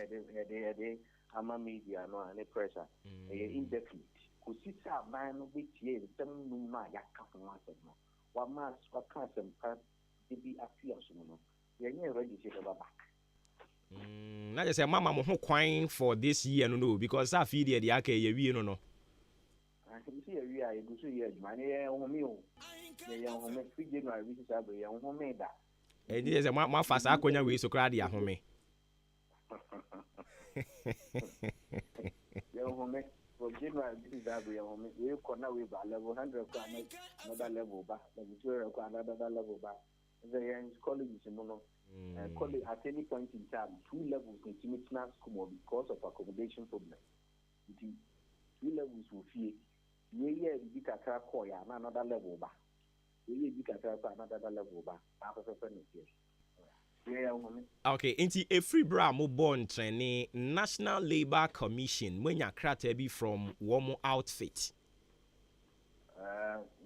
Ama media no any pressure. Indefinite. Kusisa man no bitie some numa yaka ho asem no. Wa mas wa kan asem pa bi afia so no. Yenye ready to go back. Na just say mama mo ho kwan for this year no because I feel the aka ye wie no. You see we are go so year man ye ho mi o. Ye ho me fi January we say be ye ho me da. This is my fast akonya we so kra dia ho me. Ye ho me for January we say be ye ho me. We corner we ba level 100 kwa another level ba. Level 2 kwa another level ba. The college is mono. College at any point in time, 2 levels in international school because of accommodation problem. 2 levels will fear. Yeah, big kakra koya another level ba. Yeah, big kakra another level ba. Okay, into a free bra mo born training National Labour Commission when you crate be from Womo outfit.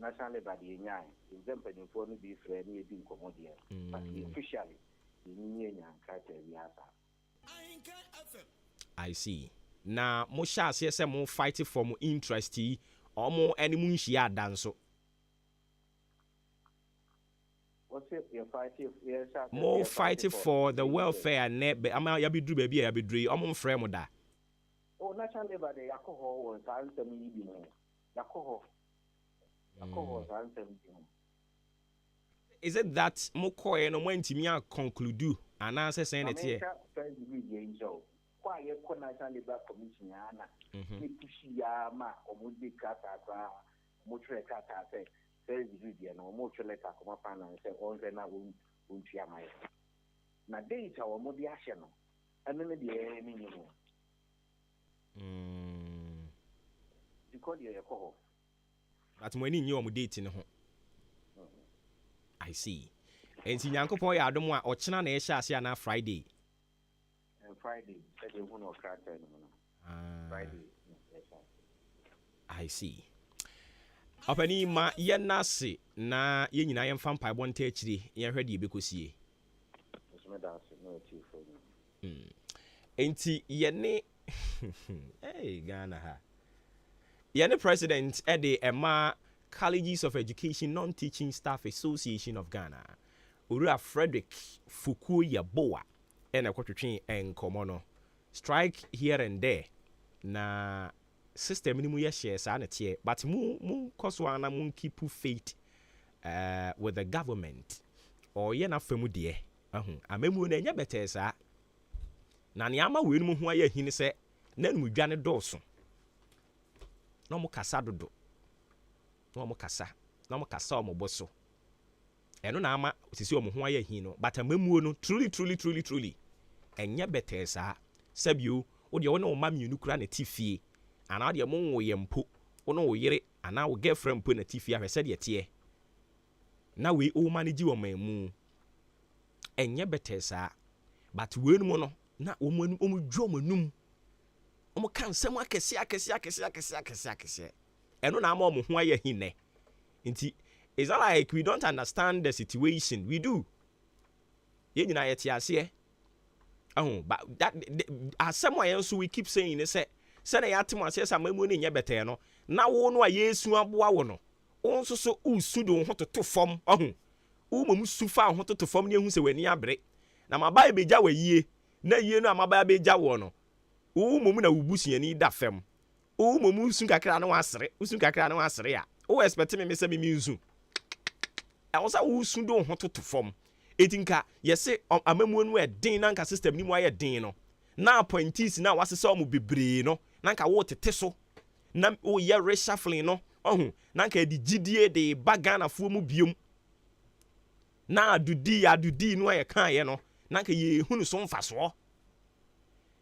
National Labour the nyai. Example in for no be free any be commodity. But officially I see. Now, mo sha say mo fight for mo interest or mo any mo nhia danso. What's it you're fighting? Yes, mo fighting for the welfare net be ama ya be dru ba bia ya be dru o mo frɛ mo da. Oh, National Labour the alcohol was answer me bi mo. Alcohol answer me. Is it that mo koye no mwantimi a conclude and answer saying it here? Why you National Labour Commission ana? Ni pushi ya ma omudi kata kwa motre kata say first degree no motre letter come pan and say on na untia mai. Na data omudi ahye no. Eno ne de ni ni no. Because you ko. But when ni omo date ne ho. I see. And si Yankopon ya adom a ochena na ehia ase na Friday. Friday, say who no character no. Friday. I see. Opani ma ye nase na ye nyina ye mfa mpa bonta akiri ye hwede ye bekosie. Enti ye ne hey Ghana ha. Ye ne president ede ema Colleges of Education Non-Teaching Staff Association of Ghana. Ura Frederick Fukuyaboa and a quatrin and Komono. Strike here and there. Na system minimum shares anate, but moon coswana moon keep faith with the government. Or yena femudie. A memu na better sa. Nanyama win who I hear say, then we granted Dawson. No more casado. No more kasa omo boso eno na ama sisi omo ho aye hin no but amamuo no truly enye better sa sabio wo de wo na o ma mienu kura na tifie ana de mo wo ye mpo wo na wo yire ana wo girlfriend mpo na tifie ahwese de tie na we o manage wo mamu enye better sa but we no no na o mu dwo manum o mo kan sem akese eno na ama omo ho aye hinne nti it's not like we don't understand the situation. We do. Ye nyina yeti ase but that as someone else we keep saying is say na yatim ase sa mamu ne nya bete no na wo no a yesu aboa wo no wo nso so usu do ho toto fom wo mamu su fa ho toto fom ne hu se wani abre na mabaye beja wa yie na yie no amabaye beja wo no wo momu na wubusuani da fam wo momu sun kakra na wasere usun kakra na wasere ya wo expect me say me nsu e wo sa wo sun do ho toto fam etinka yese amamu no e den na nka system ni mu aye den no na appointees na wasese omo bebre no na nka wo tete so na wo ye reshuffling no ohun na nka di gidie de bagana fu mu biom na adudi no aye kan ye no na nka ye hunu so mfaso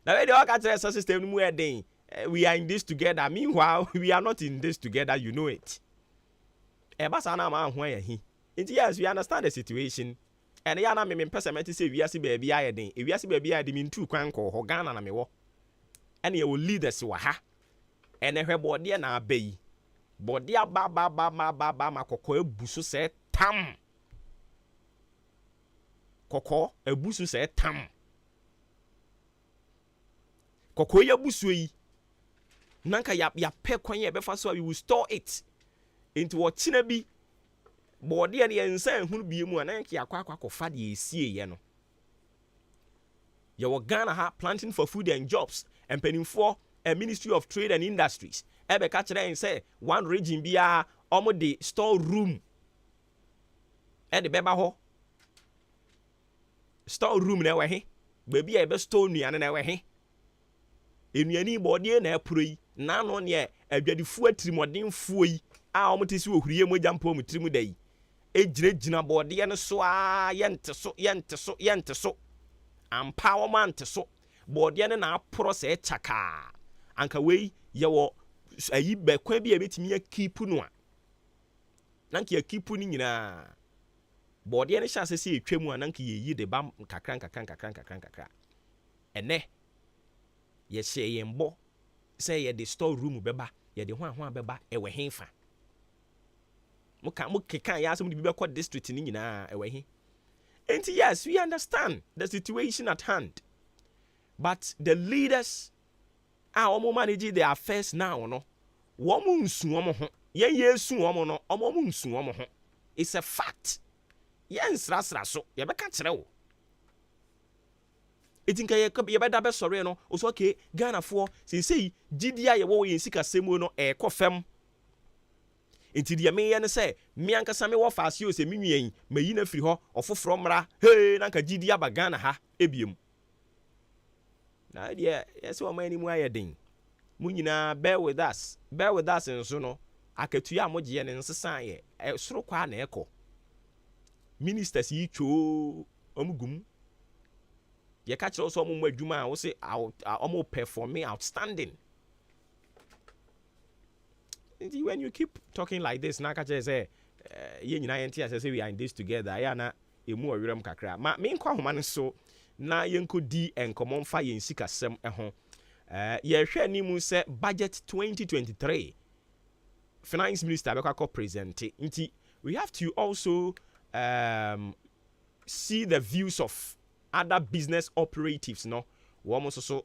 na we dey work at system ni mu e den. We are in this together. Meanwhile, we are not in this together. You know it. Yes, we understand the situation. And yana me person say we see baby I den. If we see baby I mean two kwan ko Ghana na me wo. And you will lead us wa ha. And ehwe body na abai. Body ba makoko ebusu se tam. Koko ebusu se tam. Koko ya busu yi. Nanka ya pe kwan ye befa so we will store it into what chinabi body and ensan hunu bi mu ananka akwa kofa de esie ye no ye wo Ghana ha planting for food and jobs and penning for a Ministry of Trade and Industries ebe ka kire en say one region bia omo de store room e de beba ho store room na we he baby e be store nuane na we he enuani body na aproi na no ne adwadifu atirimodenfo yi a omotesi ohuriye mogya mpo mutirimu dai ejirejina bode ne so a yente so empowerment so bode ne na apro se chaka anka wei ye wo ayi be kwa bi ebetimi akipu no a nanka akipu ni nyina bode ne sha sese etwemu a nanka ye yi de bam kakran ene ye she yembo say ye the store room beba ye the hwan beba ewe henfa muka ya asem de bi be district ni nyina ewe he and yes we understand the situation at hand but the leaders are omo manage their affairs now no wo mu nsu omo ho ye yesu omo no omo mu nsu omo ho it's a fact ye nsrasra so ye be ka kire wo etinka ye beda be sore no oso okay Ghana for sei gidia ye wo ye sika semu no e kofem enti de me ye ne se me ankasa me wo faase o se me nwen mayi na firi ho ofoforo mra hey nanka gidia ba Ghana ha ebiem na de yes wo mani mu ayeden mu nyina bear with us nso no akatua amogye ne nsesa ye soro kwa na eko ministers yi cho omugum ye catch also omo adwuma wo say omo performing outstanding. When you keep talking like this na catch say ye nyina yenti say we are in this together ya na emu owerem kakra ma me nkwa homa ne so na yenko di enkomon fa yen sikasem ho ye hwe ni mu say budget 2023 finance minister bekwa present nti we have to also see the views of other business operatives no womo so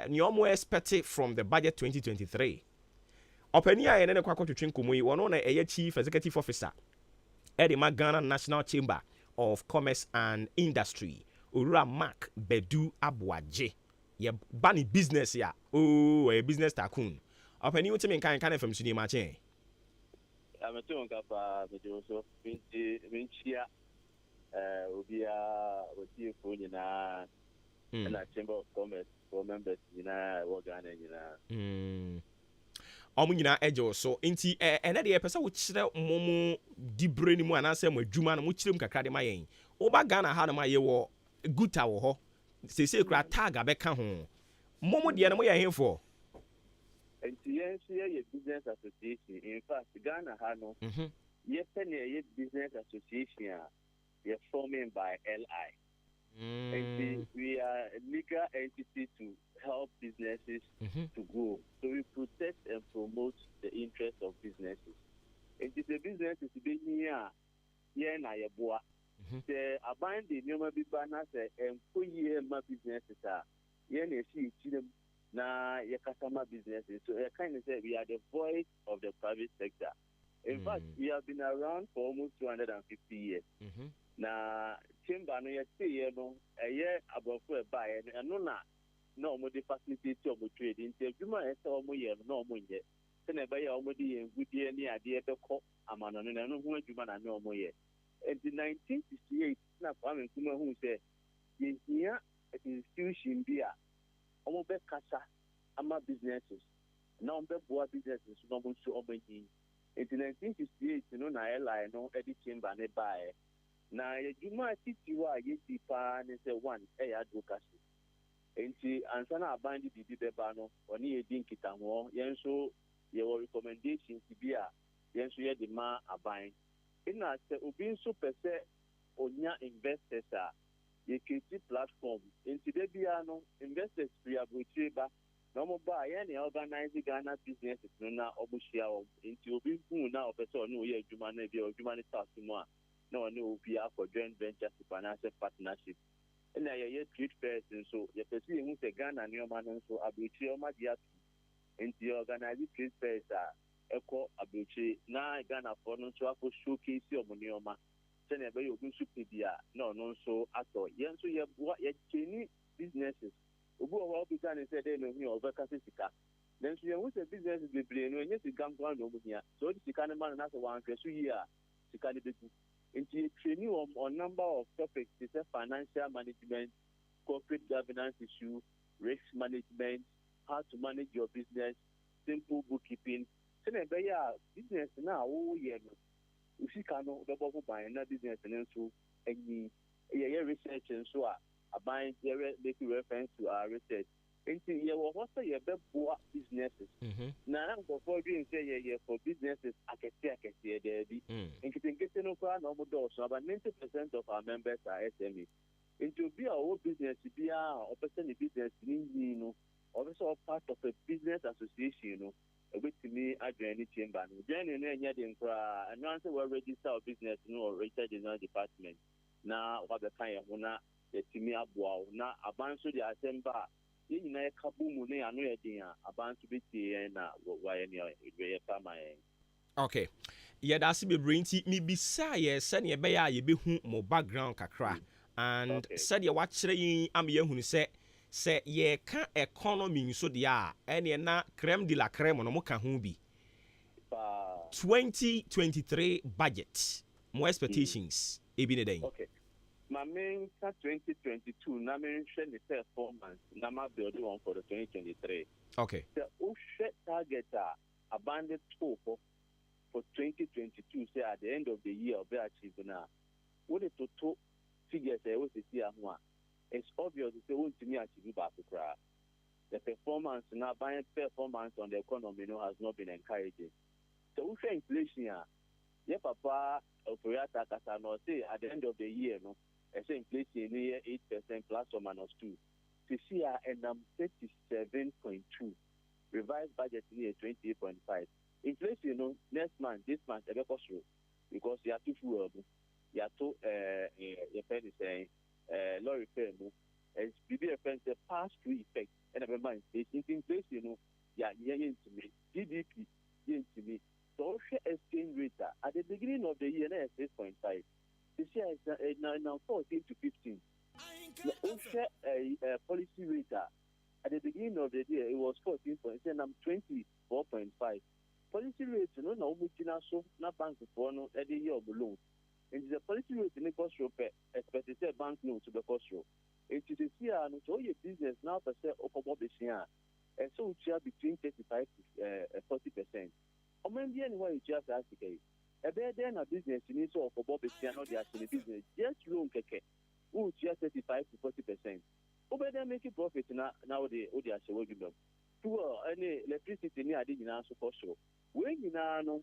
ni omo expect from the budget 2023 opani aye ne kwakọ twetwe nkomo yi wono na eye chief executive officer Edema Ghana National Chamber of Commerce and Industry Owura Mark Bedu Abuaje ye bani business ya a business tycoon opani utimi kan fam suni ma chen ameto nka pa bedu so minchia obia otiefo nyina na Chamber of Commerce for members nyina wo Ghana nyina omu nyina ejo so nti ene de pesa wo kire momo dibre ni mu anase mo adwuma no mo kire mu kakra de mayen wo ba Ghana ha na maye wo guta wo ho sese kra tag abeka ho momo de no mo ye henfo nti ye business association in fact Ghana ha no ye pen ye business association ye forming by LI. And we are a legal entity to help businesses to grow. So we protect and promote the interests of businesses. And if the business is being here na yeboa. The aband the new bibana say employee ma businesses are ye na see chidem na ye customer businesses. So I kind of say we are the voice of the private sector. In fact, we have been around for almost 250 years. Na chamber no yete ye no eye abofo e ba ye no na na ɔmo de facilitate ɔmo trade nti adwuma a ɛsɛ ɔmo yɛ no na ɔmo nyɛ sɛnea ɛbɛyɛ a ɔmo de yɛn ngudie ne adeɛ bɛkɔ amano no na ɛno ho adwuma na ne ɔmo yɛ nti 1968 na Kwame Nkrumah hu sɛ yɛhia institution bi a ɔmo bɛkasa ama businesses na ɔmo bɛboa businesses na ɔmo nso ɔmo anyi nti 1968 no na airline no ɛde chamber ne baeɛ na adwuma titi hɔ a yɛdi paa ne sɛ one ɛyɛ advocacy nti ansa na aban de biribi bɛba no ɔne yɛdi nkitahoɔ yɛn nso yɛwɔ recommendations bi a yɛn nso yɛde ma aban ɛna sɛ obi nso pɛ sɛ onya investors a yɛkɛti platform nti da biara no investors firi aburokyire ba na ɔmo ba a yɛn na organize Ghana businesses no na ɔmo hyia wɔn nti obi hu na ɔpɛ sɛ ɔne ɔyɛ adwuma no bi a adwuma no start mu a na ɔne obi akɔ joint venture financial partnership ɛna yɛyɛ trade fairs nso yɛpɛ sɛ yɛhu sɛ Ghana nneɛma no nso aburokyire ɔmo agye ato nti organize trade fairs a ɛkɔ aburokyire na Ghanafoɔ no nso akɔ showcase ɔmo nneɛma sɛnea ɛbɛyɛ obi nso pɛ bi a na ɔno nso atɔ yɛn nso yɛboa yɛkyɛni businesses obi wɔ hɔ ɔbisa ne sɛ dɛn na ohia ɔbɛkasa sika nanso yɛhu sɛ businesses bebree no ɛnyɛ sika nkoa na ɔmo hia sɛ ɔde sika no ma no na sɛ wɔanhwɛ so yie a sika no bɛgu nti yɛtraining on number of topics te sɛ financial management corporate governance issue risk management how to manage your business simple bookkeeping sɛnea ɛbɛyɛ a business no a woyɛ no usika no bɛbɔ ho ban na business no nso anyi yɛyɛ research nso a aban yɛrɛ make reference to our research nti yɛwɔ hɔ sɛ yɛbɛboa businesses na nkɔfoɔ dwen sɛ yɛyɛ for businesses akɛseɛ daabi nketenkete no koraa na ɔmo dɔɔso about 90% of our members are SME nti obi a ɔwɔ business biara a ɔpɛ sɛ ne business ne nyi no ɔpɛ sɛ ɔwɔ part of a business association no ɛbɛtumi adwene ne chamber no dwene no ɛnyɛ den koraa ɛno ansɛ wɔregister our business no wɔ register general department na wabɛka yɛn ho na yɛtumi aboa wo na aban nso de asɛm ba a yɛn nyinaa yɛka bɔ mu ne ano yɛ den a aban nso bɛtie yɛn na wɔayɛ ne yɛfa ma yɛn. Okay, yɛda ase bebree nti mebisa yɛ sɛnea ɛbɛyɛ a yɛbɛhu mo background kakra and sɛdeɛ wakyerɛ yɛn ama yɛahunu sɛ yɛka economy nso deɛ a ɛneɛ na crème de la crème no mo ka ho bi 2023 budget mo expectations ebi ne dɛn. Okay. My main 2022 na menhwɛ ne performance na ma build one for the 2023. Okay. The OSHE target abandoned for 2022 say at the end of the year of achieve na what the total figures I was see ahwa it's obvious they want to me achieve back cry. The performance now buying performance on the economy has not been encouraging. So OSHE inflation yeah papa operator kasano say at the end of the year no I say inflation near 8% plus or minus 2. This year and 37.2. Revised budget near 28.5. Inflation next month, this month, because you have to fuel, you have to your friend is saying law repair as BBFN the pass through effect and every month inflation yeah into me GDP into me social exchange rate at the beginning of the year 6.5. This year is now 14 to 15. The OSHE policy rate at the beginning of the year it was 14.7 and I'm 24.5. Policy rate no na umukina so na bank for no at the year of loan. And the policy rate in the cost expected bank loan to the cost row. It is this year no so your business now per se okobo besia and so share between 35 to 40%. Or maybe anyway you just ask the a better than a business you need so for Bobby Piano, they actually business just loan keke, who just 35 to 40%. Who better make a profit now they actually will give them. To any electricity near the answer for sure. When you know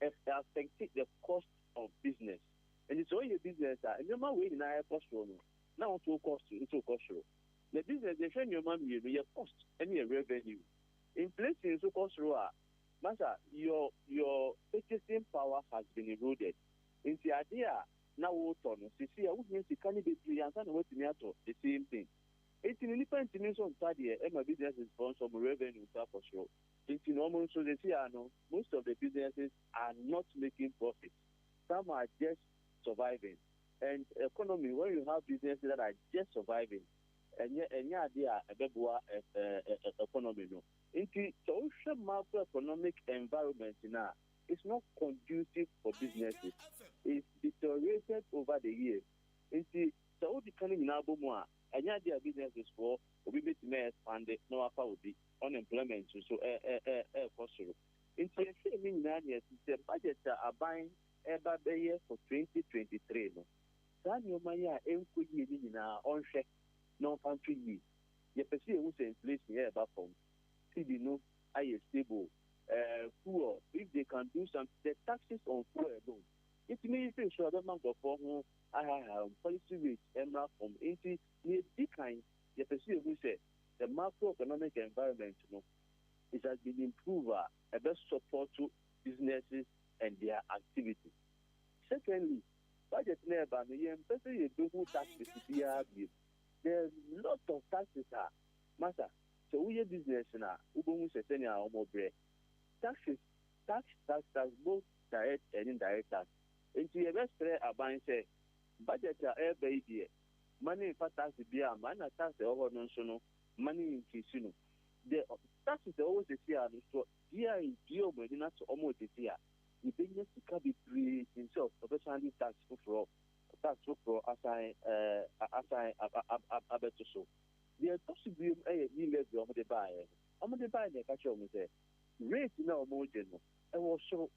affected the cost of business, and it's all your business, and no matter when I cost now to cost into cost. The business they show your money, your cost and your revenue. Inflation so cost. Master, your purchasing power has been eroded. In the idea now, what see, I would mean the candidate and what the same thing. It's an independent dimension study, and my business is from some revenue for sure. It's normal, so they see, most of the businesses are not making profits. Some are just surviving. And economy, when you have businesses that are just surviving, ɛnyɛ ade a ɛbɛboa economy no nti sɛ wohwɛ macroeconomic environment na it's not conducive for businesses. It's deteriorated over the years. Nti sɛ wodi ka no nyinaa bɔ mu a ɛnyɛ ade a businesses for obi bɛtumi expand na wafa obi unemployment so ɛkɔ soro nti ɛhwɛ ne nyinaa ne ɛsi sɛ budget a aban ɛba bɛyɛ for 2023 no saa nneɛma yi a ɛnkɔ yie ne nyinaa ɔnhwɛ na ɔmfa nto yie yɛpɛ sɛ yɛhu sɛ inflation ɛɛba fam cedi no ayɛ stable fuel if they can do something the taxes on fuel alone itumi yi sɛ bɛma nkurɔfoɔ ho policy rate ɛmmra fam nti ne ɛdi kan yɛpɛ sɛ yɛhu sɛ the macroeconomic environment it has been improved a best support to businesses and their activities. Secondly, budget never especially you taxes there are lot of taxes master. So we have business now, tax both direct and indirect tax. Into your best prayer about say budget baby money for tax be a man tax the over non money increase the taxes always the fear so here is your medina to almost the fear the business to be free himself professionally tax for assign abeto so the possibly a new level of the buyer the catch on say rate now more general and was so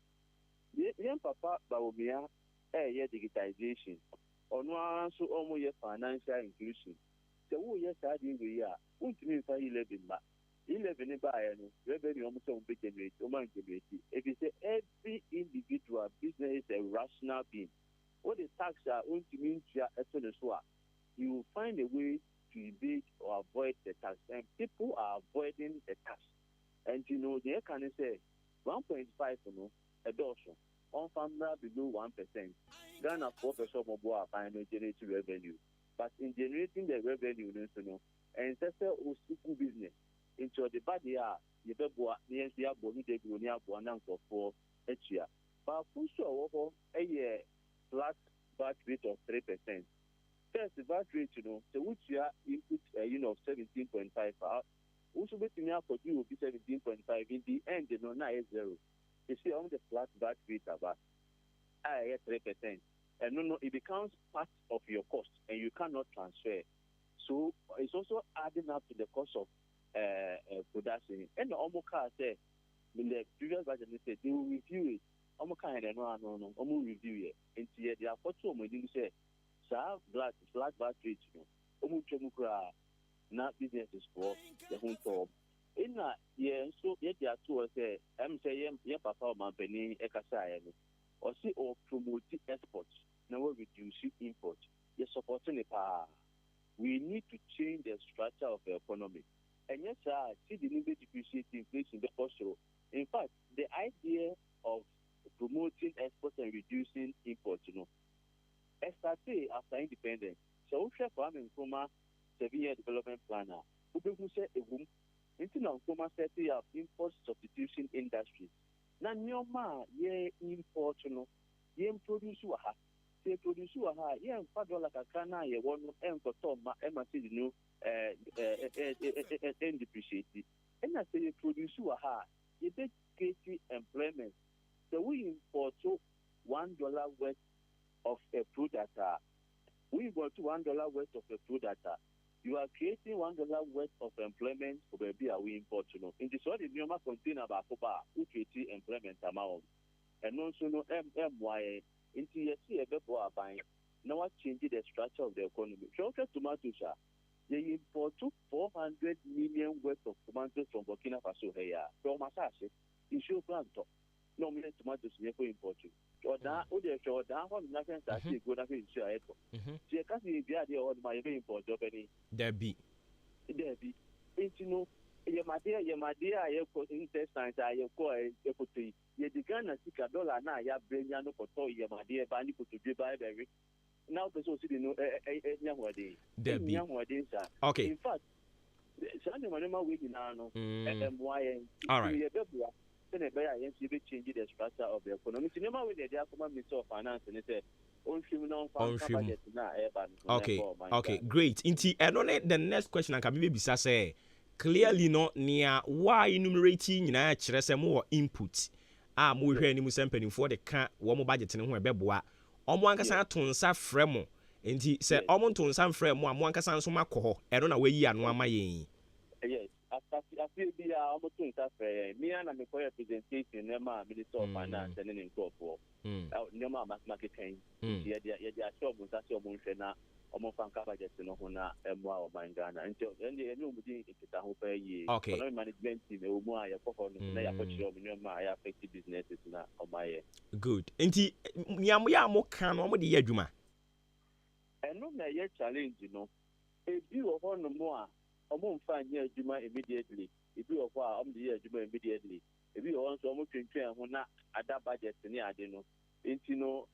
young papa baumia digitization on one so almost financial inclusion so who yes I did we are won't mean for 11 by revenue almost generate if you say every individual business is a rational being what the tax are going to mean you will find a way to evade or avoid the tax and people are avoiding the tax and they can say 1.5 adoption on family below 1%. Ghana 4% more final generate revenue. But in generating the revenue, and sector school business into the body you the NCR Boni de Grunia Buanan for each year. But also a year flat VAT rate of 3%. First, the VAT rate, so which year input a unit of 17.5 also between for you will be 17.5 in the end, not 0. You see on the flat VAT rate about 3%. And no, it becomes part of your cost and you cannot transfer. So it's also adding up to the cost of production. And the Omoka said, in the previous budget, they said they will review it. Omoka and no, review it. And they are for two when you say, flat VAT rate, Omuchomukra, not businesses for the home top. In that, so yet there are two say, I'm saying, Papa, Mampeni, Ekasai, or see or promote exports. Now we reduce import. You're supporting the power. We need to change the structure of the economy. And yes, I see the need to depreciate inflation also. In fact, the idea of promoting exports and reducing imports, started after independence. So we share for Nkrumah 7-year development planner. We will say a room into Nkrumah setting up import substitution industries. Now, Nyoma, import, produce produce $5 kakana ye one toma depreciate and I say produce you create employment so we import $1 worth of a product we import $1 worth of a product you are creating $1 worth of employment for baby we import in this one the Nyoma container about who create employment amount and also no MY into yes, before buying. Now, what changes the structure of the economy? Show tomatoes, they import 400 million worth of tomatoes from Burkina Faso here. From Massachusetts, in show plant. No million tomatoes never imported. Or that, or they show down on nothing that they go down in Shire. See, I can't see the idea of my import of any. There be. It's your dear, I have put intestines, I have called a putty. Ye the Ghana $6 na ya bring ya no koto ye ma de ba ni kutu be ba be now person see no nyamwade nyamwade sir okay in fact sande manema we na no mwaye all right ye bebua say na be ya yen be change the structure of the economy sinema we dey akoma minister of finance and say Okay, great. Inti the next question I can be bisa say clearly no near why enumerating nyina kyerɛ sɛ mo input a mo hwɛ ni mo sɛ mpanimfoɔ de ka wɔ mo budget ne ho ɛbɛboa ɔmo ankasa ato nsa frɛ mo nti sɛ ɔmo nto nsa frɛ mo a mo ankasa nso makɔ hɔ ɛno na wayi ano ama yɛn. Yes, after be almost two after me and I'm a presentation, Nema, Minister of Finance, and then in crop for Nema marketing. Yet, shop was that your motion, almost on cover just in Hona, and wow, my Ghana. Until then, the new okay, management team, Umaya, my affected businesses on my good. Inti Yamuya mo can already yajuma. And no, yet challenge, a view of one more. I'm find here Juma immediately. If you are the year Juma immediately. If you want to almost train when at that budget, I don't know.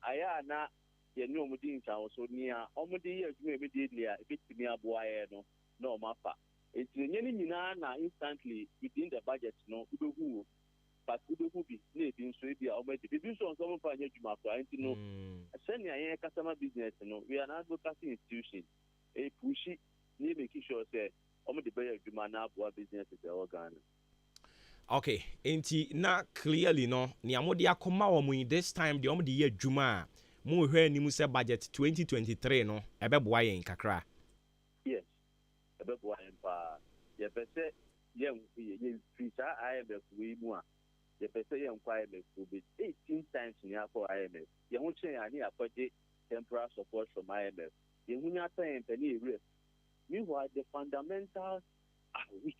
I am not your new Mudin town so near almost the year Juma immediately. If it's me a boy, no mappa. It's Yanina instantly within the budget, no, who, but who be sleeping so if you are already. If you saw someone find Juma, I know. Send your customer business, we are an advocacy institution. A pushy, near making sure say. Business is the organ. Okay, enti na clearly no ni amode akoma wo mu this time the omde ye adwuma mo hwe ni mu se budget 2023 no ebeboa yen kakra. Yes. Ebeboa yen pa. Ye pese yen feature IMF we mu a. Ye pese yen kwa IMF will be 18 times ni akọ IMF. Ye hu chen ani akọje temporary support from IMF. Ye hu nya tan pani ere. Meanwhile, the fundamentals are weak.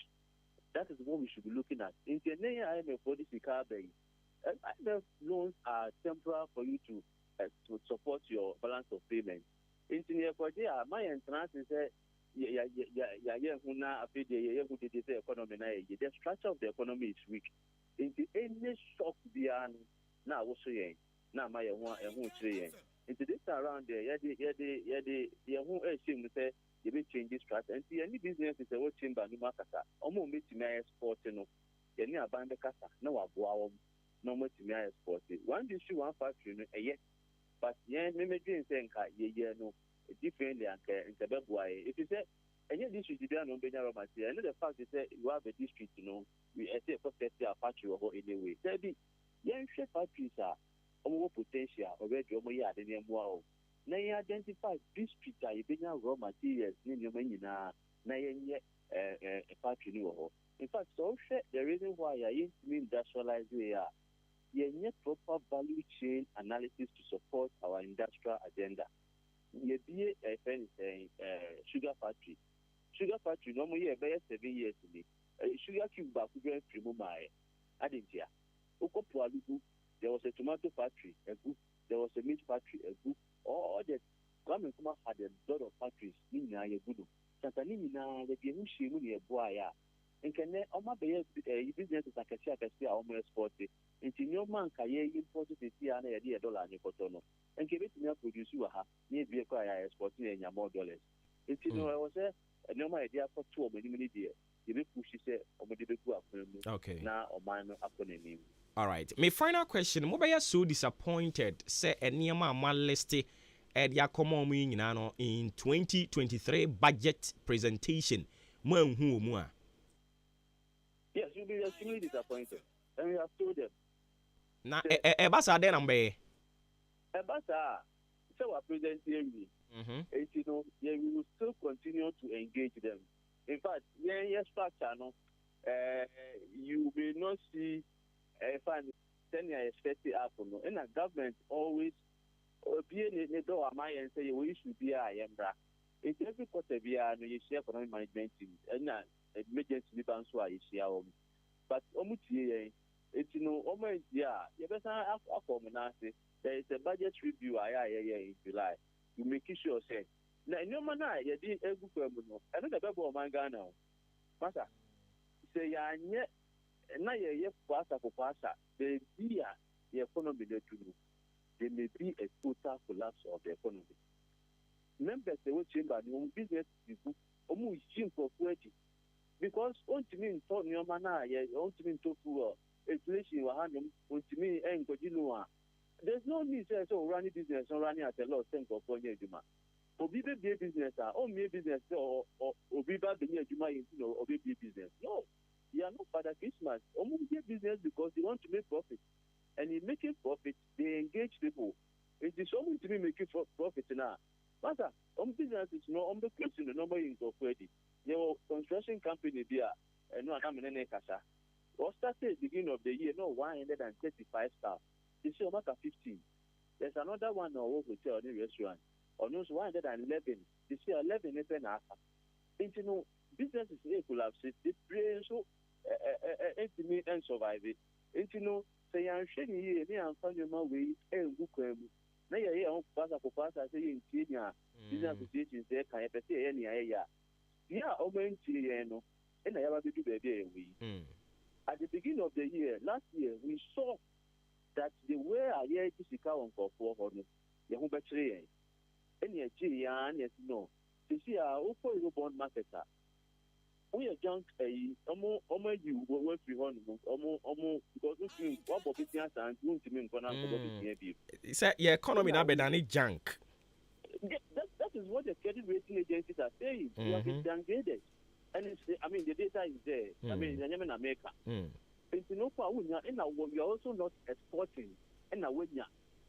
That is what we should be looking at. In the IMF for this IMF loans are temporary for you to support your balance of payment. In the my entrance is the structure of the economy is weak. In the any shock beyond now also now my into this around there, you may change this strategy. And see, any business is a what chamber no makasa. Almost make me export no. Any aband the casa. No abo no more to me export. One issue, one factory no yes. But yeah, me dream saying no differently and Kababuai. If you say any district you don't know Benyara material, and the fact is that you have a district, we say for a factory or anyway. There be young factories are more potential already yard in the now you identify districts are raw materials in your na a factory. In fact, so the reason why I industrialize we are yet proper value chain analysis to support our industrial agenda. You be a friend saying sugar factory. Sugar factory normally about 7 years to me. Sugar cube back to Primumai. I didn't hear. There was a tomato factory, a group. There was a meat factory, a group. All the government had a lot of factories in Yagudu. Santanina, the Gemushi, a boy, and can they almost be a business like a share almost exported. Into your man, Kaye imported $1 in Cotono, and give it to me produce you a maybe acquire exporting and more dollars. It's I was a no idea for 2 many years. You may push it okay. Now or mine after name. All right. My final question, mo be so disappointed say enema ma list e dia come mu nyina no in 2023 budget presentation. Mo anhu mu a. Yes, you'll be extremely disappointed. And we have told them. Na basa dey number. Basa so our presentation. We will still continue to engage them. In fact, structure no you may not see find 10 years expected happen. And the government always be in the door of my and say we should be a Yambra. It's every quarter we are no share economic management team and emergency banso is here. But Omuti it's almost you better there is a budget review in July. You make sure say now no man you did a good I know the Bible of my Ghana. Master say ya na ye kwasa the economy there may be a total collapse of the economy. Members they will chamber the business almost for 20 because ultimately to your mana ye ultimately to inflation wa hanom ultimately there's no need to so running business or running at a loss think of one year juma. Obi be business or me business or obi ba be juma obi be business. No. You are not Father Christmas. Almost be business because they want to make profit. And in making profit, they engage people. It is someone to be making profit now. Master, business is no the question the number in already. Your construction company there and no I'm in any casa. Or started beginning of the year, no 135 staff. This year matter 15. There's another one or hotel or restaurant. Or no 111. This year 11 is an after. You know, business is a collapse. The brain so estimate and survive it. You know, say I'm sharing here, I'm finding my way and book them. Now you're on pass saying Kenya business associations there can say any area. Yeah, and I have to do baby. At the beginning of the year, last year, we saw that the way I hear to seek out for 400, the home battery, and yet, yes, no. You see, our bond marketer. We are junk almost you work with one almost because we what of business and going to mean for your economy now better than junk. That is what the credit rating agencies are saying. We have been downgraded. And it's, I mean, the data is there. I mean, in America. It's no problem. We are also not exporting. And when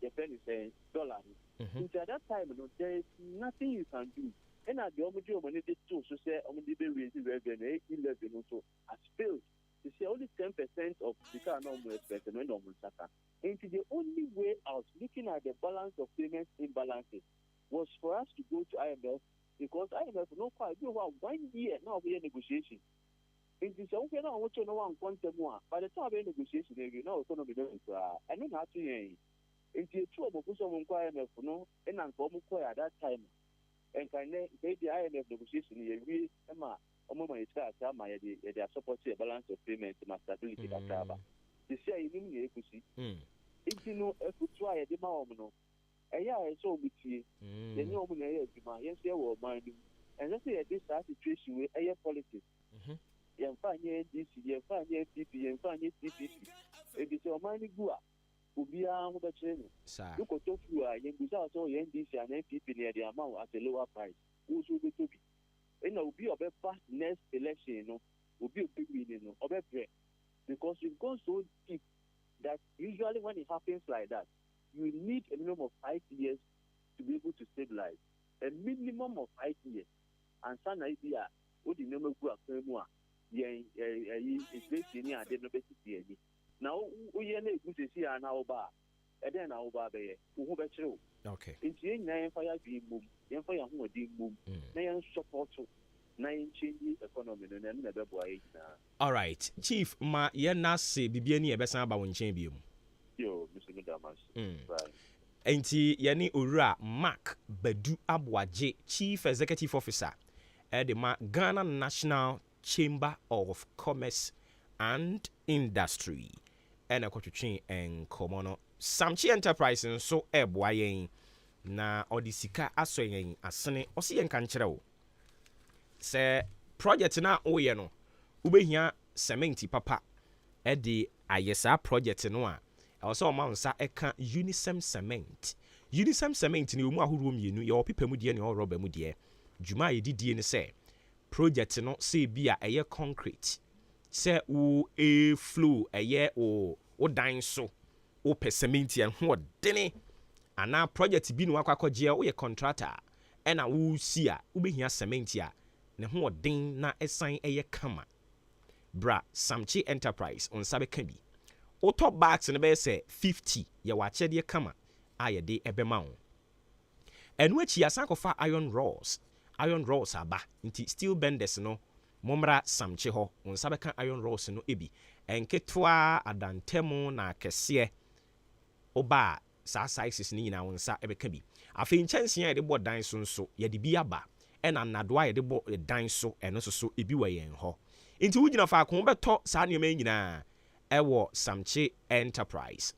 the pen is saying dollar. Until that time, there is nothing you can do. And at the only money they too, so say only be raising revenue 11 also has failed. You see only 10% of the car normal expense and normal saka. And the only way out looking at the balance of payments imbalances was for us to go to IMF because IMF no quite do 1 year now we are negotiation. And this okay now what you know one quantum more. By the time we negotiation now economy don't I know how to hear. And the two of us on IMF no and I'm at that time. And can they the IMF negotiation we Emma Omoma is that they are supporting a balance of payments and stability that cover. They say in the equity. If you know a foot try a demand, I saw with you, the new woman, yes, they were minding. And let's say this situation with air politics. You find this, you find FTP, you find TPP. If it's your money, go. Ubia on the training. Look at you are young without all NDC and NPP near the amount at a lower price. Who should be to be? And will be a better next election, will be a big meeting of a break. Because you've gone so deep that usually when it happens like that, you need a minimum of 5 years to be able to stabilize. A minimum of 5 years. And some idea, what the number go up more. It's based in the university. Now, we are not going to see an hour bar, and then our bar there, who bet you. Okay. It's in 9 fire being moved, young fire who did move, 9 support 9 changes economy, and then never boy. All right, Chief, ma yena se bibiani ebesa ba won champion. Yo, Mr. Damas. Right. Enti yani Owura Mark Badu Abwaje, Chief Executive Officer at the Ghana National Chamber of Commerce and Industry. And a coaching and Komono Samchi Enterprise and so boyen na odisika asoyen asene osi yen kanchero se project na oye no ubehia cement papa e de ayesa project no a also ma nsa eka Unisem cement ni omu ahuru mienu ye opepa mu de ne oroba mu de djuma ye didie ne se project no se bia eye concrete se wo e flow eye o dan so o pe cement en ho dene ana project bi no akwakoje wo ye contractor e na wo si a wo behia cement a ne ho den na esan eye kama bra Samchi Enterprise on sabe ka bi o top bags ne be say 50 ye wa chede kama aye de ebema wo enu achi asan kofa iron rods aba nti steel benders no momra Samchi ho on sabe ka iron rods no ebi enketwa adantemu na kese oba sa sizes ni nyina wonsa ebeka bi afi nchanse ya de bo dan so nso ye de bi aba ena nadoa ye de bo dan so eno so ebi wa yen ho nti wugina fa ko beto sa ne ma nyina ewo Samchi Enterprise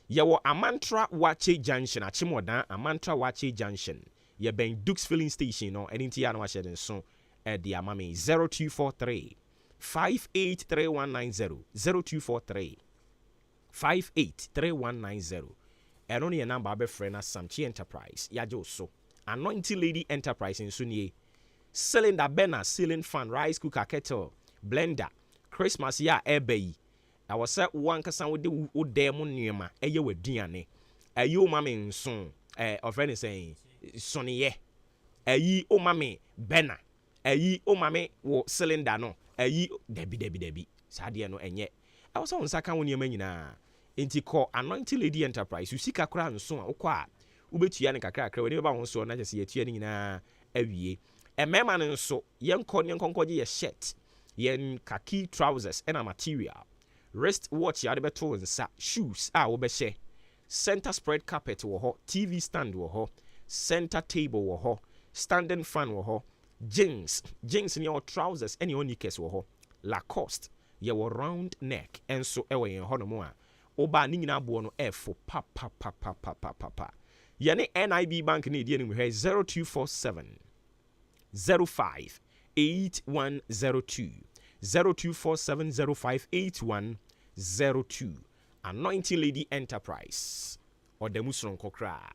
yewo Amantra Wache Junction achimodan Amantra Wache Junction ye ben Dukes filling station no enti ya na wa shede so e de amame 0243 583190 0243 583190 ɛno ne yɛ number abɛfrɛ na Samchi Enterprise yagye so Anointing Lady Enterprise nso nie cylinder burner, ceiling fan, rice cooker, kettle, blender, Christmas ya ɛba yi ɛwɔ sɛ wankasa wode wo dan mu nneɛma ɛyɛ w'aduane ɛyi o ma me nso ɔfrɛ ne sɛn sɔneyɛ ɛyi o ma me burner ɛyi o ma me wo cylinder no ɛyi dabi saa deɛ no ɛnyɛ ɛwɔ sɛ wo nsa ka wo nneɛma nyinaa enti kɔ Anointing Lady Enterprise usika kora nso a wokɔ a wobɛtua ne kakrakra w'ani bɛba ho so na kyɛ sɛ yɛtua ne nyinaa awie ɛmɛma no nso yɛnkɔgye yɛ shirt yɛn khaki trousers ɛna material wrist watch yɛade bɛto nsa shoes a wobɛhyɛ center spread carpet wɔ hɔ TV stand wɔ hɔ center table wɔ hɔ standing fan wɔ hɔ jeans ne yɛwɔ trousers ɛne yɛwɔ knickers wɔ hɔ Lacoste yɛwɔ round neck ɛnso ɛwɔ yɛn hɔ no mu a woba ne nyinaa aboɔ no ɛfo pa yɛne NIB bank ne ɛdiɛ no mu hwɛ 0247 05 8102 0247 05 8102 Anointing Lady Enterprise ɔdamu soronko kraa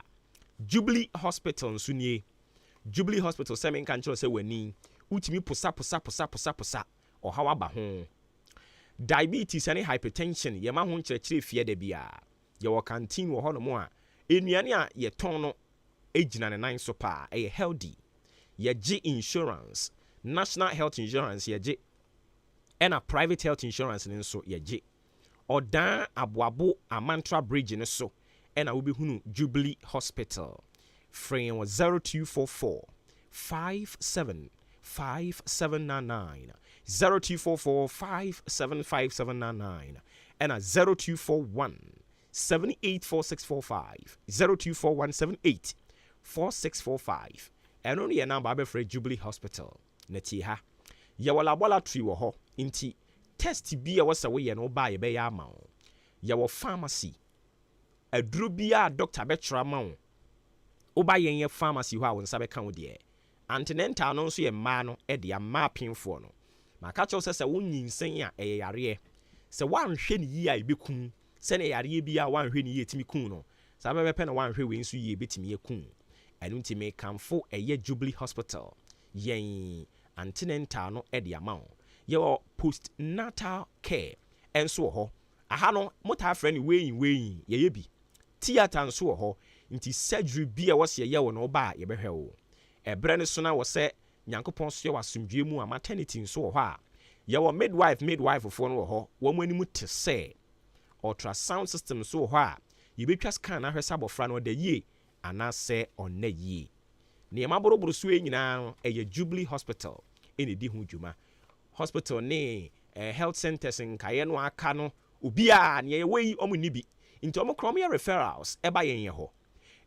Jubilee Hospital nso nie Jubilee Hospital sɛ menka nkyerɛ sɛ w'ani wotumi posa ɔhaw aba ho diabetes and hypertension yɛma ho nkyerɛkyerɛ fie da bia yɛwɔ canteen wɔ hɔ no mu a enuane a yɛtɔn no egyina ne nan so paa ɛyɛ healthy yɛgye insurance national health insurance yɛgye ɛna private health insurance ne nso yɛgye ɔdan aboabo amantra bridge ne so ɛna wobɛhunu Jubilee Hospital free wɔ 0244 57 5799 0244 575799 ɛna 0241 784645 0241 784645 ɛno no yɛ number abɛfrɛ Jubilee Hospital na tie ha yɛwɔ laboratory wɔ hɔ nti test bi a wɔsɛ woyɛ no ba yɛbɛyɛ ama wo yɛwɔ pharmacy aduro bi a doctor bɛkyerɛ ama wo woba yɛn pharmacy hɔ a wo nsa bɛka wo deɛ antenatal no nso yɛ mmaa no de ama apemfoɔ no maka kyerɛw sɛ wonyinsɛn a ɛyɛ yareɛ sɛ woanhwɛ ne yie a ɛbɛkum sɛne yareɛ bi a woanhwɛ ne yie timi kum no saa bɛbɛpɛ na woanhwɛ wei nso yie bɛtumi yɛkum ɛno nti mekamfo ɛyɛ Jubilee Hospital yɛn antenatal no de ama wo yɛwɔ postnatal care ɛnso wɔ hɔ aha no motaa frɛ ne weighing yɛyɛ bi theatre nso wɔ hɔ nti surgery bi a wɔsɛ yɛyɛ wɔ no woba a yɛbɛhwɛ wo ɛbrɛ ne so na wɔ sɛ nyankopɔn so yɛwɔ asomdwie mu a maternity nso wɔ hɔ a yɛwɔ midwife foɔ no wɔ hɔ wɔn anim te sɛ ultrasound system nso wɔ hɔ a yɛbɛtwa scan na ahwɛ sɛ abɔfra no ɔda yie anaasɛ ɔnna yie nneɛma boroboro so nyinaa no ɛyɛ Jubilee Hospital ɛna ɛdi ho dwuma hospital ne health centers nkaeɛ no aka no obiara ne yɛwɔ yi ɔmo ni bi nti ɔmo kora ɔmo yɛ referrals ɛba yɛn yɛ hɔ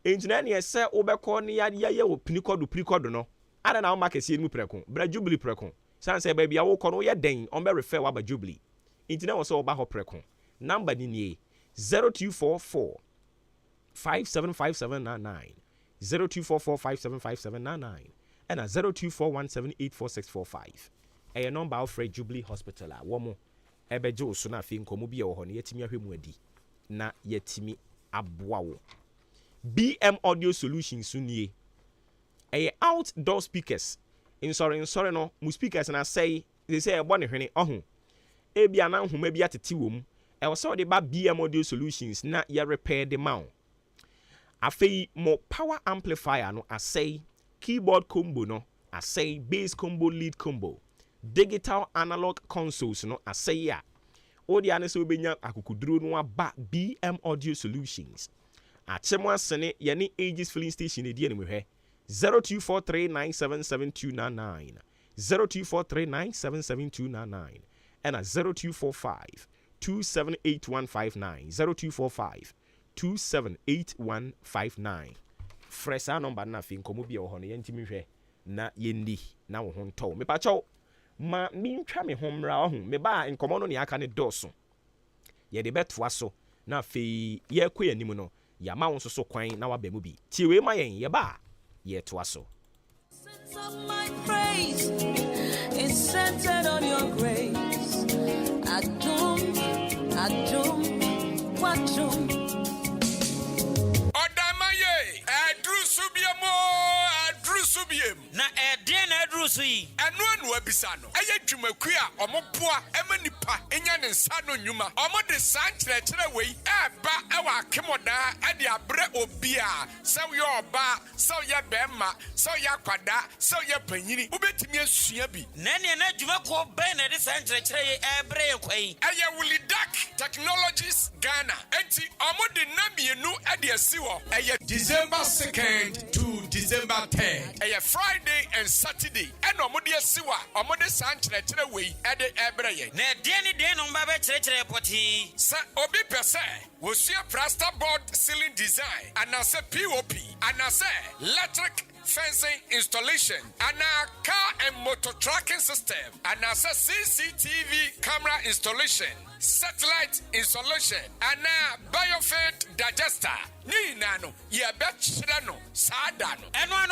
engyina ne sɛ wobɛkɔ ne yɛyɛ wɔ pirikɔdo no ada na ɔma kɛseɛ no mu prɛko bra Jubilee prɛko san sɛ baabi a wokɔ no woyɛ den ɔmbɛ refer waba Jubilee nti na wɔ sɛ wɔba hɔ prɛko number ni nie 0244 575799 0244 575799 ɛna 0241784645 ɛyɛ number of Jubilee Hospital a wɔn ɛbɛgye wo so na afei nkɔmɔ bi wɔ hɔ no yɛtumi ahwɛ mu adi na yɛtumi aboa wo BM Audio Solutions so nie ɛyɛ outdoor speakers nsɔre no mu speakers na sɛi sɛ ɛbɔ ne hwene ɔho ebi ana nhoma bi atete wɔ mu ɛwɔ sɛ ɔde ba BM Audio Solutions na yɛ repair de ma wo afei mo power amplifier no asɛi keyboard combo no asɛi bass combo lead combo digital analog consoles no asɛi a odi ane sɛ obenya akukuduro no aba BM Audio Solutions akyɛm asene yɛne Aegis filling station edi anim hwɛ 0243977299 0243977299 ɛna 0245 278159 0245 278159 frɛ saa number na afei nkɔmmɔ bi a wɔ hɔ no yɛntimi hwɛ na yɛndi na wo ho ntɔw mepakyɛw ma mentwa me ho mmra ɔho meba a nkɔmmɔ no ne aka ne dɔɔso yɛde bɛtoa so na afei yɛkɔ yɛ anim no yɛama wo nso so kwan na waba mu bi tie wei ma yɛn yɛba a yɛtoa so It's centered on your grace. Adum, Adum, Wadum. so biem na ɛdeɛ na ɛduru so yi ɛno anu abisa no ɛyɛ dwumaku a ɔmo boa ɛma nipa enya ne nsa no nnwuma ɔmo de saa nkyerɛkyerɛ wei ɛba ɛwɔ akemodaa ɛde abrɛ obi a sɛ woyɛ ɔbaa sɛ woyɛ bɛrima sɛ woyɛ akwada sɛ woyɛ panyini wobɛtumi asua bi na ɛneɛ na adwumakuo bɛn na ɛde saa nkyerɛkyerɛ yi ɛbrɛ yɛ kwa yi ɛyɛ Wulidak Technologies Ghana enti ɔmo de namienu ɛde asi wɔ ɛyɛ December 2nd to December 3rd ɛyɛ Friday and Saturday ɛna ɔmo de asi wɔ a ɔmo de saa nkyerɛkyerɛ wei ɛde ɛbrɛ yɛ na ɛdeɛ ne deɛ no mba bɛkyerɛkyerɛ pɔtee sɛ obi pɛ sɛ wosua plasterboard ceiling design anaasɛ POP anaasɛ electric fencing installation and a car and motor tracking system and a CCTV camera installation, satellite installation and a biofed digester. Ni nano ye betchano sadano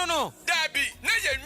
no dabi na ye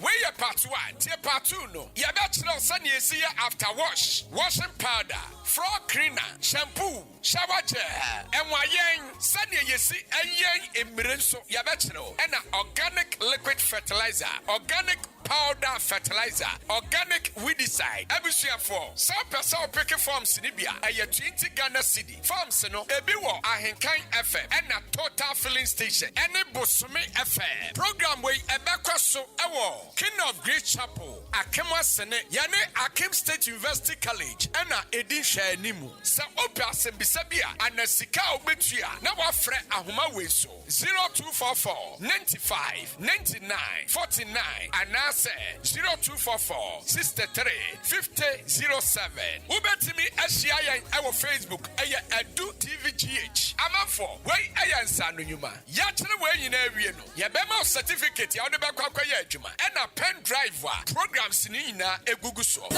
we ye part 1 tie part 2 no ye betchano sani esi after washing powder, floor cleaner, shampoo, shower gel enwayen sani yesi enyen emirenso ye betchano and organic liquid fertilizer, organic powder fertilizer, organic weedicide. Ebusua for some person pick farms in Libya. A 20 Ghana city farms no ebiwo Ahenkan FM and a total filling station. Any Bosumi FM program way ebekwa so ewo King of Great Chapel Akemwa Sene Yane Akim State University College and a Edin Shanimu. Sa opia sembisabia and a sika obetua na wafre ahuma weso 0244 95 99 49 and 0244 63 50 07. Ubetimi Ashiayan our Facebook aya Edu TVGH. Amafo way ayan sanu nyuma. Yachene way in area no. Yabema certificate ya odeba kwa ya juma. And a pen drive programs ni na egugu so.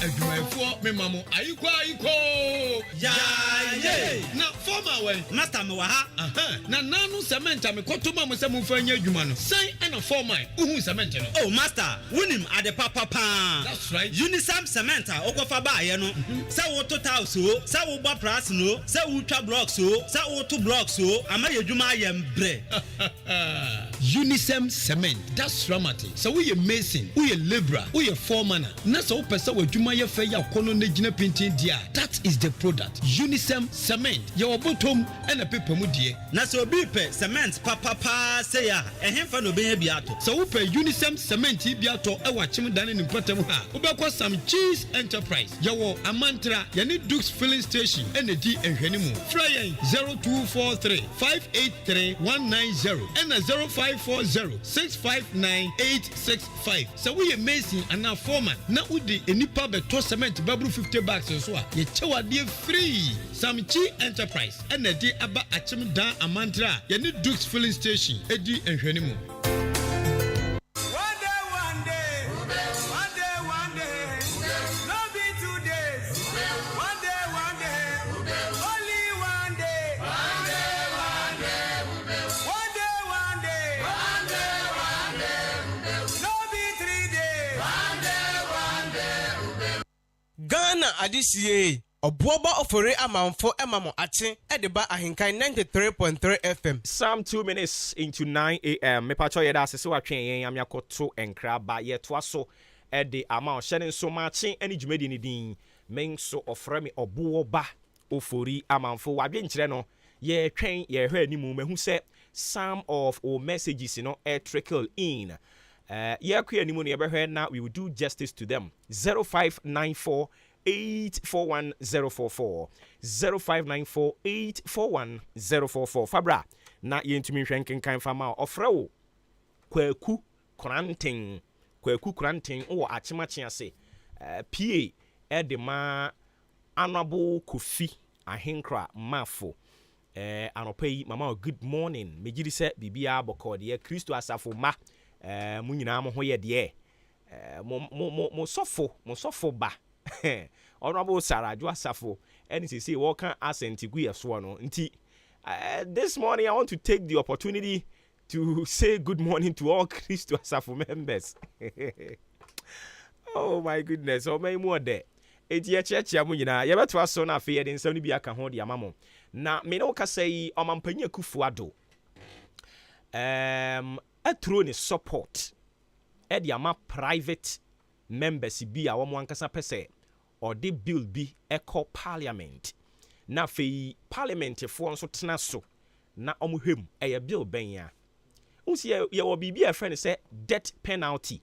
Adwumayɛfoɔ me mamo ayikɔ na former way master me wa ha na nanu cement me kɔtoma mo sɛ mo fa nya adwuma no sɛn ɛna former uhu cement no oh master wunim ade papa pa that's right Unisam cement a okofa ba ye no sɛ wo total so sɛ wo ba price no sɛ wo twa block so sɛ wo to block so ama ye adwuma ayɛ mbrɛ Unisam cement that's ramati sɛ wo ye mason wo ye labourer wo ye foreman na sɛ wo pɛ sɛ wo adwuma ye fɛ ya kono na gina painting dia that is the product Unisam cement ye wo bottom ɛna pepa mu die na sɛ obi pɛ cement papa pa sɛ ya ɛhemfa no benya bi ato sɛ wo pɛ Unisam cement bi ato ɛwɔ akyem dan ne mpatam ha wo bɛkɔ some cheese enterprise ye wo amantra ye ne Dukes filling station ɛna di ehwani mu fra yɛn 0243 583 190 ɛna 0540 659 865 sɛ wo ye mason ana foreman na wo di enipa beto cement babru 50 bags so a ye chewade free some chi enterprise and di aba achim dan amantra ye ne Dukes filling station edi enhwani mu Ghana adisie Obuoba ofore amanfo emamo ache edeba ahinkan 93.3 FM. Some 2 minutes into 9 a.m. Me pacho yeda asese watwen yen amyakoto enkraba yeto aso ede ama ohye so mache ani dwumadi ni din men so ofre me Obuoba ofori amanfo wadwe nkyere no ye twen ye hwe animu mehu se some of our messages no trickle in. Ye kwe animu no ye behwe na we will do justice to them. 0594 841044 0594 841044 Fabra na yentumi hwenken kan fama ofre wo kwaku kranten wo achimachi ase PA edema Honorable Kofi Ahenkra Mafo anopa yi mama good morning megiri se bibia bokode ye Kristo asafo ma mu nyina mo ho ye de mo sofo ba Honorable Sarah Asafo and he say what can accent gu yeso no nti this morning I want to take the opportunity to say good morning to all Christo Asafo members. Oh my goodness, oh my more there. Eti ye chechia mu nyina ye beto aso na afi ye de nsam ni bi aka ho de amamo na me no ka say omampanyi Akufo-Addo through ne support ɛde ama private members bi a wɔn ankasa pɛ sɛ ɔde bill bi ɛkɔ parliament na afei parliament foɔ nso tena so na wɔn hwɛm ɛyɛ bill bɛn a nsi yɛwɔ biribi a yɛfrɛ no sɛ death penalty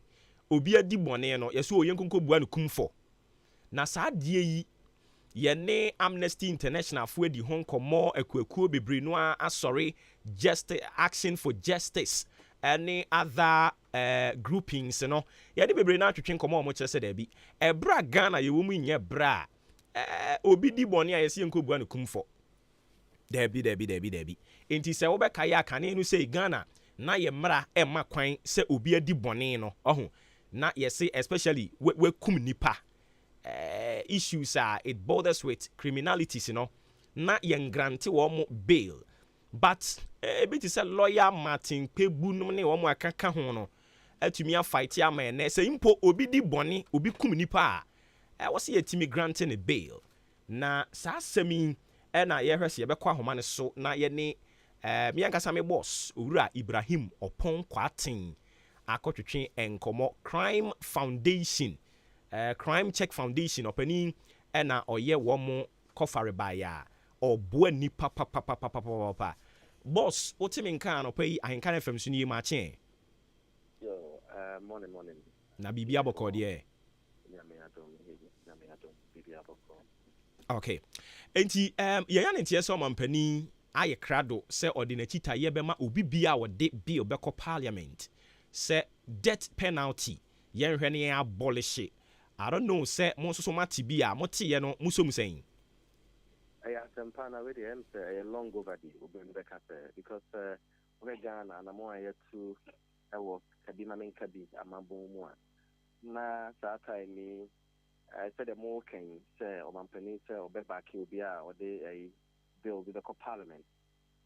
obi adi bɔne no yɛsɛ oyɛ nkonko bua no kumfɔ na saa adeɛ yi yɛne Amnesty International fo adi ho nkɔmmɔ akuakuo bebree no a asɔre action for justice any other groupings no yɛde bebree no atwetwe nkɔmmɔ a wɔkyerɛ sɛ daabi ɛbra Ghana yɛwɔ mu nyɛ bra obi di bɔne a yɛsɛ yɛnkɔ bua no kumfɔ daabi enti sɛ wobɛka yɛ akane no sɛ Ghana na yɛ mmara ɛma kwan sɛ obi adi bɔne no ɔho na yɛse especially wakum nipa issues it borders with criminalities na yɛn grante wɔn bail but ebi ti sɛ lawyer Martin Kpebu no ne wɔn akaka ho no atumi afight ama ɛnɛ sɛ impo obi di bɔne obi kum nipa a wɔsi yɛtumi grante ne bail na saa asɛm ɛna yɛhwɛ sɛ yɛbɛkɔ ahoma ne so na yɛne miyankasa me boss owura Ibrahim Opon Kwaten akɔtwetwe nkɔmmɔ Crime Foundation Crime Check Foundation ɔpani ɛna ɔyɛ wɔn kɔfare baeɛ ɔboa nipa papapapapapa boss wote me nka no pɛ ahenka no fam so nie ma kye morning na biribi abɔkɔ deɛ okay enti yɛya ne nteɛ sɛ ɔmampani ayɛ krado sɛ ɔde n'akyita yɛbɛma obi bia a wɔde bill bɛkɔ parliament sɛ death penalty yɛnhwɛ ne yɛn abolish I don't know sɛ mo nso so mate bi a moteɛ no musom sɛn ɛyɛ asɛmpa na wede ɛm sɛ ɛyɛ long overdue wobɛnu bɛka sɛ because wobɛ Ghana na mo a yɛto ɛwɔ kabi ma menka bi amabɔn mu a na saa time ni sɛdeɛ mowɔkan sɛ ɔmampani sɛ ɔbɛbaake obi a ɔde ɛyi bill bi bɛkɔ parliament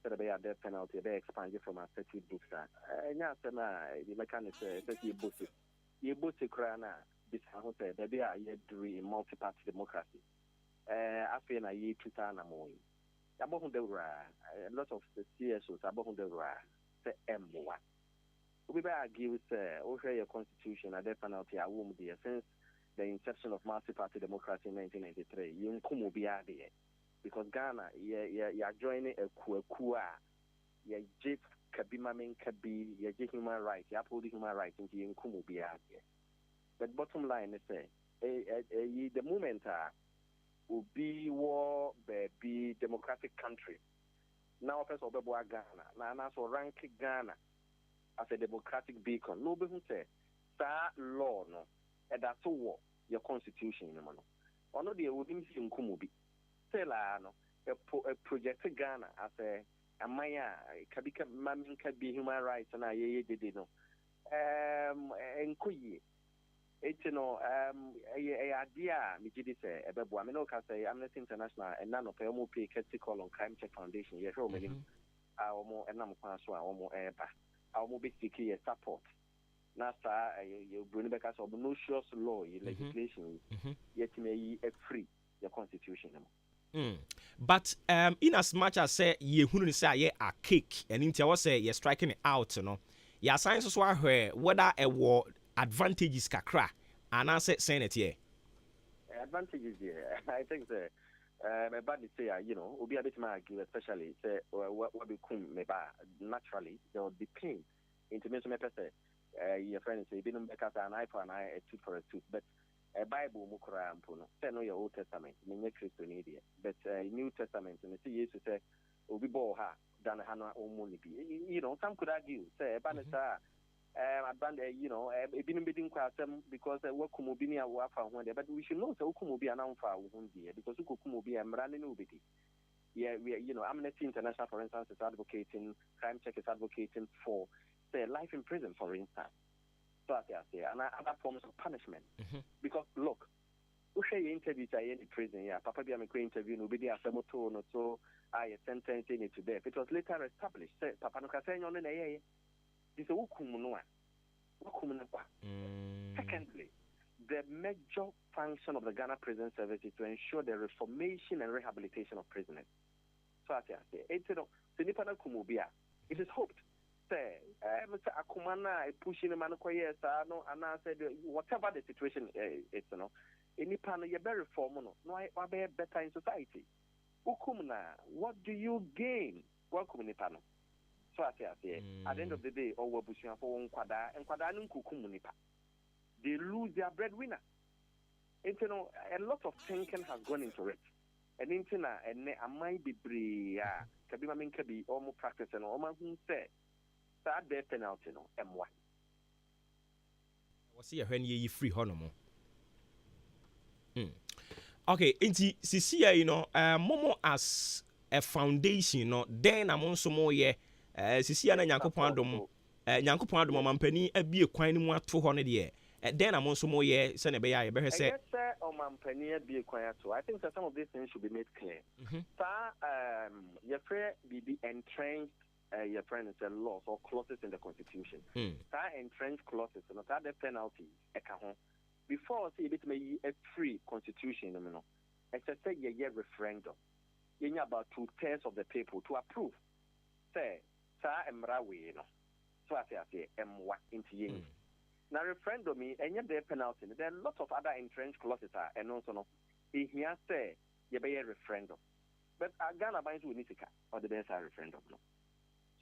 sɛdeɛ bɛyɛ death penalty ɛbɛyɛ expand from a statute books a ɛnyɛ asɛm a yɛmɛka ne sɛ sɛ yɛbɔ se koraa no a bisa ho sɛ baabi a yɛduru in multi-party democracy afei na yɛtu saa na mo yi yɛabɔ ho dawuraa a lot of CSOs abɔ ho dawuraa sɛ ɛmmoa obi bɛ argue sɛ wohwɛ yɛ constitution a death penalty a wom deɛ since the inception of multi-party democracy in 1993 yɛnkom obiara deɛ because Ghana yɛajoine akuakuo a yɛgye kabi ma menka bi yɛgye human rights yɛuphold human rights nti yɛnkom obiara deɛ but bottom line is say the moment obi war be democratic country now person obebo Ghana na so rank Ghana as a democratic beacon no be say that law no and that's what your constitution no no ono de wodim si nkumu bi say la no a project Ghana as a amaya kabika maminka be human rights na ye dede no enkoyi it's no idea me did say ebebo I mean no say Amnesty International and none of them pay call on Crime Check Foundation ye show me our more enam kwan so our more eba our more basic support na sa you bring back as obnoxious law legislation yet may free your constitution but in as much as say ye hunu say ye a cake and in was say you're striking it out no ya science so where whether a war advantages kakra and I said saying it here advantages here I think that my body say you know will be a bit more argue especially say what become maybe naturally there will be pain into me say your friends say been back as an eye for an eye a tooth for a tooth but a Bible mukura ampuno say no your Old Testament me Christian idiot but New Testament and see Jesus say obi bo ha than hana omuni bi you know some could argue say banisa you know, because Wakumobini are wafa one day, but we should know so Kumobi and Amfa because Ukumobi and Randy Nubiti. Yeah, you know, Amnesty International, for instance, is advocating, Crime Check is advocating for, say, life in prison, for instance. So I say, and other forms of punishment. Because, look, who share interviews I in the prison, yeah, Papa be a interview, nobody has a motor, no, so I sentencing it to death. It was later established, say, Papa no Cassay on the air. This is Secondly, the major function of the Ghana Prison Service is to ensure the reformation and rehabilitation of prisoners. So I say, it is hoped say Mr. Akumana pushing the man no and I said whatever the situation is any pan you better reform no I be better in society. Ukumna, what do you gain? Welcome in panel. So I say at the end of the day or bushing for one quada and quadanum kukumunipa. They lose their breadwinner. And a lot of thinking has gone into it. And internet and I might be bree kabi mamin kabi almost practice and almost say that death penalty no M1. Was here when ye free honomo. Okay, inti sisia momo as a foundation no then among some more ye sisia na Nyankopon adom Nyankopon adom mampani abie kwan mu ato ho ne de then among some more ye se ne be ya ye be say mampani abie kwan ato. I think that some of these things should be made clear. Your prayer be entrenched your friend is laws or clauses in the constitution. That entrenched clauses no that the penalty before say it may a free constitution it's a say a referendum. You need about 2/3 of the people to approve. Say emrawe so I say M1 into now referendum and yet the penalty. There are lots of other entrenched clauses and also no here say you be a referendum. But Ghana binds with Nitika or the best referendum no.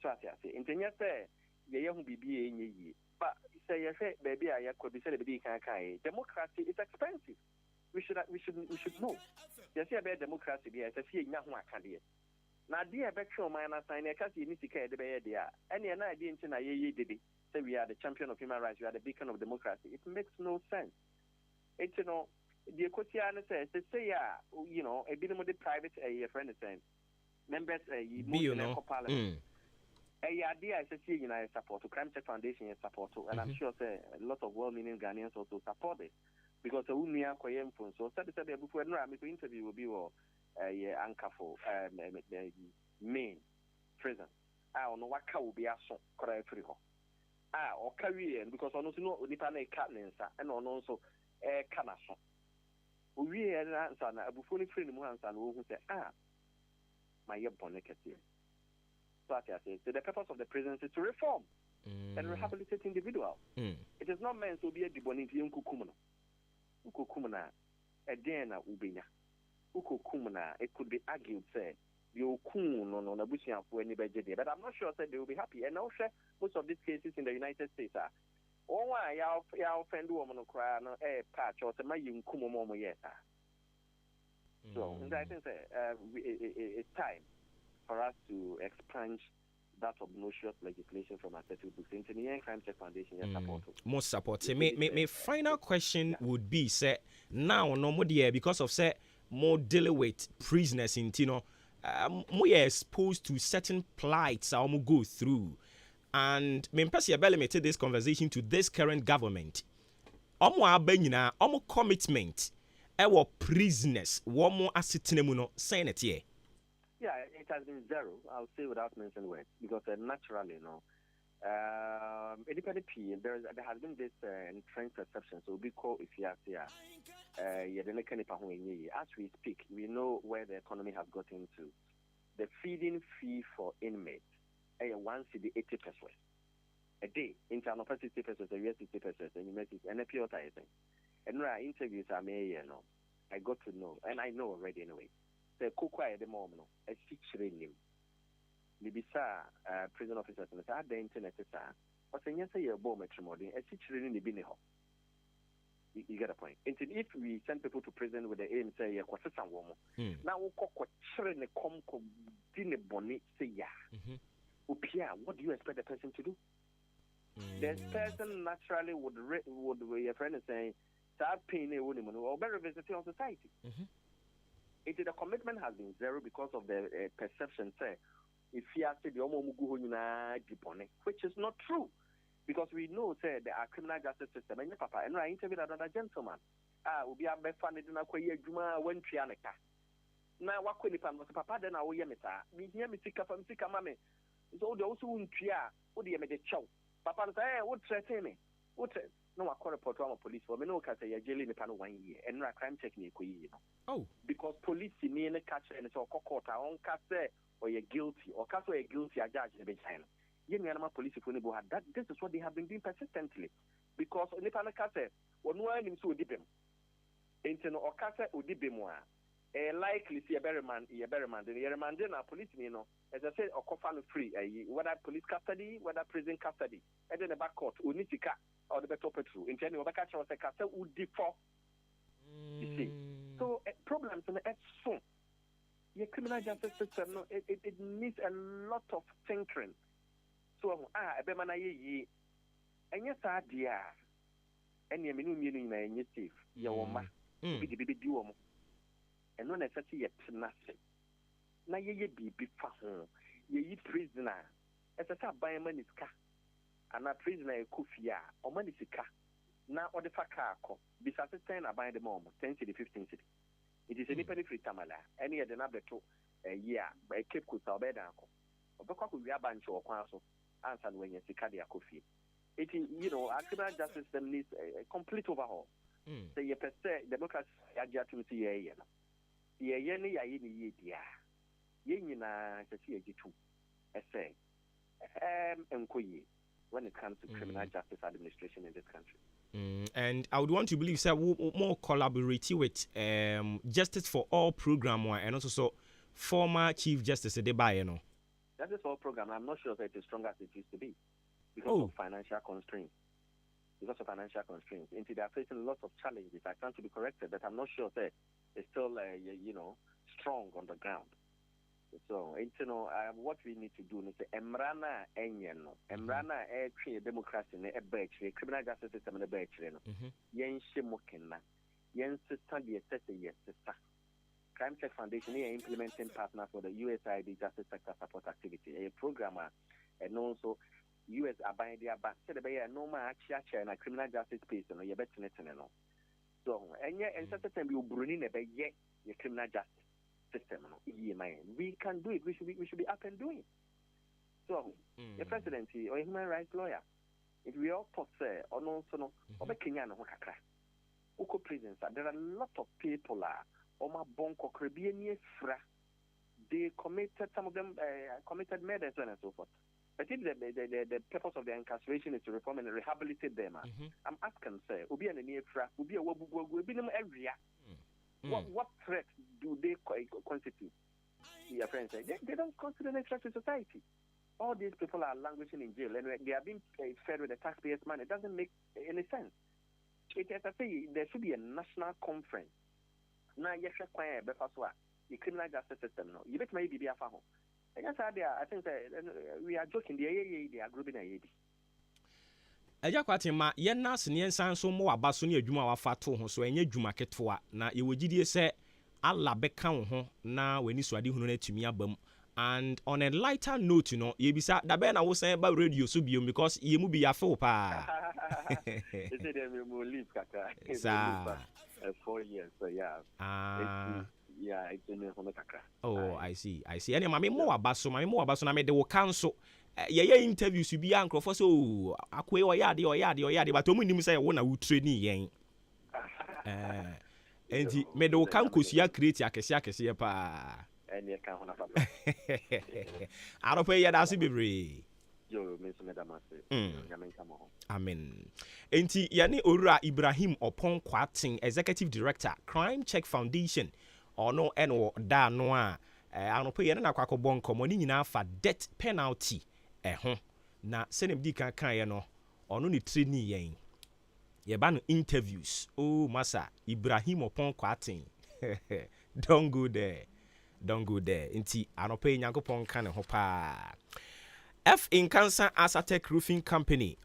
So I say intenya say ye hu bibi enye but say you say baby I could be said baby can democracy is expensive. We should know. You see about democracy be as a fear nya ho akade. Na dia be twa man na sign e ka say Nitika de be there. Any na idea nti na ye dede. Say we are the champion of human rights, we are the beacon of democracy. It makes no sense. It's the Equatorian says say a bit of the private friend is saying members parliament. A idea is a United support to Crime Check Foundation is support to, and I'm sure say a lot of well-meaning Ghanaians also support it because the Unia Koyem phone. So said before I make interview will be a anchor for main prison. I don't know what will be a song correct free or carry because on no Nipane Catnansa and on also a Canason. We had an answer before the free ones and who say, my bonnet here. So the purpose of the prison is to reform and rehabilitate individuals. It is not meant to be a debonity in Kukumana. Ukukumana, a dena ubina. Ukukumana, it could be argued, say, you coon on a bushing for any budget, but I'm not sure that they will be happy. And also, most of these cases in the United States are. Oh, why y'all offend woman or cry no patch or some young kumomo yet. So I think it's time for us to expunge that obnoxious legislation from our books into the Crime Check Foundation. More support. My final question would be, say, now no more because of say more dealing with prisoners in Tino, we are exposed to certain plights I will go through. And me mpesi abele me take this conversation to this current government. Omo abanyina, omo commitment ewo prisoners, womo asitene mu no saying it here. Yeah, it has been zero. I'll say without mentioning words because naturally, independent P. There has been this entrenched perception. So we call if you are as we speak, we know where the economy has gotten to. The feeding fee for inmates, 1 cedi 80 pesos a day. Internal 60 pesos, a US 60 pesos, and you make it and a pure thing. And when I interviews I may I got to know, and I know already anyway. The cook at the moment, a featuring him. Maybe prison officers and the internet but then you say a bomb matrimony, a featuring in the biniho. You get a point. Until if we send people to prison with the aim say a quarter woman, now we cook children a comco dinner bonnet say Upia, what do you expect the person to do? The person naturally would your friend is saying, start paying a woman or better visiting on society. The commitment has been zero because of the perception, say, if you are which is not true. Because we know, say, there are criminal justice system. And papa, and I interviewed another gentleman. Will be a funded in a quay Juma when Trianica. Now, what could was papa then I will hear me, me hear me sick from sick mammy. So those who won't tria, would you make a chow? Papa say, would threaten me. No, I call a portfolio police for me. No, because they are jailing the panel 1 year and a crime technique. Oh, because police in the catch and it's all court, I won't cast or you're guilty or cast or you're guilty, I judge the behind. police that this is what they have been doing persistently. Because nipa na ka say onu anim so odibem enti no okasa odibem a likely see a better man the na police ni no as I said okofa no free whether police custody whether prison custody and then the back court unitika or the better petrol enti no obaka cha say kasa udi for you see so problems in the soon your criminal justice system no it needs a lot of thinking so ebe mana ye enye saa dia ene me no mienu na enye safe ye wo ma bi di wo mo eno na sati ye tenase na ye bibi fa ho ye yi prisoner esesa ban maniska ana prisoner e kofia o manisika na o de fa ka akọ bisa se 10 aban de mo 10 to the 15 city it is any penny free tamala ene ye de na beto year by Cape Coast obeda akọ obekwa ko wi abanche okwan so answer when you sika de akofie. It is, our criminal justice system needs a complete overhaul. So you per se democracy to see ye ni na see jitu essay when it comes to criminal justice administration in this country. And I would want to believe, sir, more collaborate with Justice for All program and also former Chief Justice Adebayo. Justice for All program, I'm not sure that it is strong as it used to be. Because of financial constraints. And they are facing lots of challenges. I stand to be corrected, but I'm not sure that it's still, strong on the ground. So, what we need to do is emrana enyeno, emrana create democracy ne ebechre, criminal justice system ne ebechre no. Yen shemokena, yen system the sister. Crime Check Foundation is implementing partner for the USAID Justice Sector Support Activity, a programmer, and also US abide their back. Said the no man in a criminal justice space, and you're better than no. So, and yet, and such a time you bring in a yet your criminal justice system. We can do it. We should be up and doing it. So, the presidency or a human rights lawyer, if we all thought say or no, so no, or Kenya no Wakakra, Uko prisons, there are a lot of people Oma Bonko Caribbean fra. They committed, some of them committed murders and so forth. But if the purpose of their incarceration is to reform and rehabilitate them, I'm asking, sir, Ubi and near fra, Ubi a Wabu, them area. What threat do they constitute? Your friends say they don't consider a threat to society. All these people are languishing in jail and they are being fed with the taxpayers' money. It doesn't make any sense. As I say, there should be a national conference. Now, yes, the criminal justice system. No, you bet maybe be a faho. I think we are joking. They are grouping a yedi. Eja kwate ma ye nas ne nsan so mo abaso ne adwuma wa fato ho so enye adwuma ketwa na ye wogidie se alla beka ho na wani so ade hunu na tumi abam. And on a lighter note, ye bisa da be na wo san ba radio so biom because ye mu bi ya fo pa. They say they will leave kaka. 4 years, so yeah. Yeah, it's in the kaka. Oh, I see. Any mama mo abaso na me de wo cancel. Ye interviews bi ankro for so akwe oyade but omu nim say wo na wo training yen. Enti me de wo kan kosia create akese pa. Eni kan ho na papa. Arope ya da so bebre. Yo, Miss Medamase. Amen. Enti yani Owura Ibrahim Opon Kwatin, Executive Director, Crime Check Foundation. Ono eno da no a anope ye na kwakọ bonko mo ni nyina fa death penalty ho na senem di kan ye no ono ni training yen ye ba no interviews oh masa Ibrahim Opon Kwatin don't go there nti anope nyankopon kan ho pa F in Cancer Asatec Roofing Company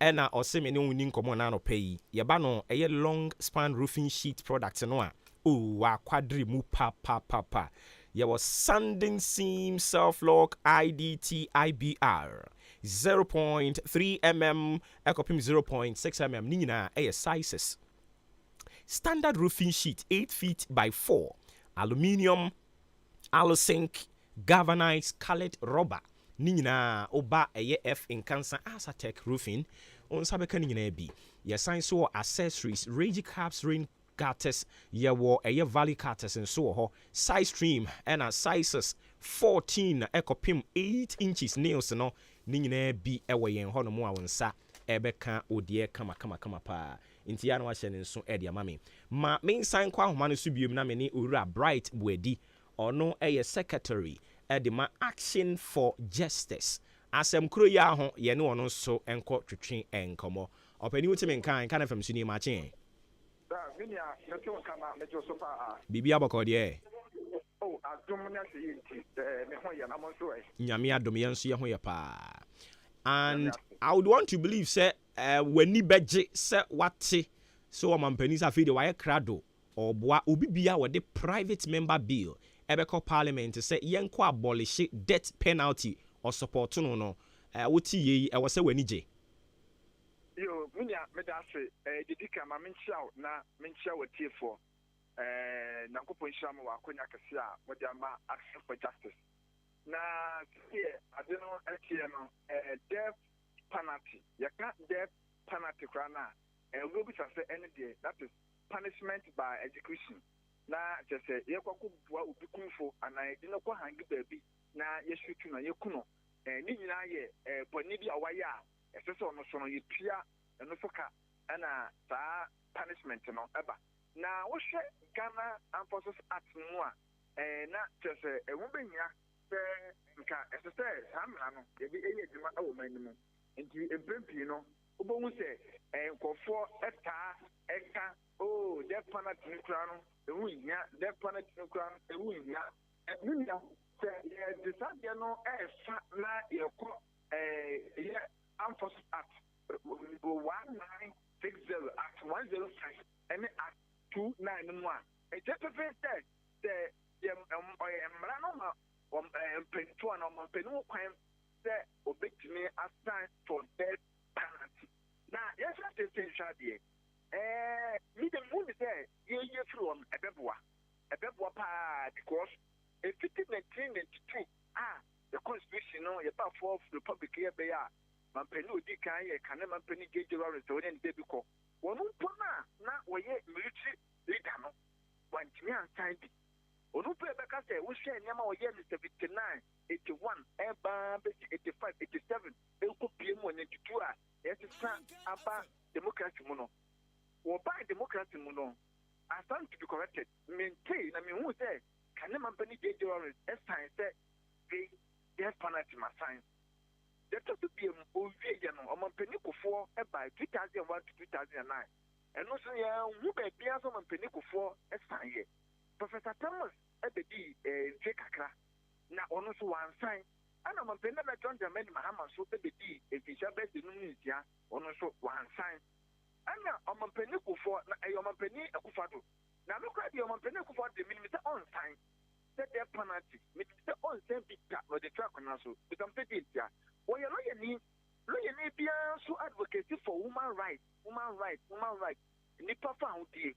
ena oseme ne woni nkomo na anope yi ye ba no eye long span roofing sheet product no a wa quadri mu pa. There was sanding seam self-lock IDT IBR 0.3 mm, ekopim 0.6 mm. Nina sizes. Standard roofing sheet 8 feet by 4. Aluminium, alusink, galvanized, colored rubber. Nina oba F in Cancer Asatec Roofing. On sabeka nina bi. Your signs so accessories, rage caps, rain gutters, yewo valley gutters and so ho side stream and sizes 14 ekopim 8 inches nails no ni nyina bi ewo yen ho no mo a wonsa ebeka odie kama pa nti ya no ahye ne nso e de amame ma mensan kwa ahoma no so biom na me ne owura Bright Buedi ono eye secretary edema Action for Justice asem kuro ya ho ye ne ono so enko twetwe enkomo opani wutime nkan kan fam suni ma chen bibi abako de nyame adom ye nso ye ho ye pa. And I would want to believe say when ni beje say wate so amampani sa fide waye krado oboa obi bia with the private member bill ebeko parliament say yenko abolish death penalty or support no woti yi e wo say wani je yo munya medase didika ma menchia na menchia watiefo nankopon shama wa akonya kase a wode ama Action for Justice na here adeno etie no death penalty yaka death penalty krana we be say any day that is punishment by execution na just say yekwaku bua obi kunfo ana edino kwa hangi baby na yeshutu na yekuno ni nyina ye boni bi awaye a esese ono so no yepia eno so ka ana saa punishment no eba na wo hwe Ghana Armed Forces Act no a na just ewu benya nka esese samra no ye bi eye djuma awo manimu nti emprempi no obohu se nkofo eka oh death penalty no kra no ewu nya death penalty no kra no ewu nya nunya se ye decide no fa na yeko ye Armed Forces Act 1960 Act 105 and Act 29 no a just to face that the mra no ma pentu na ma penu kwan se obetimi assign for death penalty na yes that is shade me the moon say ye from ebeboa pa because in 1992 the constitution no ye ba for republic here be ya man penu odi kan ye kan man penu geje warrant so den dey biko wonu po na wo ye military leader no wantimi assign bi onu pe be ka say wo hwe nyama wo ye 79 81 eba 85 87 e ko pie mu 92 a yes san aba democracy mu no wo ba democracy mu no I stand to be corrected maintain na me hu say kan man penu geje warrant assign say they death penalty ma sign the to be owie ya no man penu kofo e by 2001 to 2009 and no so ya hu be bia so man penu kofo assign ye Professor Thomas ebedi kakra na ono so wan sign ana man penu na John Dramani Mahama so ebedi efisha be de nunu ntia ono so wan sign ana man penu kofo na e man penu akufado na me kwa bi man penu kofo de minimum on sign that their penalty me say on sign picture no the track na so become petit ya o ye lo ye ni bia so advocacy for woman rights nipa found die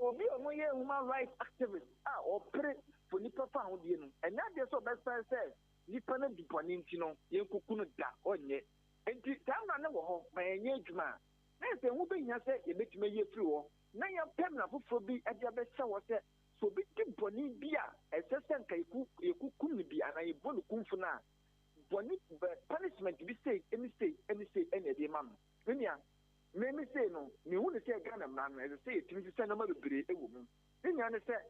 obi o ye human rights activist or pray for nipa found die no and na dey so best friend say nipa na di poni nti no ye kuku no da onye enti tam na wo ho ma enye adwuma na say wo be nya say ye betime ye free wo na ya pem na foforo bi ade abehye wo say so bi di poni bia esesen kai ku ye kuku ni bia na ye bonu kumfu na boni punishment bi say any dey man dunia me say no me hu ne say Ghana man na say etimi say na ma bebre ewo mu dunia ne say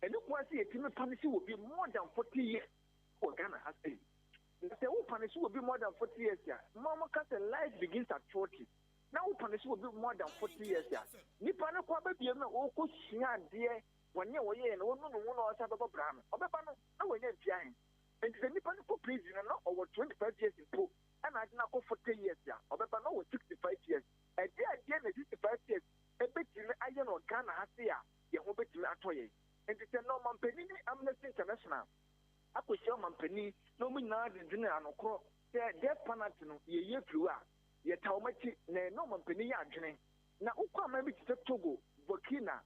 eni kwa say etimi punish will be more than 40 years for Ghana has say who punish will be more than 40 years ya mama can say life begins at 40 now who punish will be more than 40 years ya nipa ne kwa ba bia me o ko hia de wonye wo ye no no no sa baba bra no obeba no na wonye mpian and the nipa no prison no over 25 years in po and I na go 40 years ya obeba no 65 years e dey na 65 years e betimi aye no Ghana ha se ya ye ho betimi atoye and the no man peni ni Amnesty International akohia man peni no mu nyina de na anokro say death penalty no ye firu a ye tawmachi na no man peni ya adwene na ukwa ma bi tse Togo Burkina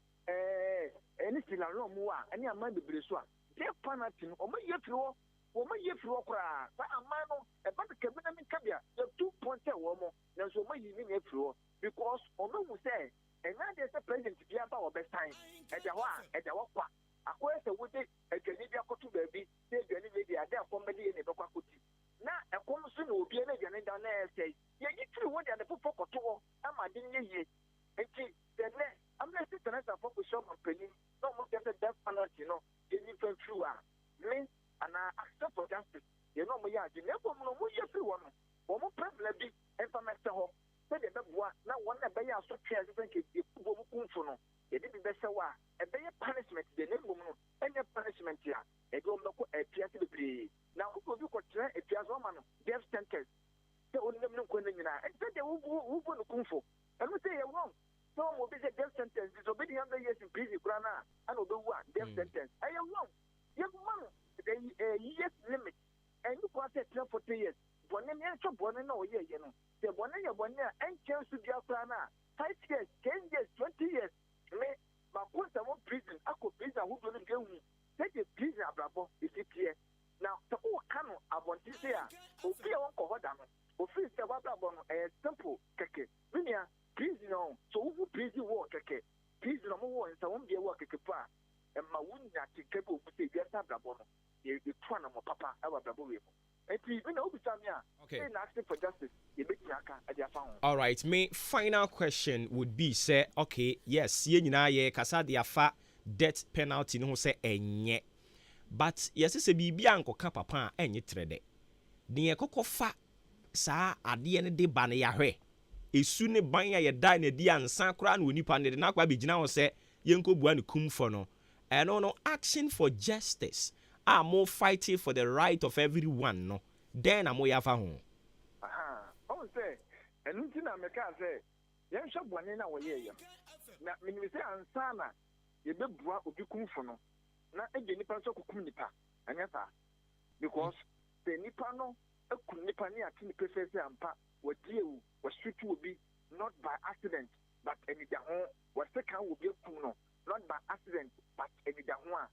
eni Sierra Leone mu a eni ama bebre so a death penalty no o ma ye firu woman ye fro kra sa amano e ba de kabina min kabia the 2 points e wo mo na so ma yi ni ye fro because o no mu say and na dey say president bia ba wo be sign e de ho a e de wo kwa akoye se wo de adwani bia koto ba bi say adwani we dey ade akomedi e ne be kwa koti na ɛkɔm so na obi na gya ne da na ɛsɛ yɛyi tiri wɔn de fofo kɔtɔ ama de nye yie nti dɛnɛ amnesty international fo kɔhyɛ ɔmo mpanin na ɔmo kɛsɛ death penalty no yɛni fɛn firi a me ana accept for justice yɛn na ɔmo yɛ adi na ebom no ɔmo yɛ firi wɔn no ɔmo pɛbila bi ɛnfa mɛsɛ hɔ sɛdeɛ ɛbɛboa na wɔn na ɛbɛyɛ asotwe a ɛsɛ nke ekubo mu kumfo no yɛde bi bɛhyɛ hɔ a ɛbɛyɛ punishment deɛ ne mbom no ɛnyɛ punishment a ɛde wɔn bɛkɔ ɛpiase bebree na obi kɔtena ɛpiase ɔma no death sentence sɛ ɔnam ne nkɔ no nyinaa ɛsɛ deɛ wubu no kumfo ɛno sɛ yɛ wrong sɛ ɔmo obi sɛ death sentence is obi de 100 years in prison koraa na ana obewu a death sentence ɛyɛ wrong yɛma no years limit ɛnyɛ kɔ sɛ 40 years bɔnne ne ɛhwɛ bɔnne na ɔyɛ yɛ no sɛ bɔnne yɛ bɔnne a ɛnkyɛn so bia koraa na 5 years 10 years 20 years me mako nsɛmɔ prison akɔ prison ahodoɔ no bia hu sɛdeɛ prison abrabɔ ɛsi teɛ na sɛ woka no abɔnten sɛ a obi a wɔnkɔ hɔ da no ofiri sɛ wabrabɔ no ɛyɛ simple kɛkɛ menua prison no so wohu prison wɔ kɛkɛ prison no mowɔ nsɛmɔ bia wɔ kɛkɛ pa a ɛma wonya tenka bi ɔbu sɛ wiasa abrabɔ no yɛtua no mɔ papa ɛwɔ abrabɔ wei mu enti mena wobisa me a say na asking for justice yɛbɛtumi aka ade afa ho. All right, my final question would be say, okay, yes, yɛn nyinaa yɛ kasa de afa death penalty no ho sɛ ɛnyɛ, but yɛsɛ sɛ biribi a nkɔka papa a ɛnyɛ trɛ dɛ ne yɛkɔkɔ fa saa adeɛ no de ba no yɛahwɛ esu ne ban a yɛda na di ansa koraa na onipa ne de na akwa bɛgyina hɔ sɛ yɛnkɔbua ne kumfo no ɛno no action for justice a mo fighting for the right of everyone no then amo yafa ho ɔn sɛ ɛnu ti na meka sɛ yɛnhwɛ bɔne na wɔyɛ yɛ na menim sɛ ansa na yɛbɛbua obi kumfo no na ɛgye nipa nso kokum nipa ɛnyɛ saa because sɛ nipa no akum nipa ne ate nipa fɛ sɛ ampa wɔdi ewu wɔhwete obi not by accident but ɛnida ho wɔsɛ kan obi akum no not by accident but ɛnida ho a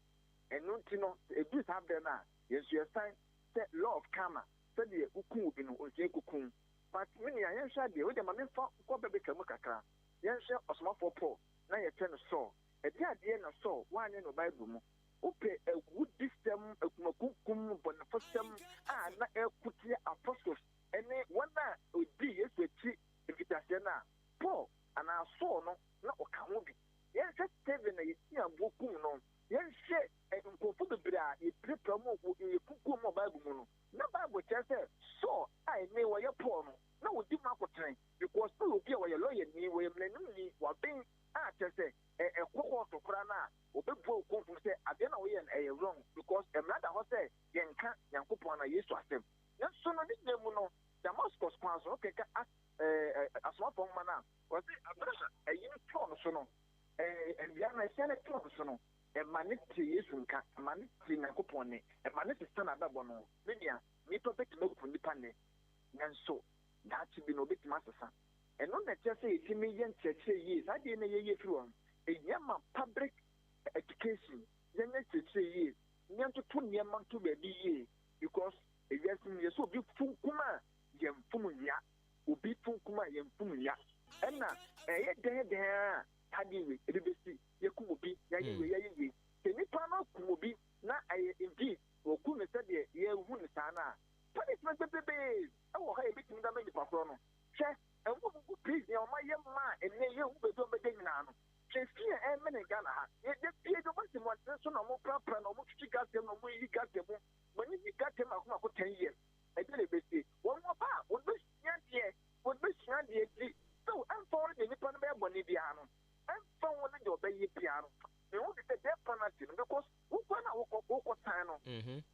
ɛno nti no ebi saa bɛn na yɛnso yɛsan sɛ law of karma sɛdeɛ wokum obi no ɔnhyɛ kukum but mene a yɛnhwɛ adeɛ wode ma memfa kɔ bɛbɛka mu kakra yɛnhwɛ ɔsomafoɔ paul na yɛtɛ no sɔɔ ɛde adeɛ na sɔɔ woanyɛ no bible mu wopɛ awudi sɛm akumakunkum bɔnefo sɛm a na ɛkoteɛ apostles ɛne wɔn a ɔdii yesu akyi mfitaseɛ no a paul anaa sɔɔ no na ɔka ho bi yɛnhwɛ steven na yɛsi aboɔ kum no yɛnhwɛ nkɔfo bebree a yɛpirapira mu yɛkukuo mu bible mu no na bible kyerɛ sɛ sɔɔ a ɛne wɔyɛ paul no na wɔdi mu akɔtene because sɛ obi a wɔyɛ lɔyɛ ni wɔyɛ mmenanim ni wɔben a kyerɛ sɛ ɛkɔkɔ ɔtɔkora no a wɔbɛbua okomfo sɛ adeɛ na wɔyɛ no ɛyɛ wrong because mmara da hɔ sɛ yɛnka nyankopɔn na yesu asɛm nanso no ne gyina mu no damascus kwan so ɔkeka asomafo nhoma no a wɔse aberɛ a ɛyi no tɔɔ no so no awia no ɛhyɛ no tɔɔ no so no ɛma ne te yesu nka ɛma ne te nyankopɔn ne ɛma ne sesa no abɛbɔ no ne nea nnipa bɛtumi aku nnipa ne nanso daakye bi na obɛtumi asesa ɛno na ɛkyerɛ sɛ yɛtumi yɛ nkyerɛkyerɛ yie saa deɛ na yɛyɛ firi wɔn ɛnya ma public education yɛnyɛ nkyerɛkyerɛ yie yɛntoto nneɛma nto baabi yie because ewiase mu yɛ sɛ obi funkum a yɛmfom nnua obi funkum a yɛmfom nnua ɛna ɛyɛ dɛndɛn a tadeɛ wei ebi bɛsi yɛkum obi yɛayɛ wei sɛ nnipa no akum obi na ɛyɛ indeed wɔkum no sɛdeɛ yɛhu no saa no a punishment bebrebee ɛwɔ ha yɛbɛtumi da ma nnipa korɔ no hwɛ ɛwɔ prison ɔma yɛ ma a ɛnɛ yɛhu baabi ɔbɛda nyinaa no hwɛ fie ɛmɛ ne Ghana ha yɛpie de ɔmasi mmɔntene so na ɔmoprapra na ɔmotwitwi gasɛm na ɔmoyiyi gasɛm mu mane yi gasɛm akomako 10 years ɛdɛ na ɛbɛsie wɔn wɔba a wɔbɛsua deɛ di so ɛmfa wɔn de nnipa no bɛyɛ bɔne biara no ɛmfa wɔn de ɔbɛyɛ biara no mehu de sɛ death penalty no because wokɔ na wokɔ tan no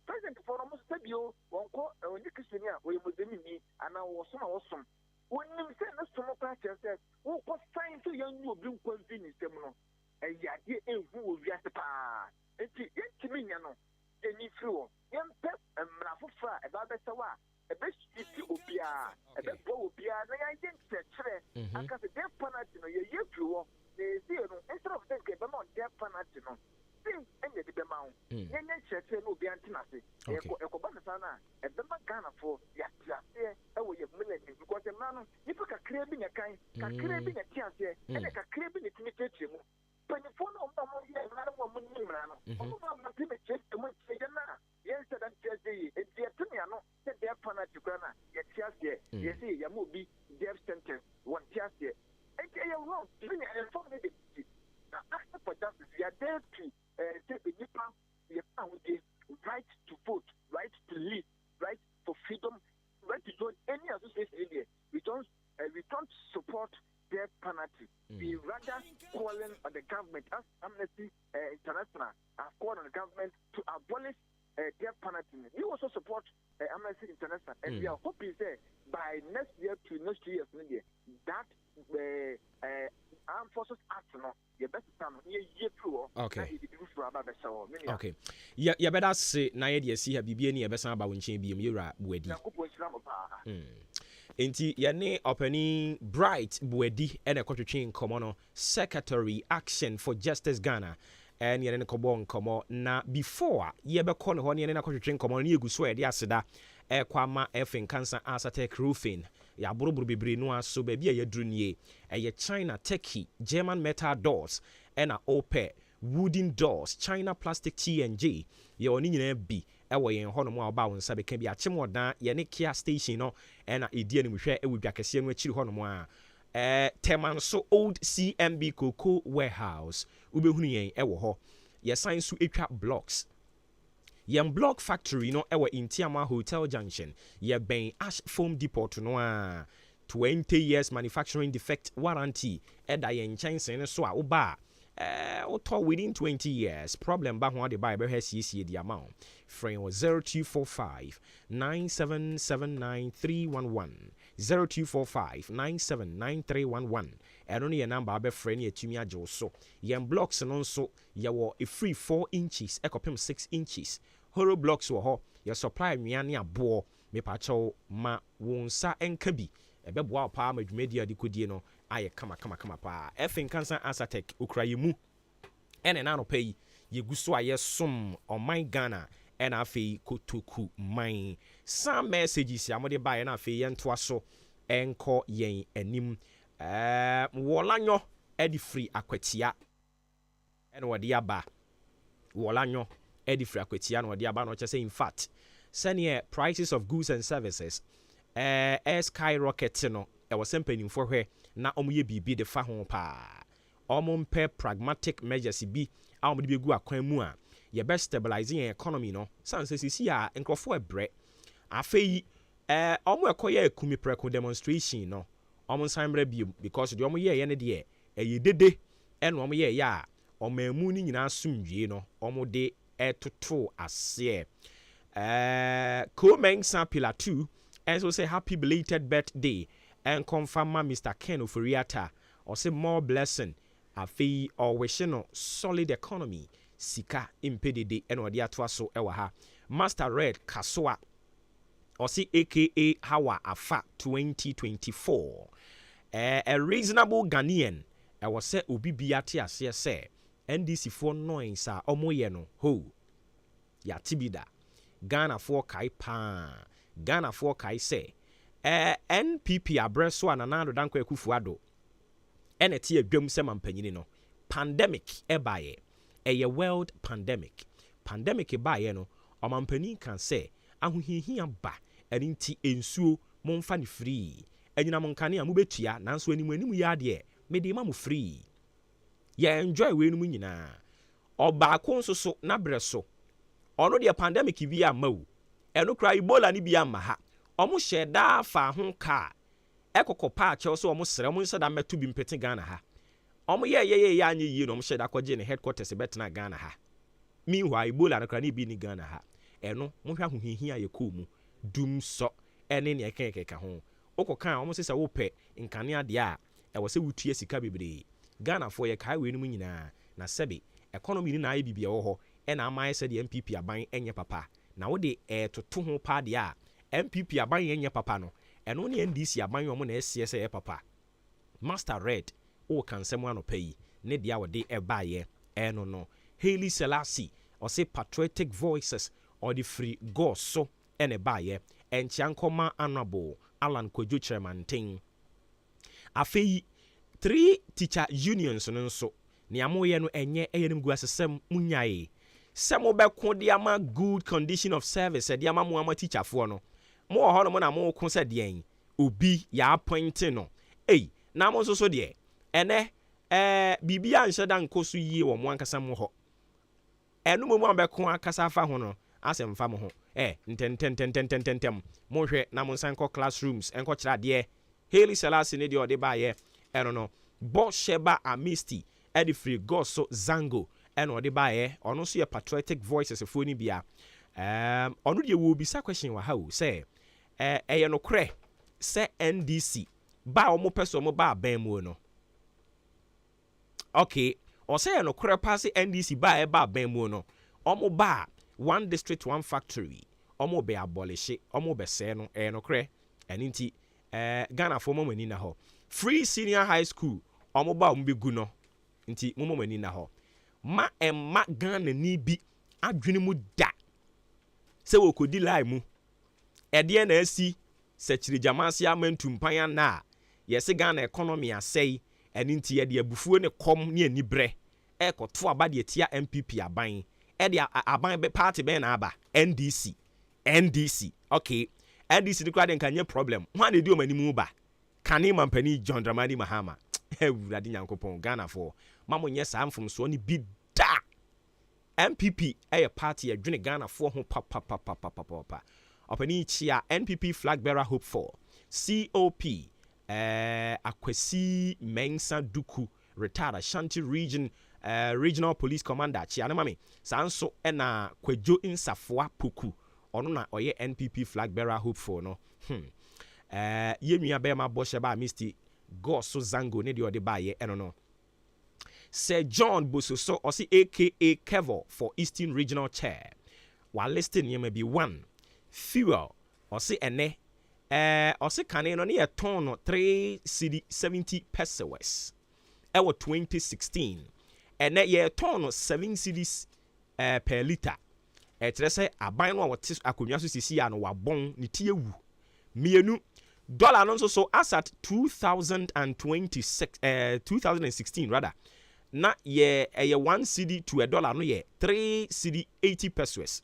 president fɔ no ɔmo sɛ bio wɔnkɔ ɔnyɛ kristoni a wɔyɛ mɔdɛmini anaa wɔsom a wɔsom wɔnim sɛ ne som kora kyerɛ sɛ wokɔ san so yɛnwu obi nkɔ mfi ne nsɛm no ɛyɛ adeɛ ɛnhu wɔ wiase paa nti yɛntumi nyɛ no yɛnyi firi wɔ yɛmpɛ mmara foforɔ a ɛbɛ bɛsɛw a ɛbɛsisi obiara ɛbɛbɔ obiara na yɛayɛ nkyerɛkyerɛ aka sɛ death penalty no yɛyɛ firi wɔ na ɛsie no instead of sɛ nka ɛbɛma death penalty no sin ɛnyɛ de bɛma wo yɛnyɛ nkyerɛkyerɛ na obiara ntena ase ɛkɔba ne saa no a ɛbɛma ghanafoɔ yɛate aseɛ ɛwɔ yɛ melanim because mmara no nnipa kakraa bi nyɛ kan kakraa bi nyɛ te aseɛ ɛne kakraa bi ne tumi kyerɛkyerɛ mu panyimfoɔ no ɔmo yɛ mmara no ɔmo ne mmara no ɔmo ma mate bɛkyerɛkyerɛ mu nkyerɛyɛ no a yes that Thursday it's the no that they are penalty corner yes yes ya mo bi death sentence one yes and they are wrong even and for me for justice we are there to take the nipa we found the right to vote, right to live, right for freedom, right to join any association in here. We don't support death penalty. We rather calling on the government, as Amnesty International have called on the government to abolish death penalty. We also support Amnesty International, and we are hoping that by next year to next 2 years, that Armed Forces Act, okay. Yeah, but that's na ye see ha bibie ne ye besan ba wonchen biem yura buadi. Enti ye ne opening Bright Buadi ene kwotwetwe nkomo no Secretary Action for Justice Ghana and ye ne kobo nkomo na before ye be kɔ ne ho ne ye ne kwotwetwe nkomo ne yeguso e de aseda kwama efin cancer asate roofing ya buruburu bebre no aso ba bia ye duru nie ye China Turkey German metal doors ena ope wooden doors China plastic TNG ye oni nyina bi ewo yen ho no mo aba won sabe kan bi achemodan ye ne Kia station no ena edie ne mhwe ewudwa kese no akiri ho no mo a Temanso old CMB Cocoa warehouse ubehunu yen ewo ho ye sign su etwa blocks Yem block factory no ewa Intiama Hotel Junction ye ben ash foam depot no a 20 years manufacturing defect warranty eda yen chense so a oba auto within 20 years problem ba ho de buy be hsiesie the amount frame 0245 9779311 0245 9799311 eno ne number be frame ne atumi agye so yem blocks no so ye wo a free 4 inches ekopem 6 inches Horo blocks wo ho your supply nwiane abo me pa chew ma wonsa enka bi ebeboa pa ma dwumedia de kodie no aye kama pa efin cancer asatek ukrayemu ene na no pay yeguso aye som on Ghana ena afei kotoku man some messages amode bae na afei yento aso enko yen anim wolanyo edi free akwatia ene wode aba wolanyo Eddie Fraquetiano the Abano just say in fact senior prices of goods and services skyrocketing no e was simply for her na omuye bibi de fa ho pa omumpe pragmatic measures bi a omde be gu akwan mu a ye best stabilizing economy no sanse sisi a enkrofo ebre afei omu ekoye akumi preko demonstration no omu sanbre bi because the omu ye ne de e dede eno omu ye ya omamu ni nyina asumdwie no omu de Toto asye Komen Sapila 2 and so say happy belated birthday and confirm Mr. Ken Ofuriata or say more blessing afi or wishing solid economy sika impedide and what the so ewaha Master Red Kaswa or say aka Hawa Afa 2024 a reasonable Ghanaian I was say ubi biati asye say NDC for noise a omoye no ho ya tibida Ghana for kai pa Ghana for kai say NPP abreso ananado danko ekufuado eneti adwam se mampanyini no pandemic ebaye eye world pandemic ebaye no omampani kan say ahohihia ba enti ensuo momfa ne free enyina monkane a mubetua nanso animu ya de mede ma mu free ya enjoy we nu nyina obaako nso so na breso ono de pandemic bi amawu eno kra Ebola ni bi ama ha omo sheda fa ho ka ekokopa ache so omo sere omo nsa da metu bi mpete Ghana ha omo ye anye yi no omo sheda kwaje ne headquarters betna Ghana ha meanwhile Ebola no kra ni bi ni Ghana ha eno mo hwa hohihia ye ko mu dum so ene ne ekeka ho okokan omo sesa wo pe nkane ade a e wo se wutua sika bebre Ghana for ye kai we nu nyina na sebe economy ni na aye bibia wo ho e na amaye se de MPP aban enye papa na wo de toto ho pa de a MPP aban enye papa no eno ne NDC aban wo na ese ye papa Master Red o kan sem ano pay ne dia wo de ebaye eno no Hailey Selassie or say patriotic voices or the free go so ene baye enchiankoma honorable Alan Kojo chairman ting afei 3 teacher unions no nso ne amoye no enye eyenim gu asesem munyae sɛ mobɛko de ama good condition of service de ama mo ama teacherfoɔ no mo wɔ hɔ no mo na mo ko sɛ deɛn obi ya appoint no na mo nso so deɛ ɛnɛ bibia nhyɛ da nkɔ so yie wɔ mo ankasa mo hɔ ɛno mo abɛko akasa fa ho no asɛm fa mo ho ntɛntɛntɛntɛntɛntɛm mo hwɛ na mo nsan kɔ classrooms ɛnkɔ kyerɛ adeɛ Haile Selassie ne deɛ ɔde baayɛ ɛno no Bosheba Amisti ɛde free Goso Zango ɛna ɔde baayɛ ɔno nso yɛ patriotic voices fo ni bia ɔno deɛ wo bisa question wa ha o sɛ ɛyɛ no korɛ sɛ NDC ba ɔmo pɛ so ɔmo ba aban mu no okay ɔsɛ yɛ no korɛ pa sɛ NDC ba ɛba aban mu no ɔmo ba one district one factory ɔmo bɛ abolish ɔmo bɛ sɛ no ɛyɛ no korɛ ɛne nti Ghana fo mo mani na hɔ free senior high school ɔmo ba ɔmo bɛ gu no nti mo mani na hɔ ma ɛma Ghana ni bi adwene mu da sɛ wɔkɔdi line mu ɛdeɛ na asi sɛkyiri gyamase amantum pan na yɛse Ghana economy asɛi ɛne nti yɛde abufuo ne kɔm ne anibrɛ ɛkɔto aba de tia MPP aban ɛde aban party bɛn na aba NDC okay NDC de kwade nka nye problem ho na di omanimu ba kane mampani John Dramani Mahama ewurade nyankopɔn Ghana for mamo nye saa mfomso ne bi da MPP ɛyɛ party adwene Ghana for ho pa opani chia NPP flag bearer hope for COP Akwesi Mensa Duku retired Ashanti regional police commander chia na mame sanso ɛna Kwadwo Nsafoa Poku ono na oye NPP flag bearer hope for no yemua be ma Bosheba Amisti Goso Zango ne de ode baye eno no Sir John Bososo osi aka Kevo for Eastern Regional Chair wa listing yema bi 1 fuel osi ene osi kane no ne ye ton no 370 pesos ewo 2016 ene ye ton no 7 cedis per liter etre se aban no wote akonwa so sisi ya no wabon ne tie wu mienu dollar no so as at 2016 rather na ye 1 cedi to a dollar no ye 3 cedi 80 pesos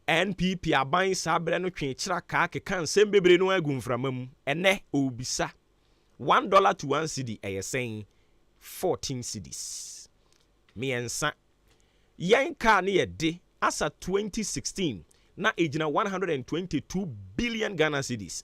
NPP aban sabre no twe kira ka kekan sembebre no agu mframam ene obisa $1 to 1 cedi saying 14 cedis miensa yen ka ne yede as at 2016 na ejina 122 billion Ghana cedis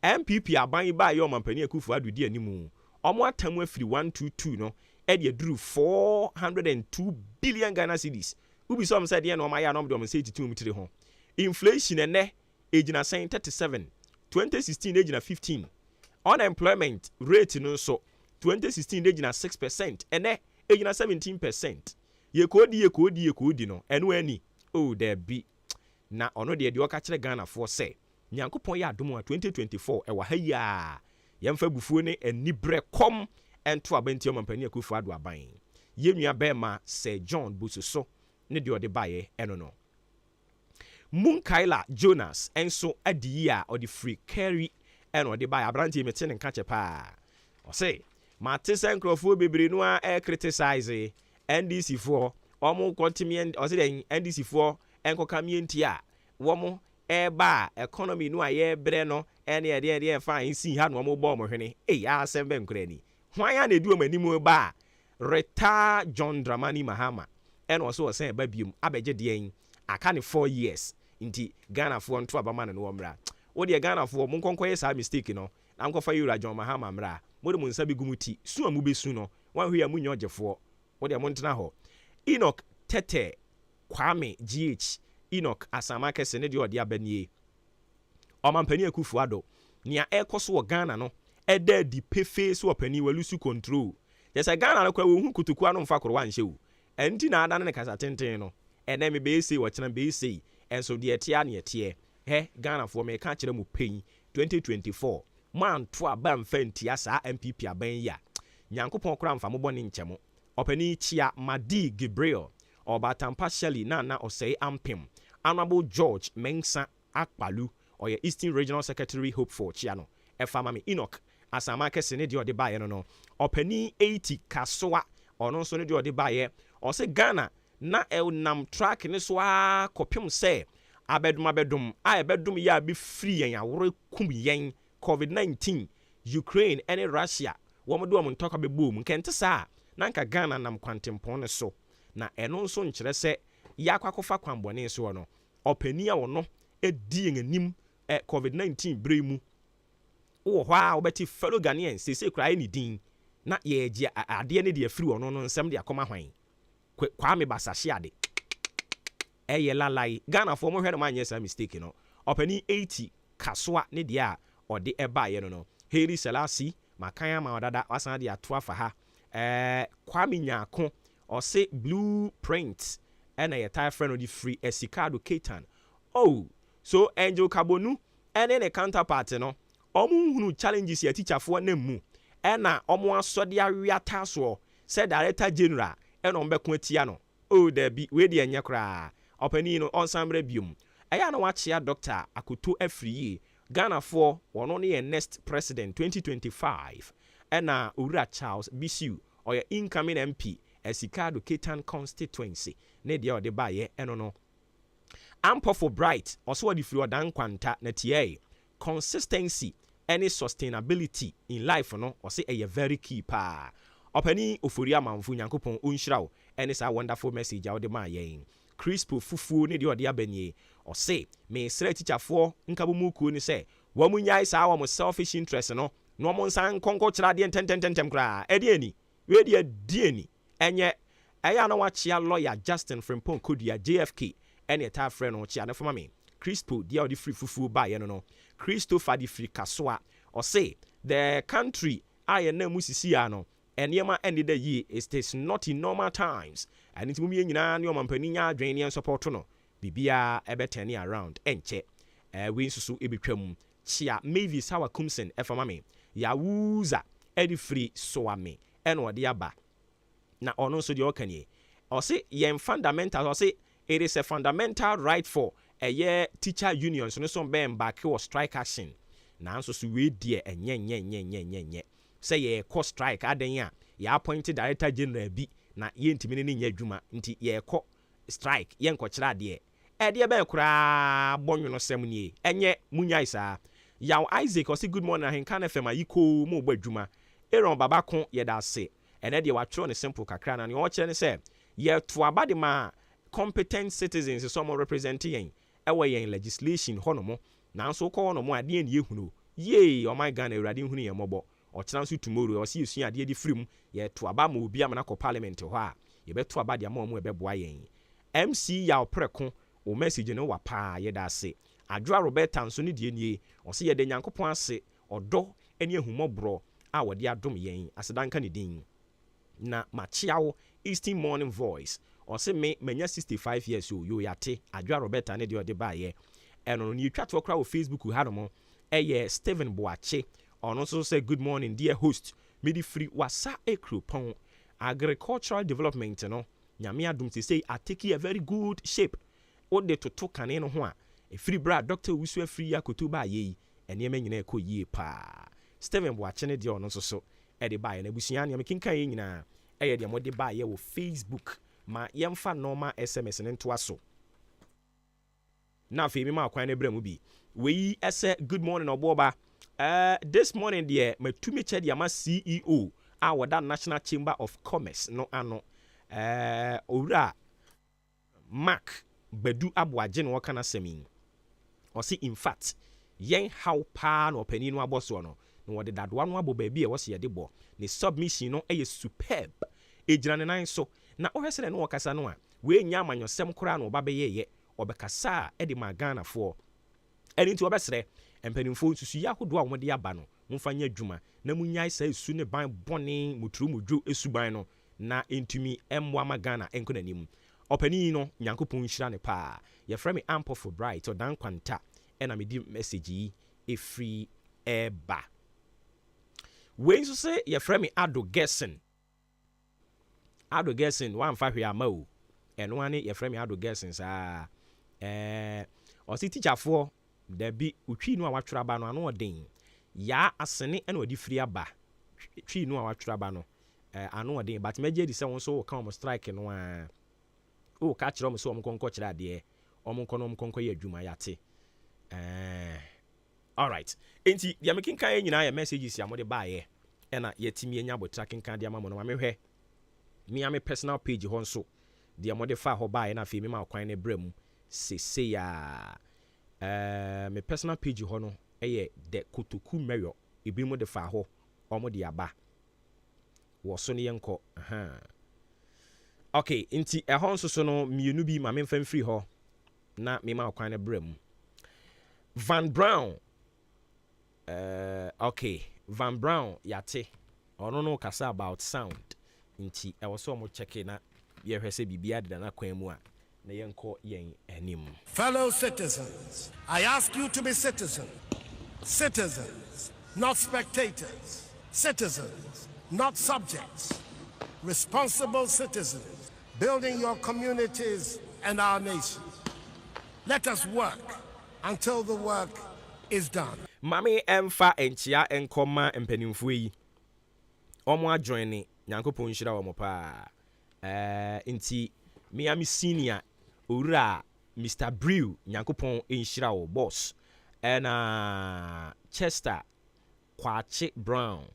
MPP aban ba ye omampani Akufo Addo di animu omo atamu afiri 122 no e de aduru 402 billion Ghana cedis ubi so say de na omaya no de say 82 mutire ho inflation ene ejina 37 2016 ejina 15 unemployment rate no so 2016 ejina 6% ene ejina 17% ye kodi no eno ani oh there be na ono de oka kire Ghana for say nyankopon ya adom 2024 e wa ha ya yemfa bufuo ne anibre kom ento abanti omampani Akufo Addo aban yenua bema Sir John Bososo ne de ode baye eno no Munkaila Jonas enso adi ya ode free carry eno ode baye abrantie mete ne nka chepa o say mate senkrofo bebre no a criticize NDC for omo continent o say NDC for enko kamienti a womo eba economy no aye bre no ene de fine si ha no omo bo mo hwene asem be nkrani hwan ya na edu omanimu ba reta John Dramani Mahama ene oso o say ba biom abeje de en aka ne 4 years nti Ghana for nto abama no womra wo de Ghana for mo nkonkoye sa mistake no na nkofa yura John Mahama mra mo de mo nsa bi gumuti su amu besu no wan hwe ya munyo ogefo wo de mo ntena ho Enoch Tete Kwame GH Enoch Asama kese ne de ode abanie omampani Akufo Addo nia ekoso wo Ghana no eda di pefe so opani walusu control yesa Ghana no kwa wo hu kutuku anu mfa koro wanhye wo enti na ada ne kasa tenten no ene me be sei wo kyena be sei enso de etia ne etie he Ghana fo me ka kire mu pen 2024 man to aba mfa ntia saa MPP aban ya nyankopon kora mfa mo bone nkyemo opani chia Madi Gabriel Obatampa Shelley na osei ampem Honorable George Mensa Akpalu oye Eastern Regional Secretary Hope for Chiano efama me Enoch Asama kese ne de ode baye no opani 80 Kasoa ono so ne de ode baye o se Ghana na nam track ne so a kopem sɛ abedum a ebedum ya be free yen awore kum yen COVID-19 Ukraine and Russia wɔn do wɔn ntɔkwa bɛbɔ mu nkɛnte saa na nka Ghana nam kwantempɔn ne so na ɛno nso nkyerɛ sɛ yakwakofa kwambɔne so no ɔpani a wɔno edi anim COVID-19 bere mu wo hɔ a wɔbɛti fellow Ghanaians sese kura ne din na yɛgye adeɛ ne de afiri wɔno no nsɛm de akɔma hwan Kwame Basashe ade ɛyɛ lalai Ghana fo mo hwɛ no ma nyɛ sa mistake no ɔpani 80 kasoa ne de a ɔde ɛba yɛ no Haile Selassie makanya ma ɔdada wasan de ato afa ha Kwame Nyako ɔse blueprint ɛna yɛ tie friend de free Esikado Ketan so Angel Kabonu ɛne ne counterpart no ɔmo hunu challenges yɛ teacherfoɔ na mu ɛna ɔmo asɔde awiata so sɛ director general ɛna ɔmo bɛko atia no dabi we de anya kra ɔpani no ɔnsambre biom ɛyɛ na wakyea Dr. Akoto Afriye Ghana for wɔno ne yɛ next president 2025 ɛna Owura Charles Bisiu ɔyɛ incoming MP Esikado Ketan constituency ne deɛ ɔde baayɛ ɛno no Ampo for bright ɔso ɔde firi ɔdan kwanta na tie consistency any sustainability in life no ɔse ɛyɛ very key pa ɔpani ofori amanfo Nyankopɔn onhyiraw ɛne saa wonderful message a ɔde ma yɛn Crispo fufuo ne deɛ ɔde abanie ɔse me srɛ teacherfoɔ nkabo mu kuo ne sɛ wɔn nyai saa wɔn selfish interest no na wɔn nsan konko kyerɛ deɛ ntɛntɛntɛm kra ɛde ani we deɛ die ni ɛnyɛ ɛyɛ na wakyea lawyer Justin Frimpong Kodua JFK ɛne ɛta frɛ no kyea ne fama me Crispo deɛ ɔde free fufuo ba yɛ no Christopher de free kasoa ɔse the country a yɛ na mu sisi ya no ɛnneɛma ɛne da yie it is not in normal times ɛne nti mu yɛ nyinaa ne ɔmampani nya adwene ne support no bibia ɛbɛtɛne around ɛnkyɛ we nsusu ebetwam chia Mavis Hawa Kumsen ɛfama me Yawuza ɛde free soame ɛna ɔde aba na ɔno nso deɛ ɔkanie ɔse yɛn fundamental ɔse it is a fundamental right for ɛyɛ teacher unions no so bɛn back or strike action nanso so we deɛ ɛnyɛ sɛ yɛ kɔ strike adan a yɛ appoint director general bi na yɛntimi ne nyɛ adwuma nti yɛ kɔ strike yɛn kɔkyerɛ adeɛ ɛdeɛ bɛn koraa bɔnwono sɛm nie ɛnyɛ munyai saa Yaw Isaac ɔse good morning ahenka na fam ayiko mu bɔ adwuma Aaron Babako yɛda ase ɛnɛ deɛ watwerɛ ne simple kakra na ne ɔkyerɛ ne sɛ yɛto aba de ma competent citizens so mo represent yɛn ɛwɔ yɛn legislation hɔnom nanso kɔ hɔnom adeɛ ne yɛhunu yee oh my God awurade hunu yɛn mɔbɔ ɔkyerɛ nso tomorrow ɔse yɛsua adeɛ de firim yɛto aba ma obi amana kɔ parliament hɔ a yɛbɛto aba de ama ɔmo ɛbɛboa yɛn MC Yaw Preko o message no wa pa yɛda ase Adwoa Roberta nso ne deɛ nie ɔse yɛde Nyankopɔn ase ɔdɔ ɛne ahumɔborɔ a wɔde adom yɛn asedanka ne din na machiawo Eastern Morning Voice ɔse me manya 65 years o yo yate Adwoa Roberta ne deɛ ɔde baayɛ ɛno no ne yɛtwa to kra wɔ Facebook ha no mo ɛyɛ Steven Boache ɔno nso sɛ good morning dear host mede free wasa ekropon agricultural development no nyame adom te say ateki a very good shape ode toto kane no ho a free bra Dr. Wusu free Akoto ba yi enema nyina ekɔ yie pa Steven Boache ne de ɔno nso so ɛde ba na busua ne mekinkan yi nyina ɛyɛ de mode ba ye wɔ Facebook ma yɛmfa normal SMS ne nto aso na fe mi ma kwan ne bra mu bi we ɛsɛ good morning oboba this morning deɛ matumi kyɛ de ama CEO a wɔda National Chamber of Commerce no ano owura Mark Bedu Abuaje no wɔka na sɛmi ɔse in fact yɛn how pa no ɔpani no abɔso no na wɔde dadoa no abɔ baabi a wɔse yɛde bɔ ne submission no ɛyɛ superb egyina ne nan so na ɔhwɛ sɛ no wɔkasa no a we nya amanyɔsɛm koraa na ɔba bɛyɛyɛ ɔbɛkasa a ɛde ma Ghanafoɔ ɛne nti wɔbɛsrɛ mpanimfoɔ nsusu yɛ ahodoɔ a wɔde aba no momfa nyɛ adwuma na munyae saa esu ne ban bɔne muturu mudwo esuban no na entumi ɛmmoa ma Ghana ɛnkɔ n'anim ɔpani no Nyankopɔn nhyira ne paa yɛfrɛ me Ampo for bright ɔdan kwanta ɛna medi message yi efiri ɛba wei nso sɛ yɛfrɛ me Ado Gerson wamfa hwɛ ama o ɛno ane yɛfrɛ me Ado Gerson saa ɔse teacherfoɔ dabi utwi no a watwerɛ aba no ano ɔden ya asene ɛna ɔde firi aba twi no a watwerɛ aba no ano ɔden but megye di sɛ wɔn so wɔka wɔn strike no a o ka kyerɛ mo so omkonko kyerɛ ade omkonko ye adwuma yate all right enti dia mekinka ye nyina ye messages ya mo de baaye na yetimi enya botra kinka de ama mo no ma mehwɛ me am personal page ho nso dia mo de fa ho baaye na fe me ma kwan ne brem sese ya me personal page ho no eye de Kotoku Mayo ebi mo de fa ho omo de aba wo so ne yenko okay nti ehon so no mienu bi ma me mfam free ho na me ma kwan ne brem Van Brown okay Van Brown yate ono no kasa about sound nti e wo so mo check na ye hwese bibia de na kwan mu a na yenko yen anim. Fellow citizens, I ask you to be citizens. Citizens, not spectators. Citizens, not subjects. Responsible citizens, building your communities and our nation. Let us work until the work is done. Mami emfa enchia enkoma empanimfo yi. Omo adjoine Nyankopon nhira omo pa. Nti Miami senior owura Mr. Brew Nyankopon nhira wo boss. Chester Kwache Brown,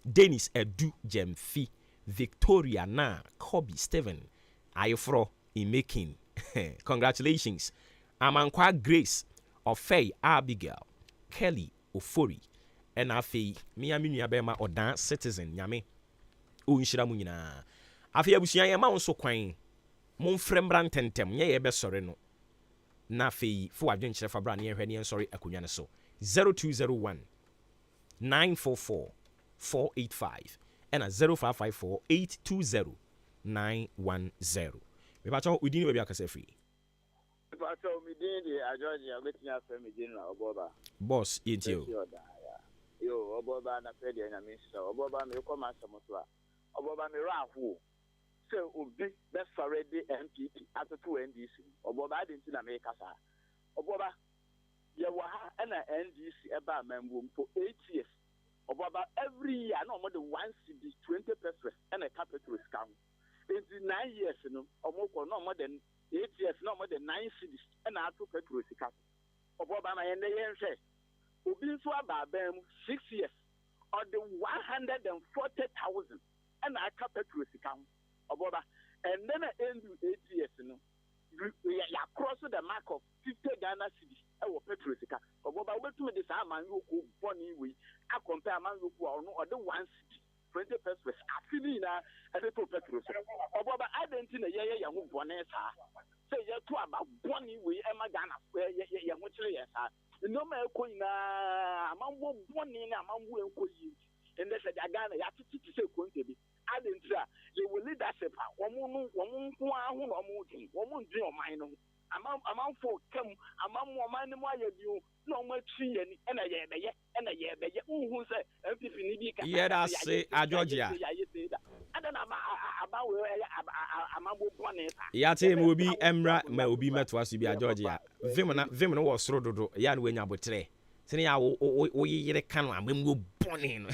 Dennis Edu Jemfi, Victoria Na, Kobe Steven, Ayofro in making. Congratulations. Amankwa Grace, Ofei Abigail, Kelly Ofori, Afei Miami Nuabema Odan Citizen Nyame. Unshira mu nyina. Afei abusuan ye ma wonso kwan. Mon frembran tentem ye be sore no. Na afei fo adwen kyerɛ fa bra ne yɛhwɛ ne yɛn sɔre akonwa ne so 0201 944 485 and 0554 820 910. Me ba cho udini ba bia kasa free. Ba cho mi din de ajoji abetinya fa mi din na oboba. Boss yentio. Yo oboba na pe de nyame sha oboba me ko ma samoto a. Oboba me ra ho. So obi be farede MPP atoto NDC. Oboba adenti na me kasa. Oboba ye wa ha na NDC eba membo for 8 years. Oboba every year no more than 1 cedi 20% and a capital scam. In 9 years no omoko no more than 8 years no more than 9 cedis and a to petrol scam. Oboba na yende yenhwe. Obi nso aba bam 6 years or the 140,000 and a capital scam. Oboba and then end 8 years no you cross the mark of 50 Ghana cedis e wo petrol sika oboba we to this man you go boni we I compare man you go or the 1 cedi 20% afini na e to petrol sika oboba identity na ye ho boni sa say ye to about boni we e ma Ghana ye ho kire ye sa no ma ko ina amambo boni na amambo enko yi and they said Ghana ya titi say ko ntebi adentra they will leadership womun ko ahu no mo din womun din o man no amam fo kam amam mo man mo ayediu no mo atwi ye ni na ye beye unhu say MPP ni bi ka yeah that say Georgia adana aba we amambo bone ya te me obi emra ma obi meto aso bi Georgia vim no wo soro dodo ya na wenya botre sene ya wo yire kan amambo bone no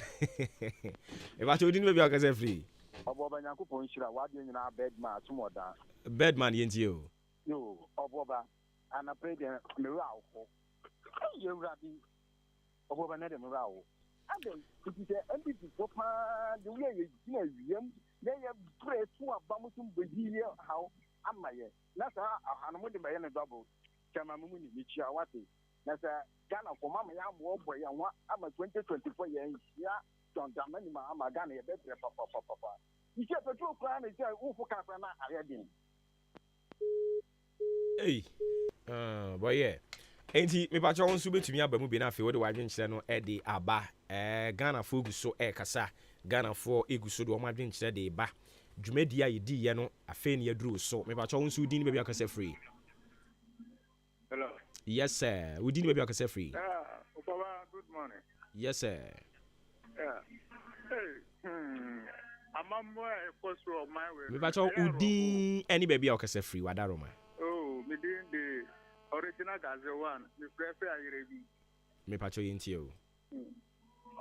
e ba cho di no be akase free oboba Nyankopon nhira wade nyina bedman atomoda bedman yentio yo oboba ana president me rawo ye rabi oboba na de me rawo ade it is MPP popa the way you na wiem na ye press to abamutum behiye how amaye na sa anamo de baye na double chama mumu ni chia wate na sa Ghana for mama ya mo boy ya wa ama 2024 ye ya John Dramani ma ama Ghana ye betre papa ike petrol kwa na je ufu ka kwa na ayedin hey boy yeah enti me pa cho nsu betumi aba mu bi na afi wo de wadwen kyerɛ no e de aba Ghana fo gu so kasa Ghana fo egu so de o madwen kyerɛ de ba dwumadi a yedi ye no afi ne yaduru so me pa cho nsu di ni ba akasa free. Hello. Yes sir, we didn't be akasa free. Opapa, good morning. Yes sir. Yeah. Hey. Amambo e koso of my way. Me pa cho udi any baby akasa free wadaroma. Oh, me din the original gaze one. Me prefer ayerebi. Me pa cho yentio.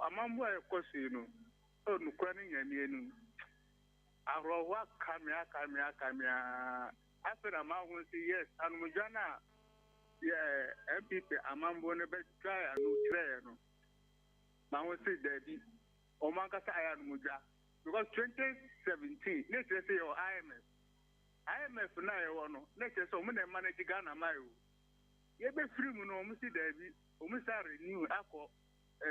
Amambo e koso no. Oh, no kwani nyani enu. Arowa kamia after a man will say yes, and Mujana, MPP, a man will never try and no try. Man will say that Omankasa and Muja. Because 2017, let's say your IMF now, let's say so many manage Ghana Mayo. You be free, no, Missy David, Omissar renew Aqua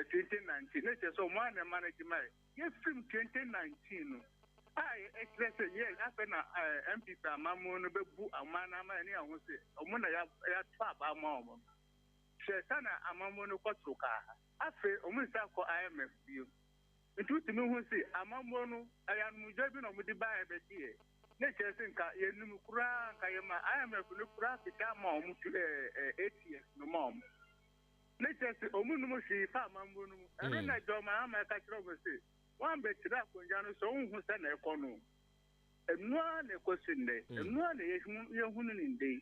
2019. Let's say so one manage my. Yes, from 2019. I express yes, after MP Mamon Bebu, a man, I will say, Omuna Yap, a mom. Shetana, a Mamono Kotuka. After Omissa for IMF view. It would me who say, a Mamono, I am Mujabin of the Bay Betty. Nature think I am IMF Lukra, the Tamam to 8 years, no mom. Nature say, Omunushi, Famamunu, and then I do my arm, I catch over say. One bet that when Janus own who sent a corner. And one a question day, and one a woman in day.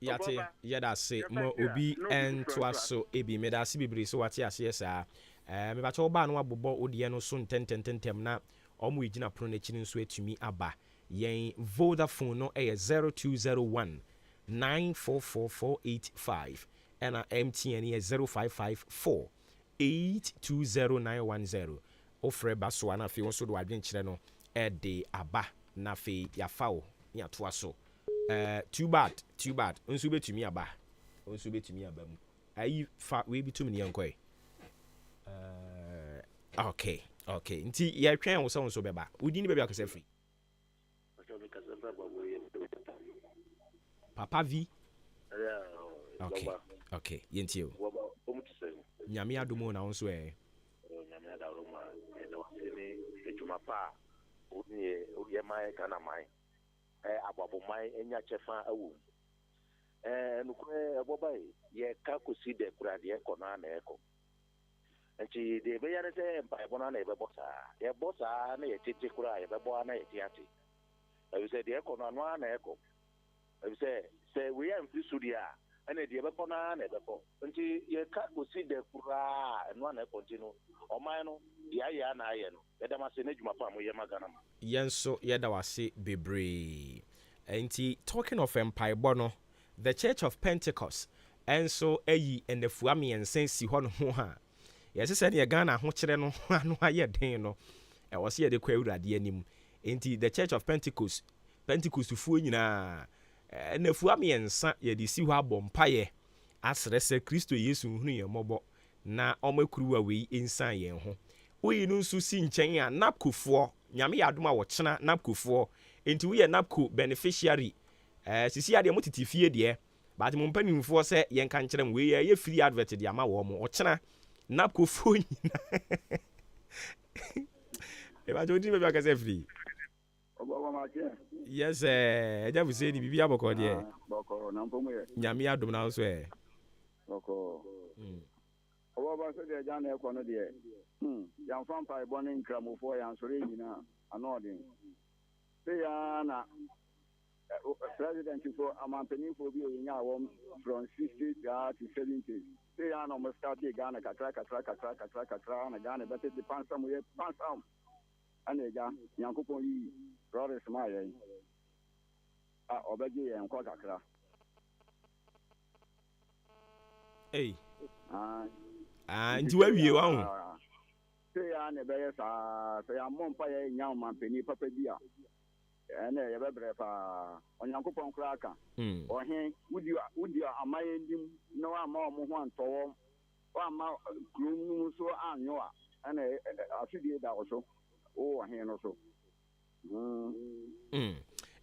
Yate, yada say, mo obi and twaso ebi medasi bibri so wati asiesa. Me ba choba no abobo odie no so ntententntem na omo igina pro na chini nso atumi aba. Yen Vodafone no 0201 944485 and MTN 0554 820910. Ofre baso na fi wonso do adwen kire no de aba na fi yafawo ya toa so too bad nso betumi aba mu ayi fa we bitumi ne yankoi okay nti ya twen wo so nso beba udi ni beba akase free Papa V okay yenti o nyame adomo na wonso Mapa, Uye Mai Kanamai, Ababu Mai, Enya Chefa Awu. Nukwe Bobai, ye Kakusi de Gradia Conan Echo. And she de Bayane by Bonane Bebosa, ye Bosa, ne Titikura, Beboana Tiati. I will say the Echo on one echo. I will say we are in Fisudia, and the Ebepona and Ebepo. And she ye Kakusi de Kura and one continue. O mano, ya na yen. Yenso yeda wase bebre. Enti talking of Empire Bono, the Church of Pentecost, and so eyi and the fuami and sensi ho no ha. Yes said ye Ghana ho kire no anu aye den no. E was here the kwawurade anim. Enti the Church of Pentecost fu nyina na fuami ensa ye de si ho abompaye. Asrese Kristo Yesu hunu ye mobo na omakruwa we ensan ye ho. We no so si nchen ya napkofo nyame ya adoma wo chena napkofo enti we napko beneficiary sisi ade mo titifie de but mo mpanimfo se yen kan kyerem we ye free advert de ama wo mo o chena napkofo nyina e ba jodi be ba ka se free obo ma che yes eja bu se di bibia boko de boko na mpomu ye nyame ya adom na so boko obo ba se de ja na ekwo no de yan fampa ebone nkramofo yan sore nyina anodin se ya na president for amampani for bi nya awom from 60 to 70 se ya na mo start Ghana katra na Ghana but the pansam we pansam aneja yankopon yi brothers ma yen obeje yen kwa kakra nti wa wie wa ho se ya ne be sa se ya mompa ye nya mampani papa bia ene ye bebre pa onyankopon kra aka ohen wudi amaye ndim na wa ma omo ho antowo wa ma krum so anyo a ene afidie da so o ohen no so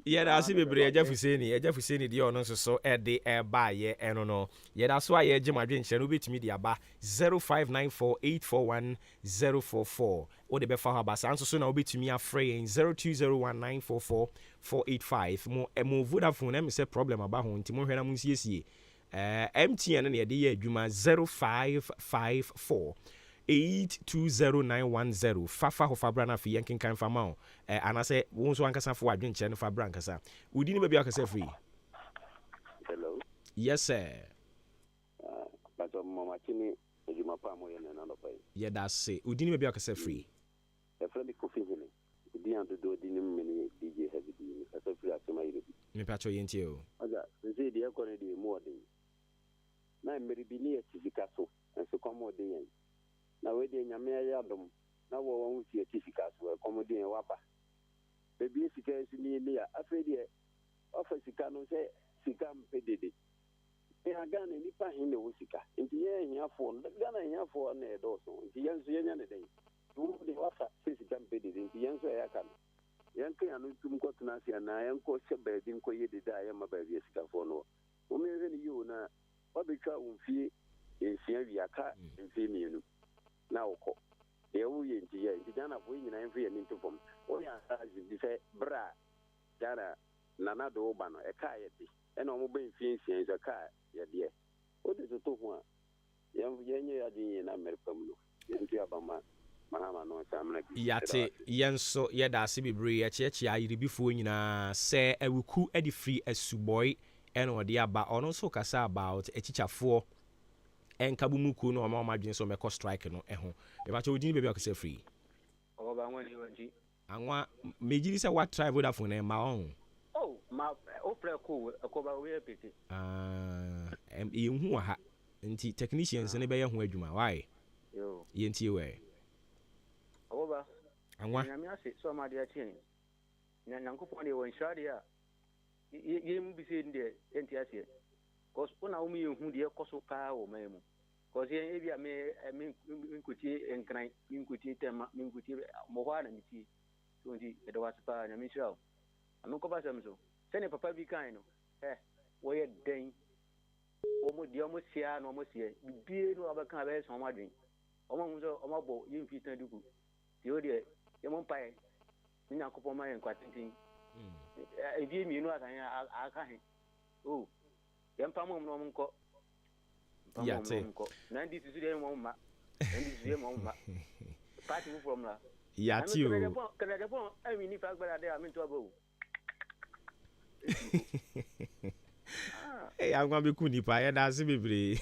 yeda asi bebre eja fuseni de ono so e de e ba ye eno no yeda so aye gye madwe nche no betimi de aba 0594841044 o de be fa ha sanso so na obetimi afre 0201944485 mo Vodafone na me se problem aba ho ntimo hwena mo nsiesie MTN na ye de ye adwuma 0554 820910 fafa ho fabra na fi yankin kan fama o anase won so ankasa fo adwen che no fabra ankasa udi ni baby akasa free. Hello, yes sir. But mama chini ejuma pa mo ye na no pai ye da se udi ni baby akasa free e friend ko fi hini udi and the Dodinim many DJ has been as a free as my Me patcho yentio. Other, they say the economy more than. Now, maybe be near Tificasso and so commodity. Now, waiting a mere yardum. Now, we won't see a Tificas where commodity and wapa. Baby, if you can see me near, I feel the office you can say, Sikam pedid. They are gone in the pahin the Wusika. In the air, you have for Ghana, you have for an air also. In the young day. The offer Sikam pedid in the young way I can. Yanke and Tum Cotanasi and I am coach a bed in Koye the Diama by the Scafono. Only you now, what become fee in Siaviaka in Feminu. Now, the only in the Dana winning and free and into form. Only as you say, Bra, Dana, Nanado Obano, a kayeti, and on mobile fiends is a car, ya dear. What is the two one? Young Yanya in America, Yantiabama. Yate yenso yeda se bebre ya cheche ayire bifo nyina se awuku edi free asuboy ene ode aba ono so kasa about echichafo enkabumuku no ma madwen so meko strike no eho be ba che odin bebe akose free oba nwani wanji anwa mejiri se what try Vodafone e ma on ma ofre ko akoba we pete hu ha nti technicians ne be ye ho adwuma why yo yenti we oba anwa nyame ase so ma de achen na nankopon de won shade a yem bi se ndie enti ase cause una umi hu de koso pa o memu cause yen e bia me nkuti enkran nkuti tema nkuti mo hwa na miti so ndi e do waspa nyame shira anu ko ba sam so se ne papa bi kan no wo ye den o mo di o mo sia no mo sie bibie no abaka ba so ma dwen o mo so o mo bo yim fitan duku ti o de ye mo pai ni Nyankopon ma yen kwatintin e bi mi no akan aka he o ye mpa mo no mo nko ya te na ndi su de mo ma ndi su de mo ma party from la ya ti o kada de pon ami ni fa gbara de ami to abo I'm going to be kunipa ya da se bebre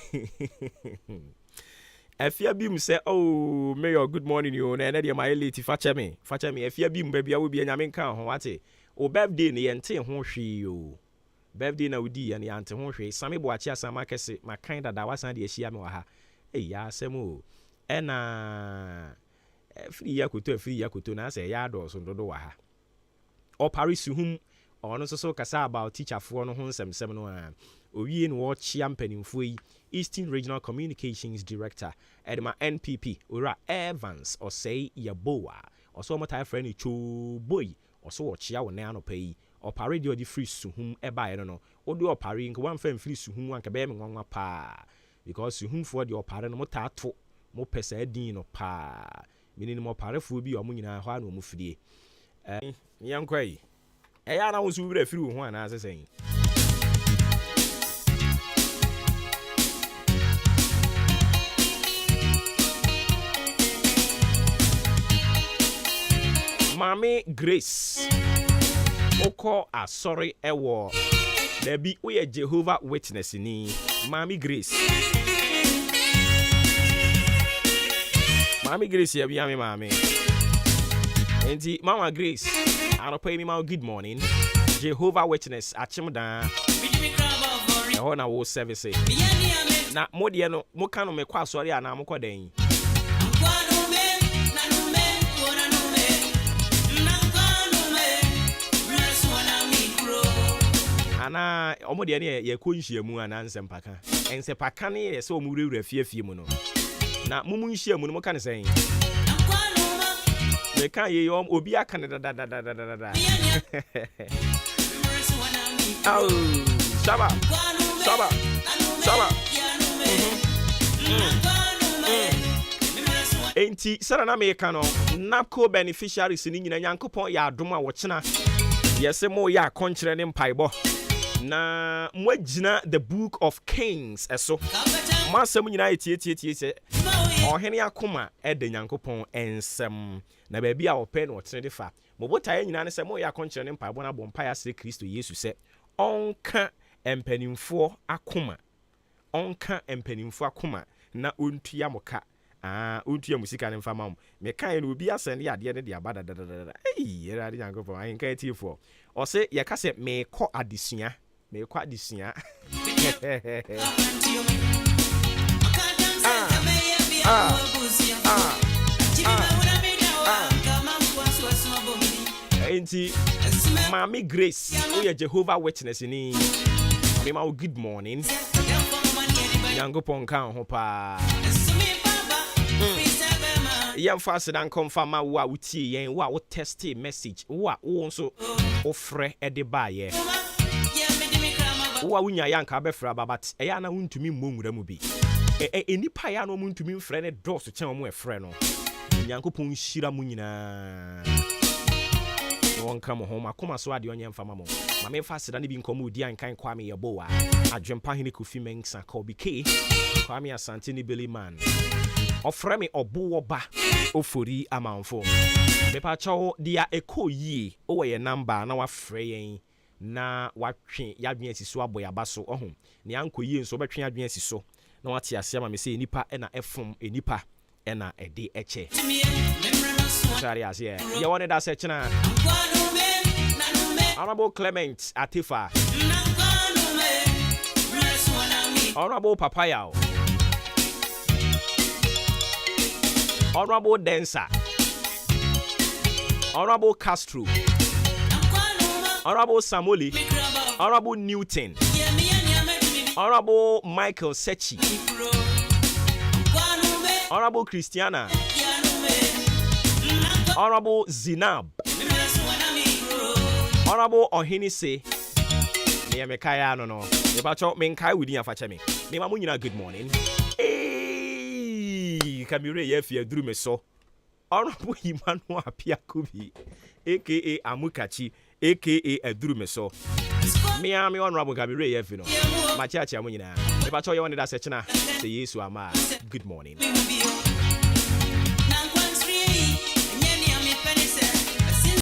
Efia bim say oh mayor good morning you na dey my late fache me efia bim ba bia wo bia nyame kan ho wate o birthday ne yente ho hwe yo birthday na udi ya ne yante ho hwe same bo achi asama kese makan dada wasan de ahia me wa ha ya asem o free yakoto na say ya do so dodo wa ha o paris hum ono so kasa about teacher for no ho nsem no a owie no wo chia mpanimfo yi Eastern Regional Communications Director Edma NPP Ora Evans or say Yaboa or so much friend cho boy or so watch ya won na pay or parade or the free suhum e ba no o do opare nko wan fan free suhum wan ka be me nwanwa pa because suhum for the opare no motato mo pesa din no pa mini mo opare fo bi o mo nyina ho na mo fidie yankwai ya na wo su bi free ho ana asesen Mami Grace Oko sorry ewo there be we Jehovah Witness ni Mami Grace ya bi ami mami enti Mama Grace anopa mi ma good morning Jehovah Witness achimda e ho na wo service na modie no mo ka no me kwa sorry ana mo kodan ana omode ne ye konhia mu ana nsempaka ensepaka ne ye se omurewura fiafie mu no na mumu nhia mu no moka ne sen me kan ye obi aka ne da au saba enti sara na me ka no NAPCO beneficiaries ni nyina Nyankopon ya adom a wo chena yese mo ya konkyere ne mpaibo na mwagina the book of Kings eso masem nyina etie ohene akoma ede Nyankopon ensem na ba bia ope na otene de fa mobotaye nyina ne se mo ya konkyere ne mpaibo na bompa ya se Kristo Yesu se onka empanimfo akoma na ontua moka untu musika ne mfama mo me kan no obi asende ade ne de abada dadada era de yanko for ayin kan tifo o se ye ka se me kɔ adesua enti Mami Grace we Jehovah Witness ni me ma good morning yango ponka ho pa yam fast dan confirm wa wutie yen wa wo test message wa wo nso ofre e de ba ye wa wunya yanka be fra babat e ya na wuntumi mmongura mu bi enipa ya no muntumi mfre ne dose chen mo efre no nyankopon hira mu nyina won kam home akoma so ade onye mfama mo ma me fast dan bi nkomo odi ankan kwa me yebo wa adwempa hene kofi mensa ka obike kwa me asante ni belly man ofre me obo ba ofori amanfo me pa chawo dia ekoyi o we number na wa frɛ yen na watwe yadwen asiso aboyaba so ohun ne ankoyi nso betwe yadwen asiso na wate ase ma me se enipa na efom enipa na ede eche sorry as ye wanted that section Honorable Clement Atifa Honorable Papaya Honorable Densa Honorable Castro Honorable Samoli Honorable Newton Honorable Michael Sechi Honorable Christiana Honorable Zinab Honorable Ohinise me mekaya no e ba cho me nkai wudi afache me ma munyina good morning Kamire ye fie duru me so Honorable Emmanuel Apiakubi aka Amukachi aka Eduru me so me Honorable Kamire ye fi no ma cha munyina e ba cho ye won da se chena say Yesu ama good morning